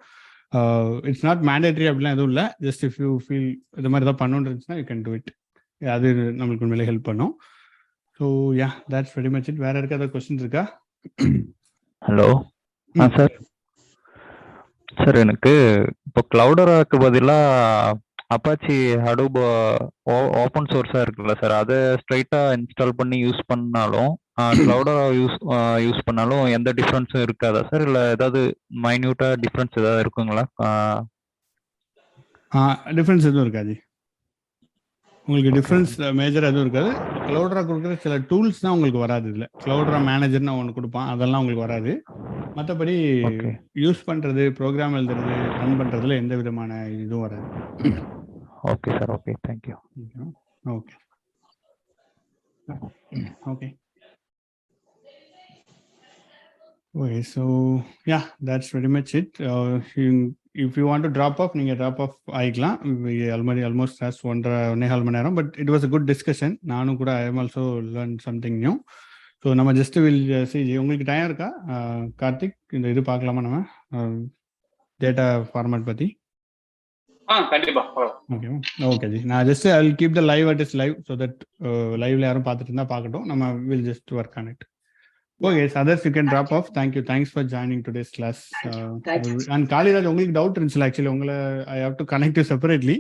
It's not mandatory அப்படிலாம் எதுவும் இல்லை. ஜஸ்ட் இஃப் யூ ஃபீல் இது மாதிரி தான் பண்ணணுன்னு இருந்துச்சுன்னா யூ கேன் டூ இட். அது நம்மளுக்கு உண்மையிலே ஹெல்ப் பண்ணும். So yeah, that's very much it. வேறு இருக்காத கொஸ்டின் இருக்கா? Hello sir. சார் எனக்கு இப்போ கிளவுடராக்கு பதிலாக அப்பாச்சி ஹடூப் ஓப்பன் சோர்ஸாக இருக்குல்ல சார், அதை ஸ்ட்ரைட்டாக இன்ஸ்டால் பண்ணி யூஸ் பண்ணாலும் கிளவுடரா யூஸ் பண்ணாலும் எந்த டிஃப்ரென்ஸும் இருக்காதா சார்? இல்லை ஏதாவது மைன்யூட்டாக டிஃப்ரென்ஸ் ஏதாவது இருக்குங்களா? டிஃப்ரென்ஸ் எதுவும் இருக்காது உங்களுக்கு. டிஃப்ரென்ஸ் மேஜர் எதுவும் இருக்காது. கிளவுடரா கொடுக்குற சில டூல்ஸ் தான் உங்களுக்கு வராது. இல்லை கிளவுடரா மேனேஜர்னு ஒன்று கொடுப்பான், அதெல்லாம் உங்களுக்கு வராது. மற்றபடி யூஸ் பண்ணுறது, ப்ரோக்ராம் எழுதுறது, ரன் பண்ணுறதுல எந்த விதமான இதுவும் வராது. Okay sir, okay, thank you. Okay okay okay. So yeah, that's very much it. If you want to drop off, நீங்கள் ட்ராப் ஆஃப் ஆகிக்கலாம். ஆல்மோஸ்ட் ஹாஸ் 1.5 மணி நேரம். But it was a good discussion. நானும் கூட I am also learn something new. So நம்ம just will see. உங்களுக்கு time இருக்கா கார்த்திக்? இந்த இது பார்க்கலாமா நம்ம டேட்டா ஃபார்மேட் பற்றி? கண்டிப்பா. ஓகேவா? ஓகே ஜி. நான் just I will keep the live at is live so that லைவ்ல யாரும் பார்த்துட்டு இருந்தால் பார்க்கட்டும். நம்ம will just work on it. Okay, so others you can drop off. Thank you. Thanks for joining today's class. And Kaliraj, உங்களுக்கு doubt இருந்துச்சு actually. உங்களை I have to connect you separately.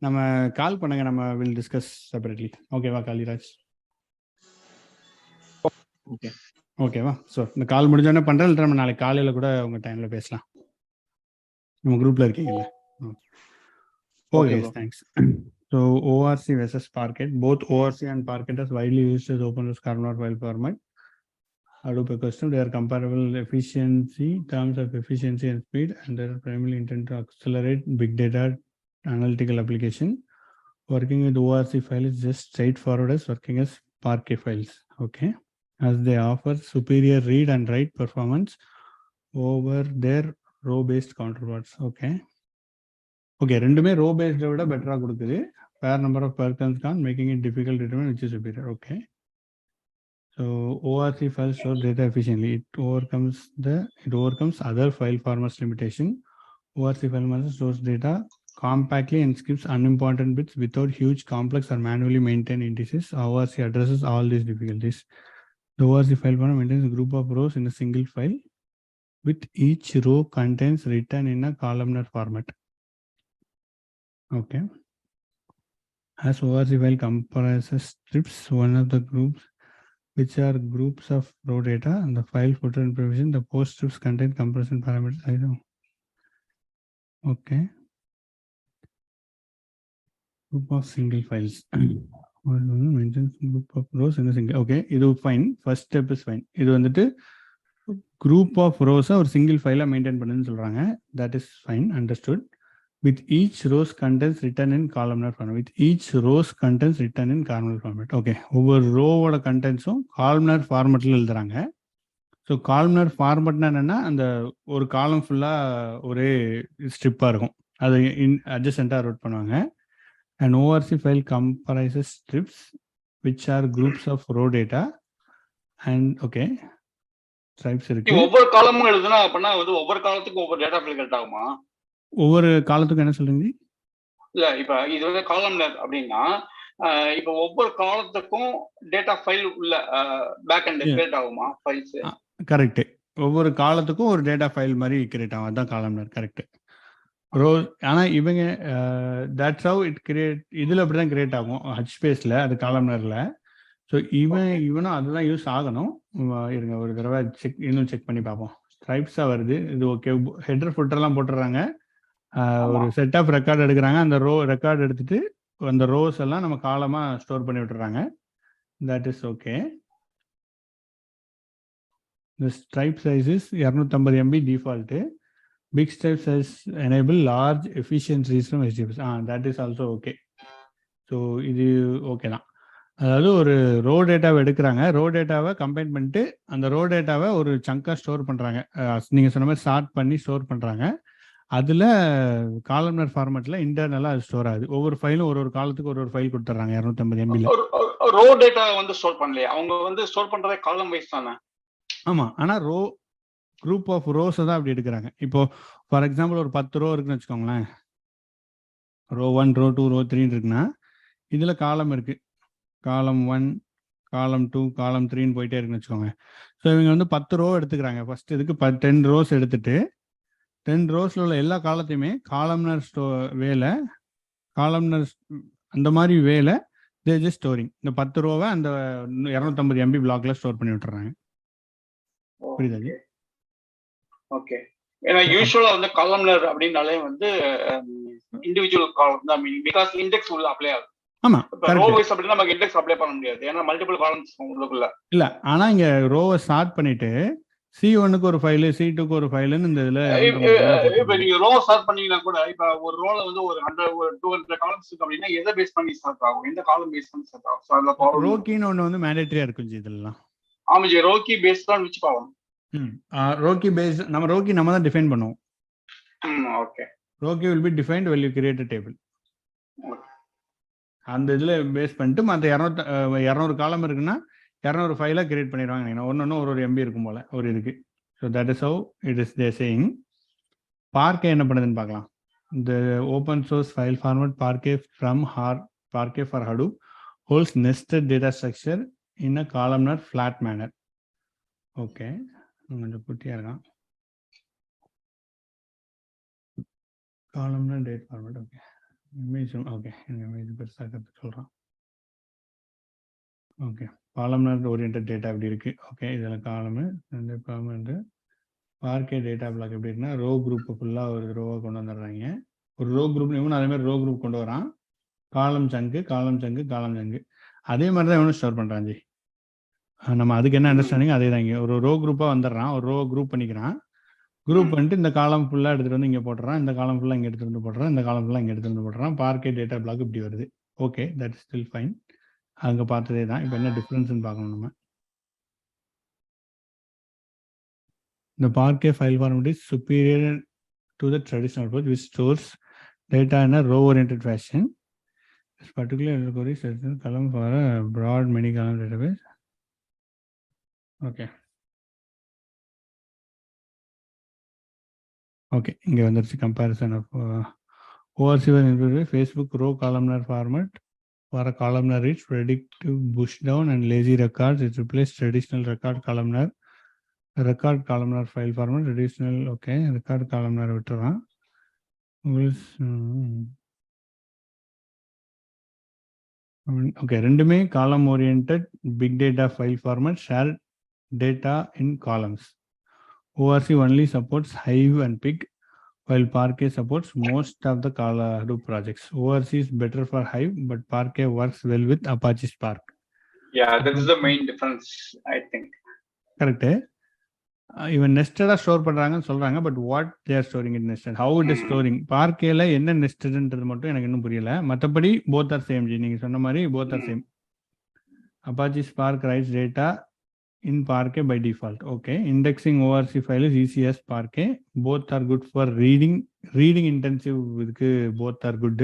நம்ம கால் பண்ணுங்க, நம்ம வில் டிஸ்கஸ் செப்பரேட்லி. ஓகேவா காலிராஜ்? ஓகேவா? So இந்த கால் முடிஞ்சோடனே பண்ணுறேன், இல்லை நம்ம நாளைக்கு காலையில் கூட உங்கள் டைமில் பேசலாம். நம்ம குரூப்பில் இருக்கீங்கல்ல? Okay, thanks. So ORC versus Parquet. Both ORC and Parquet is widely used as open source columnar file format. Hadoop ecosystem, they are comparable efficiency, terms of efficiency and speed, and they are primarily intended to accelerate big data analytical application. Working with ORC file is just straightforward as working as Parquet files. Okay, as they offer superior read and write performance over their row-based counterparts. Okay. Okay, ரெண்டுமே row based விட பெட்டரா கொடுக்குது. Pair number of percons count, making it difficult to determine which is superior. Okay. So ORC file store data efficiently. It overcomes other file formats limitation. ORC file must stores data compactly and skips unimportant bits without huge complex or manually maintained indices. ORC addresses all these difficulties. The ORC file format maintains a group of rows in a single file, with each row contains written in a columnar format. Okay. As ORC file comprises strips, one of the groups which are groups of row data, and the file footer and provision, the post strips contain compression parameters. I know. Okay. Group of single files. Maintains group of rows in a single. Okay, இது fine. First step is fine. இது வந்துட்டு group of rows ஒரு single file maintain பண்ணுன்னு சொல்றாங்க. That is fine, understood. With each rows contents written in columnar format. With each rows contents written in columnar format. Okay. ஒவ்வொரு ரோவோட கண்டென்ட்ஸும் columnar ஃபார்மேட்டில் எழுதுறாங்க. So columnar ஃபார்மேட்னா என்னென்னா, அந்த ஒரு காலம் ஃபுல்லாக ஒரே ஸ்ட்ரிப்பாக இருக்கும், அது அட்ஜசென்ட்டாக ரோட் பண்ணுவாங்க. And ORC file comprises stripes which are groups of row data. And okay, stripes இருக்கு. ஒவ்வொரு காலமும் எழுதுனா அப்படின்னா வந்து ஒவ்வொரு காலத்துக்கும் ஒவ்வொரு டேட்டா ஃபைல் கட் ஆகுமா? ஒவ்வொரு காலத்துக்கும் என்ன சொல்றீங்க? இல்ல, இப்ப இது வந்து காலம்னர் அப்படின்னா, இப்ப ஒவ்வொரு காலத்துக்கும் டேட்டா ஃபைல் உள்ள பேக் எண்ட் கிரியேட் ஆகுமா ஃபைல்ஸ்? கரெக்ட். ஒவ்வொரு காலத்துக்கும் ஒரு டேட்டா ஃபைல் மாதிரி கிரியேட் ஆகும், அதுதான் காலம்னர். கரெக்ட். ரோ ஆனா இவங்க தட்ஸ் ஹவ் இட் கிரியேட். இதுல அப்படிதான் கிரியேட் ஆகும் ஹச்ஸ்பேஸ்ல, அது காலம்னர்ல. ஸோ இவனும் அதுதான் யூஸ் ஆகணும். இருங்க ஒரு தடவை இன்னும் செக் பண்ணி பார்ப்போம். ஸ்ட்ரைப்ஸா வருது, இது ஓகே. ஹெட்டர் ஃபுட்டர்லாம் போட்டுறாங்க. ஒரு செட் ஆஃப் ரெக்கார்டு எடுக்கிறாங்க. அந்த ரோ ரெக்கார்டு எடுத்துட்டு அந்த ரோஸ் எல்லாம் நம்ம காலமா ஸ்டோர் பண்ணி விட்டுறாங்க. That is okay. The stripe size is 250 MB default. Big stripe size enable large efficiencies from HDFS. That is also okay. So இது ஓகே தான். அதாவது ஒரு ரோ டேட்டாவை எடுக்கிறாங்க, ரோ டேட்டாவை கம்பைன் பண்ணிட்டு அந்த ரோ டேட்டாவை ஒரு சங்கா ஸ்டோர் பண்றாங்க. நீங்க சொன்ன மாதிரி சார்ட் பண்ணி ஸ்டோர் பண்றாங்க. அதுல காலம்னர் ஃபார்மேட்ல இன்டர்னலா அது ஸ்டோர் ஆகுது. ஒவ்வொரு ஃபைலும் ஒரு காலத்துக்கு ஒரு ஃபைல் கொடுத்துறாங்க 250 MB. ரோ டேட்டா வந்து ஸ்டோர் பண்ணலையா? அவங்க வந்து ஸ்டோர் பண்றதே காலம் வைஸ் தானே? ஆமா, ஆனா ரோ குரூப் ஆஃப் ரோஸ் தான் அப்படி எடுக்கிறாங்க. இப்போ ஃபார் எக்ஸாம்பிள் ஒரு 10 ரோ இருக்குன்னு வச்சுக்கோங்களேன். ரோ 1, ரோ 2, ரோ 3 இருக்குன்னா இதுல காலம் இருக்கு. காலம் 1, காலம் 2, காலம் 3ன்னு போயிட்டே இருக்குன்னு வச்சுக்கோங்க. ஸோ இவங்க வந்து 10 ரோ எடுத்துக்கிறாங்க. ஃபர்ஸ்ட் இதுக்கு 10 ரோஸ் எடுத்துட்டு 10 ரோஸ்ல உள்ள எல்லா காலத்தையுமே காலம்னர் வேலை, காலம்னர் அந்த மாதிரி வேலை ஜஸ்ட் ஸ்டோரிங். இந்த 10 ரோவை அந்த 250 MB பிளாக்ல ஸ்டோர் பண்ணி விட்டுறாங்க. புரியுது? ஓகே. ஏன்னா யூசுவலா வந்து காலம்னர் அப்படின்னாலே வந்து இண்டிவிஜுவல் காலம் தான், பிகாஸ் இண்டெக்ஸ் உள்ள அப்ளை ஆகும். ஆமா, ரோ வைஸ் அப்படினா நமக்கு இண்டெக்ஸ் அப்ளை பண்ண முடியாது, ஏன்னா மல்டிபிள் காலம்ஸ் உள்ளுக்குள்ள இல்ல. ஆனா இங்க ரோவை ஸ்டார்ட் பண்ணிட்டு C1க்கு ஒரு ஃபைல், C2க்கு ஒரு ஃபைல்னு இந்த இதுல இப்ப நீங்க ரோ ஸ்டார்ட் பண்ணீங்கன்னா கூட, இப்ப ஒரு ரோல வந்து ஒரு 200 காலம்ஸ் இருக்கு அப்படின்னா எதை பேஸ் பண்ணி ஸ்டார்ட் ஆகும்? எந்த காலம் பேஸ் பண்ணி ஸ்டார்ட் ஆகும்? சோ அதுல ரோக்கின்னு ஒன்னு வந்து மேண்டேட்டரியா இருக்கும் இதெல்லாம். ஆமாஜி, row key based on which column? Row key based நம்ம தான் டிஃபைன் பண்ணுவோம். Okay. Row key will be defined when you create a table. அந்த இதுல பேஸ் பண்ணிட்டு மற்ற 200 காலம் இருக்குன்னா 200 ஃபைலாக கிரியேட் பண்ணிடுவாங்க நீங்கள் ஒன்று ஒரு MB இருக்கும் போல் ஒரு இதுக்கு. So that is how it is they saying. Parquet என்ன பண்ணுதுன்னு பார்க்கலாம். இந்த open source file format Parquet for Hadoop holds nested data structure in a columnar flat manner. Okay, கொஞ்சம் குட்டியாக இருக்கான். columnar date format. Okay, image okay, image பெருசாக சொல்கிறான். Okay, columnar orient data எப்படி இருக்கு. ஓகே, இதில் காலமு ரெண்டு காலம் வந்து பார்க்கே டேட்டா பிளாக் எப்படி இருக்குன்னா ரோ குரூப் ஃபுல்லாக ஒரு ரோவாக கொண்டு வந்துடுறாங்க. ஒரு ரோ குரூப் இவனும் அதே மாதிரி ரோ குரூப் கொண்டு வரான். காலம் சங்கு அதே மாதிரி தான் இவனும் ஸ்டோர் பண்ணுறான். ஜி நம்ம அதுக்கு என்ன அண்டர்ஸ்டாண்டிங் அதே தான். இங்கே ஒரு ரோ குரூப்பாக வந்துடுறான், ஒரு ரோ குரூப் பண்ணிக்கிறான். குரூப் பண்ணிட்டு இந்த காலம் ஃபுல்லாக எடுத்துகிட்டு வந்து இங்கே போட்டுறான், இந்த காலம் ஃபுல்லாக இங்கே எடுத்துகிட்டு வந்து போட்டுறான், இந்த காலம் ஃபுல்லாக இங்கே எடுத்துகிட்டு வந்து போட்டுறான். பார்க்கே டேட்டா பிளாக் இப்படி வருது. Okay, that is still fine. அங்கே பார்த்ததே தான். இப்போ என்ன டிஃப்ரென்ஸ்னு பார்க்கணும் நம்ம. The Parquet file format is superior to the traditional approach, which stores data in a row-oriented fashion. This particular query sets a column for a broad many-column database. Okay. Okay, இங்கே வந்துருச்சு comparison of ORC was included Facebook row columnar format for a columnar reach, predictive push down and lazy records. It replaced traditional record columnar file format, traditional. Okay, record columnar விட்டுறான். Okay, ரெண்டுமே column orient big data file format, share data in columns. ORC only supports Hive and Pig, while Parquet supports most of the Hadoop projects. ORC is better for Hive, but Parquet works well with Apache Spark. Yeah, that is the main difference, I think. Correct. இவன் நெஸ்டடாக store பண்ணுறாங்கன்னு சொல்கிறாங்க. But what they're storing it nested, how it is storing. பார்க்கேல என்ன நெஸ்டட்ன்றது மட்டும் எனக்கு இன்னும் புரியல. மற்றபடி போத் ஆர் சேம். ஜி நீங்கள் சொன்ன மாதிரி both are same. Apache Spark writes data in Parquet by default. Okay, indexing ORC file is easy as Parquet. Both are good for reading intensive. இதுக்கு both are good.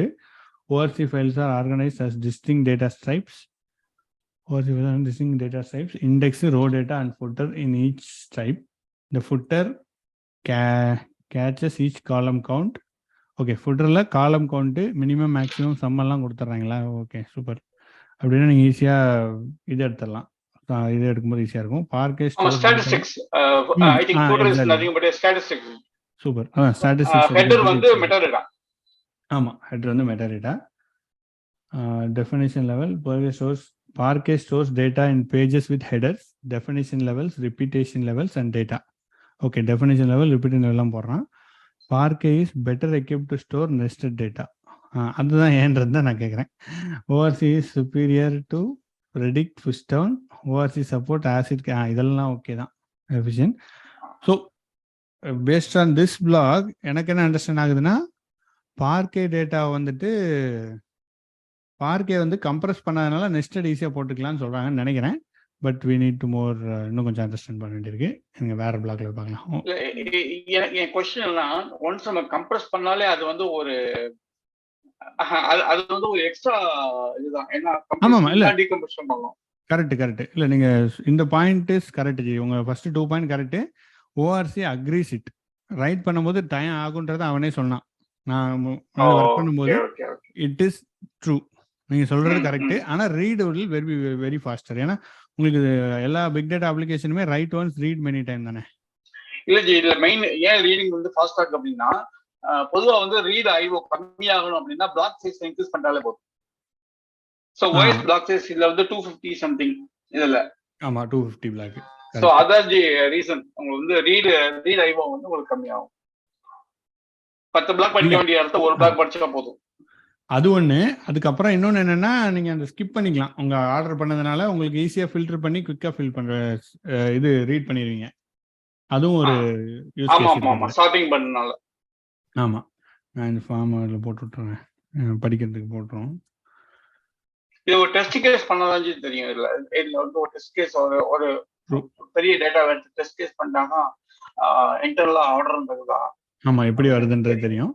ORC files are organized as distinct data types. ORC files are distinct data types. Index row data and footer in each type. The footer catches each column count. Okay, footerல column count minimum maximum சம்மெல்லாம் கொடுத்துட்றாங்களா. Okay, super. அப்படின்னா நீங்கள் ஈஸியாக இது எடுத்துடலாம். இது எடுக்கும்போது ஈஸியாக இருக்கும். Parquet statistics I think footer is nothing but a statistics. Super. Statistics header வந்து மெட்டாடேட்டா. ஆமாம், ஹெடர் வந்து metadata. Definition level Parquet stores data in pages with headers, definition levels, repetition levels and data. Okay, definition level, repetition level போடுறான். Parquet is better equipped to store nested data. அதுதான் ஏன்றது தான் நான் கேட்குறேன். ORC is superior to predict push down. ORC support ACID. இதெல்லாம் okay தான், efficient. So based on this block எனக்கு என்ன அண்டர்ஸ்டாண்ட் ஆகுதுன்னா, பார்க்கே டேட்டா வந்துட்டு பார்க்கே வந்து கம்ப்ரஸ் பண்ணாதனால நெஸ்டட் ஈஸியாக போட்டுக்கலாம்னு சொல்கிறாங்கன்னு நினைக்கிறேன். But we need to more, இன்னும் கொஞ்சம் அண்டர்ஸ்டாண்ட் பண்ண வேண்டியிருக்கு. நீங்கள் வேற பிளாக்ல பார்க்கலாம். என் கொஸ்டின் எல்லாம் ஒன்ஸ் நம்ம கம்ப்ரஸ் பண்ணாலே அது வந்து ஒரு ஒரு எக்ஸ்ட்ரா இதுதான். ஏன்னா ஆமாம், இல்லை டீகம்ப்ரஷன் பண்ணலாம். கரெக்ட். இல்லை நீங்கள் இந்த பாயிண்ட் இஸ் கரெக்ட். ஜி உங்கள் first 2 point correct. ORC agrees it. Right பண்ணும்போது டைம் ஆகுன்றதை அவனே சொன்னான். நான் ஒர்க் பண்ணும்போது இட் இஸ் ட்ரூ. நீங்கள் சொல்கிறது கரெக்டு. ஆனால் read will very very faster. ஏன்னா உங்களுக்கு எல்லா பிக் டேட்டா அப்ளிகேஷனுமே write once read many time தானே. இல்லை ஜி, இதில் மெயின் ஏன் ரீடிங் வந்து ஃபாஸ்ட் ஆகும் அப்படின்னா, பொதுவாக வந்து ரீட் ஐஓ கம்மியாகணும் அப்படின்னா பிளாக் சைஸ் இன்க்ரீஸ் பண்ணாலே போதும். ஸோ வாய்ஸ் பிளாக் சைஸ் இதில் வந்து 250 சம்திங் இதில். ஆமாம், 250 பிளாக். ஸோ அதான் ஜி ரீசன். உங்களுக்கு வந்து ரீட் ஐஓ வந்து உங்களுக்கு கம்மியாகும். 10 பிளாக் படிக்க வேண்டிய இடத்த 1 பிளாக் படிச்சா போதும். அது ஒன்று. அதுக்கப்புறம் இன்னொன்று என்னென்னா, நீங்கள் அந்த ஸ்கிப் பண்ணிக்கலாம். உங்கள் ஆர்டர் பண்ணதுனால உங்களுக்கு ஈஸியாக ஃபில்டர் பண்ணி குயிக்காக ஃபில் பண்ணுற இது ரீட் பண்ணிடுவீங்க. அதுவும் ஒரு யூஸ் கேஸ். ஷாப்பிங் பண்ணனால. ஆமாம், நான் இந்த ஃபார்ம் அதில் போட்டு விட்டுறேன், படிக்கிறதுக்கு போட்டுருவோம். இது ஒரு டெஸ்ட் கேஸ் பண்ணதான் தெரியும். இதில் வந்து ஒரு டெஸ்ட் கேஸ் ஒரு பெரிய டேட்டா எடுத்து டெஸ்ட் கேஸ் பண்ணிட்டாங்கன்னா இன்டர்னலா ஆர்டர்ன்றது தான். ஆமாம், எப்படி வருதுன்றது தெரியும்.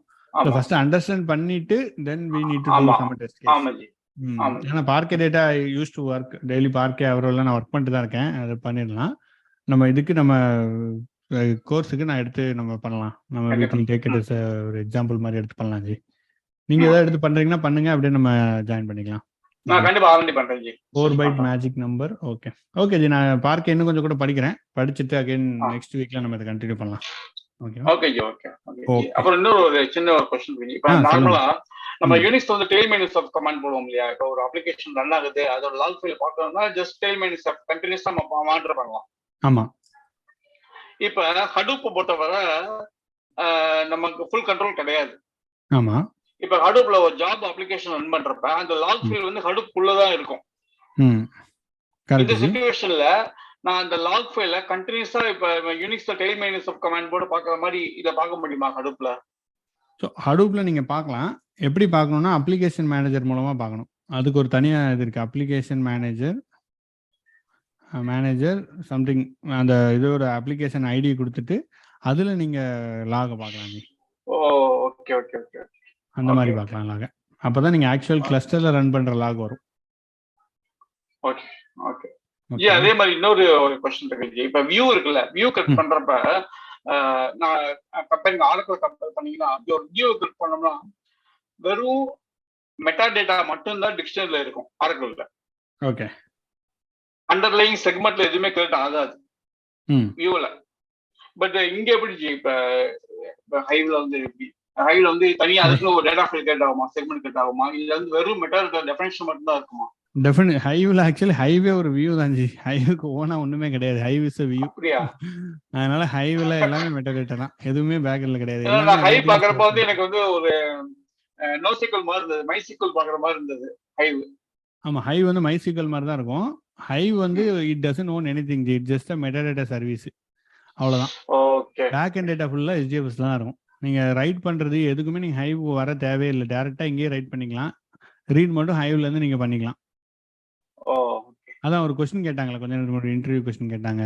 ஃபர்ஸ்ட் அண்டர்ஸ்டாண்ட் பண்ணிட்டு தென் we need to do some test case. ஆமா. ஏன்னா Parquet data use to work daily Parquet அவரெல்லாம் நான் ஒர்க் பண்ணிட்டு தான் இருக்கேன். அதை பண்ணிடலாம். நம்ம இதுக்கு நம்ம கோர்ஸுக்கு நான் எடுத்து நம்ம பண்ணலாம். நம்ம கண்டிப்பா. வீக்லி டேக் இட் ஒரு எக்ஸாம்பிள் மாதிரி எடுத்து பண்ணலாம் ஜி. நீங்க ஏதாவது எடுத்து பண்றீங்கன்னா பண்ணுங்க, அப்படியே நம்ம ஜாயின் பண்ணிக்கலாம். நான் கண்டிப்பா ஆரண்டி பண்றேன் G. 4 byte magic number. Okay okay ji, நான் பார்க்க இன்னும் கொஞ்சம் கூட படிக்கிறேன். படிச்சுட்டு அகைன் நெக்ஸ்ட் வீக்ல நம்ம இதை கண்டினியூ பண்ணலாம். Okay okay G. Okay okay. அப்புறம் இன்னொரு ஒரு சின்ன ஒரு கொஸ்டின். இப்போ நார்மலா நம்ம யூனிக்ஸ் வந்து டெய்ல் மைனஸ் ஆஃப் கமாண்ட் போடுவோம் இல்லையா? இப்போ ஒரு அப்ளிகேஷன் ரன் ஆகுது, அதோட லாக் ஃபைல் பார்க்கணும்னா ஜஸ்ட் டெய்ல் மைனஸ் ஆஃப் கண்டினியூஸா நம்ம மானிட்டர் பண்ணலாம். ஆமா. இப்போ ஹடூப் பொறுத்தவரை நமக்கு ஃபுல் கண்ட்ரோல் கிடையாது. ஆமா. இப்போ ஹடூப்ல ஒரு ஜாப் அப்ளிகேஷன் ரன் பண்றப்ப அந்த லாக் ஃபைல் வந்து ஹடூப்குள்ள தான் இருக்கும். இந்த சிச்சுவேஷன்ல நான் அந்த லாக் ஃபைல கண்டினியூஸா இப்ப யூனிக்ஸ்ல டெய்ல் மைனஸ் ஆஃப் கமாண்ட் போர்டு பாக்குற மாதிரி இத பார்க்க முடியுமா ஹடூப்ல? ஸோ ஹடூப்ல நீங்க பார்க்கலாம். எப்படி பார்க்கணும்னா அப்ளிகேஷன் மேனேஜர் மூலமா பார்க்கணும். அதுக்கு ஒரு தனியா இது இருக்கு, அப்ளிகேஷன் மேனேஜர் சம்திங். அந்த இதோட அப்ளிகேஷன் ஐடி கொடுத்துட்டு அதுல நீங்க லாக பார்க்கலாம். Okay okay okay. அந்த மாதிரி பார்க்கலாம் லாக. அப்பதான் நீங்க ஆக்சுவல் கிளஸ்டர்ல ரன் பண்ற லாக் வரும். Okay okay. அதே மாதிரி இன்னொரு ஒரு கொஸ்டின் இருக்கு. இப்ப வியூ இருக்குல்ல, வியூ கிளிக் பண்றப்ப நான் கம்பேரிங் ஆரக்கிள் கம்பேர் பண்ணீங்கன்னா ஒரு வியூ கிளிக் பண்ணோம்னா வெறும் மெட்டா டேட்டா மட்டும்தான் டிக்ஷனரியில இருக்கும் ஆரக்கிள்ல. ஓகே. அண்டர்லைங் செக்மெண்ட்ல எதுவுமே கிரியேட் ஆகாது வியூல. பட் இங்க எப்படி இப்ப ஹைவ்ல வந்து எப்படி ஹைவ்ல வந்து தனியா அதுக்கு ஒரு டேட்டா ஃபைல் கிரியேட் ஆகுமா, செக்மெண்ட் கிரியேட் ஆகுமா, இல்ல வந்து வெறும் மெட்டா டேட்டா டெஃபினிஷன் மட்டும் தான் இருக்குமா? டெஃபினட் ஹைவ்ல ஆக்சுவலி ஹைவே ஒரு வியூ தான் ஜி. ஹைவுக்கு ஓனா ஒண்ணுமே கிடையாது. ஹைவ் இஸ் a வியூ. அப்படியா? அதனால ஹைவ்ல எல்லாமே மெட்டா டேட்டா தான், எதுவுமே பேக்ல கிடையாது. நான் ஹைவ் பாக்குறப்ப வந்து எனக்கு வந்து ஒரு நோசிக்கல் மாதிரி இருந்தது, மைசிக்கல் பாக்குற மாதிரி இருந்தது ஹைவ். ஆமா, ஹைவ் வந்து மைசிக்கல் மாதிரி தான் இருக்கும். ஹைவ் வந்து it doesn't own anything G, it just a metadata service, அவ்வளவுதான். ஓகே. பேக் அண்ட் டேட்டா ஃபுல்லா எஸ்ஜிஎஃப்எஸ் தான் இருக்கும். நீங்க ரைட் பண்றது எதுக்குமே நீங்க ஹைவ் வர தேவையில்லை. டைரக்டா இங்கேயே ரைட் பண்ணிக்கலாம். ரீட் மட்டும் ஹைவ்ல இருந்து நீங்க பண்ணிக்கலாம். அதான் ஒரு கொஸ்டின் கேட்டாங்களே கொஞ்ச நேரம் ஒரு இன்டர்வியூ கொஸ்டின் கேட்டாங்க,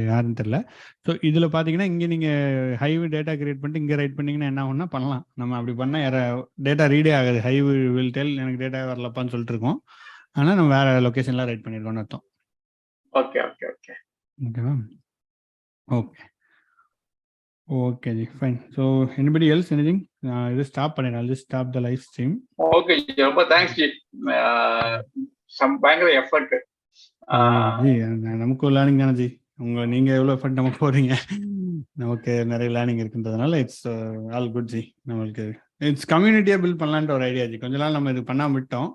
யாருன்னு தெரியல. ஸோ இதுல பாத்தீங்கன்னா இங்க நீங்க ஹைவ் டேட்டா கிரியேட் பண்ணிட்டு இங்க ரைட் பண்ணீங்கன்னா என்ன ஆகும்னா பண்ணலாம். நம்ம அப்படி பண்ணா டேட்டா ரீடே ஆகாது. ஹைவ் வில் டெல் எனக்கு டேட்டா வரலப்பான்னு சொல்லிட்டு இருக்கோம். ஆனா நம்ம வேற லொகேஷன்ல ரைட் பண்ணிருக்கோம்னு அர்த்தம். Okay okay okay. ஓகேவா? Okay okay ji, fine. So anybody else anything? இது ஸ்டாப் பண்ணிடுறேன். I'll just stop the live stream. Okay ji, ரொம்ப தேங்க்ஸ் ஜி. பயங்கர எஃபர்ட் ஜி. நமக்கு லேர்னிங் தானே ஜி. நீங்க எவ்வளவு எஃபர்ட் நம்ம போறீங்க, நமக்கு நிறைய லேர்னிங் இருக்குன்றதுனால இட்ஸ் ஆல் குட் ஜி. நம்மளுக்கு இட்ஸ் கம்யூனிட்டியா பில்ட் பண்ணலான்ற ஒரு ஐடியா ஜி. கொஞ்ச நாள் நம்ம இது பண்ணாம விட்டோம்.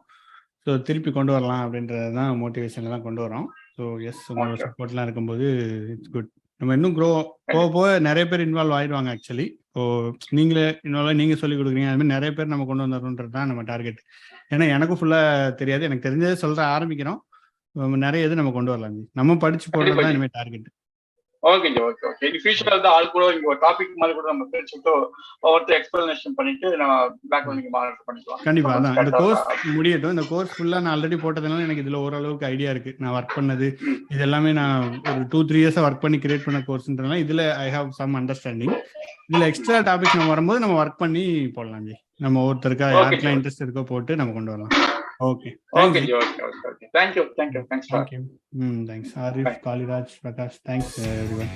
ஸோ திருப்பி கொண்டு வரலாம் அப்படின்றது தான் மோட்டிவேஷன்ல தான் கொண்டு வரோம். ஸோ எஸ், உங்களோட சப்போர்ட்லாம் இருக்கும்போது இட்ஸ் குட். நம்ம இன்னும் போக போக நிறைய பேர் இன்வால்வ் ஆயிடுவாங்க ஆக்சுவலி. இப்போ நீங்களே இன்வால்வ் நீங்க சொல்லி கொடுக்குறீங்க, அது மாதிரி நிறைய பேர் நம்ம கொண்டு வந்துடணுன்றது தான் நம்ம டார்கெட். ஏன்னா எனக்கும் ஃபுல்லா தெரியாது, எனக்கு தெரிஞ்சதை சொல்ற ஆரம்பிக்கிறோம். நிறைய இது நம்ம கொண்டு வரலாம். நம்ம படிச்சு போடுறது தான் இனிமேல் target. Okay G. Okay okay. இந்த ஃபியூச்சர்ல வந்து ஆள் கூட இங்க ஒரு டாபிக் மாதிரி கூட நம்ம பிரிச்சுட்டு ஒவ்வொருத்தர் எக்ஸ்பிளனேஷன் பண்ணிட்டு நம்ம பேக் வந்து மானிட்டர் பண்ணிக்கலாம். கண்டிப்பா. அதான் இந்த கோர்ஸ் முடியட்டும். இந்த கோர்ஸ் ஃபுல்லா நான் ஆல்ரெடி போட்டதுனால எனக்கு இதுல ஓரளவுக்கு ஐடியா இருக்கு. நான் ஒர்க் பண்ணது இது எல்லாமே நான் ஒரு 2-3 இயர்ஸா ஒர்க் பண்ணி கிரியேட் பண்ண கோர்ஸ்ன்றதுனால இதுல ஐ ஹாவ் சம் அண்டர்ஸ்டாண்டிங். இதுல எக்ஸ்ட்ரா டாபிக்ஸ் நம்ம வரும்போது நம்ம ஒர்க் பண்ணி போடலாம் ஜி. நம்ம ஒருத்தருக்கா யாருக்கெல்லாம் இன்ட்ரெஸ்ட் இருக்கோ போட்டு நம்ம கொண்டு வரலாம். Okay okay G. Okay okay okay. Thank you. Thanks. Thanks. Arif, Kaliraj, Prakash, thanks everyone.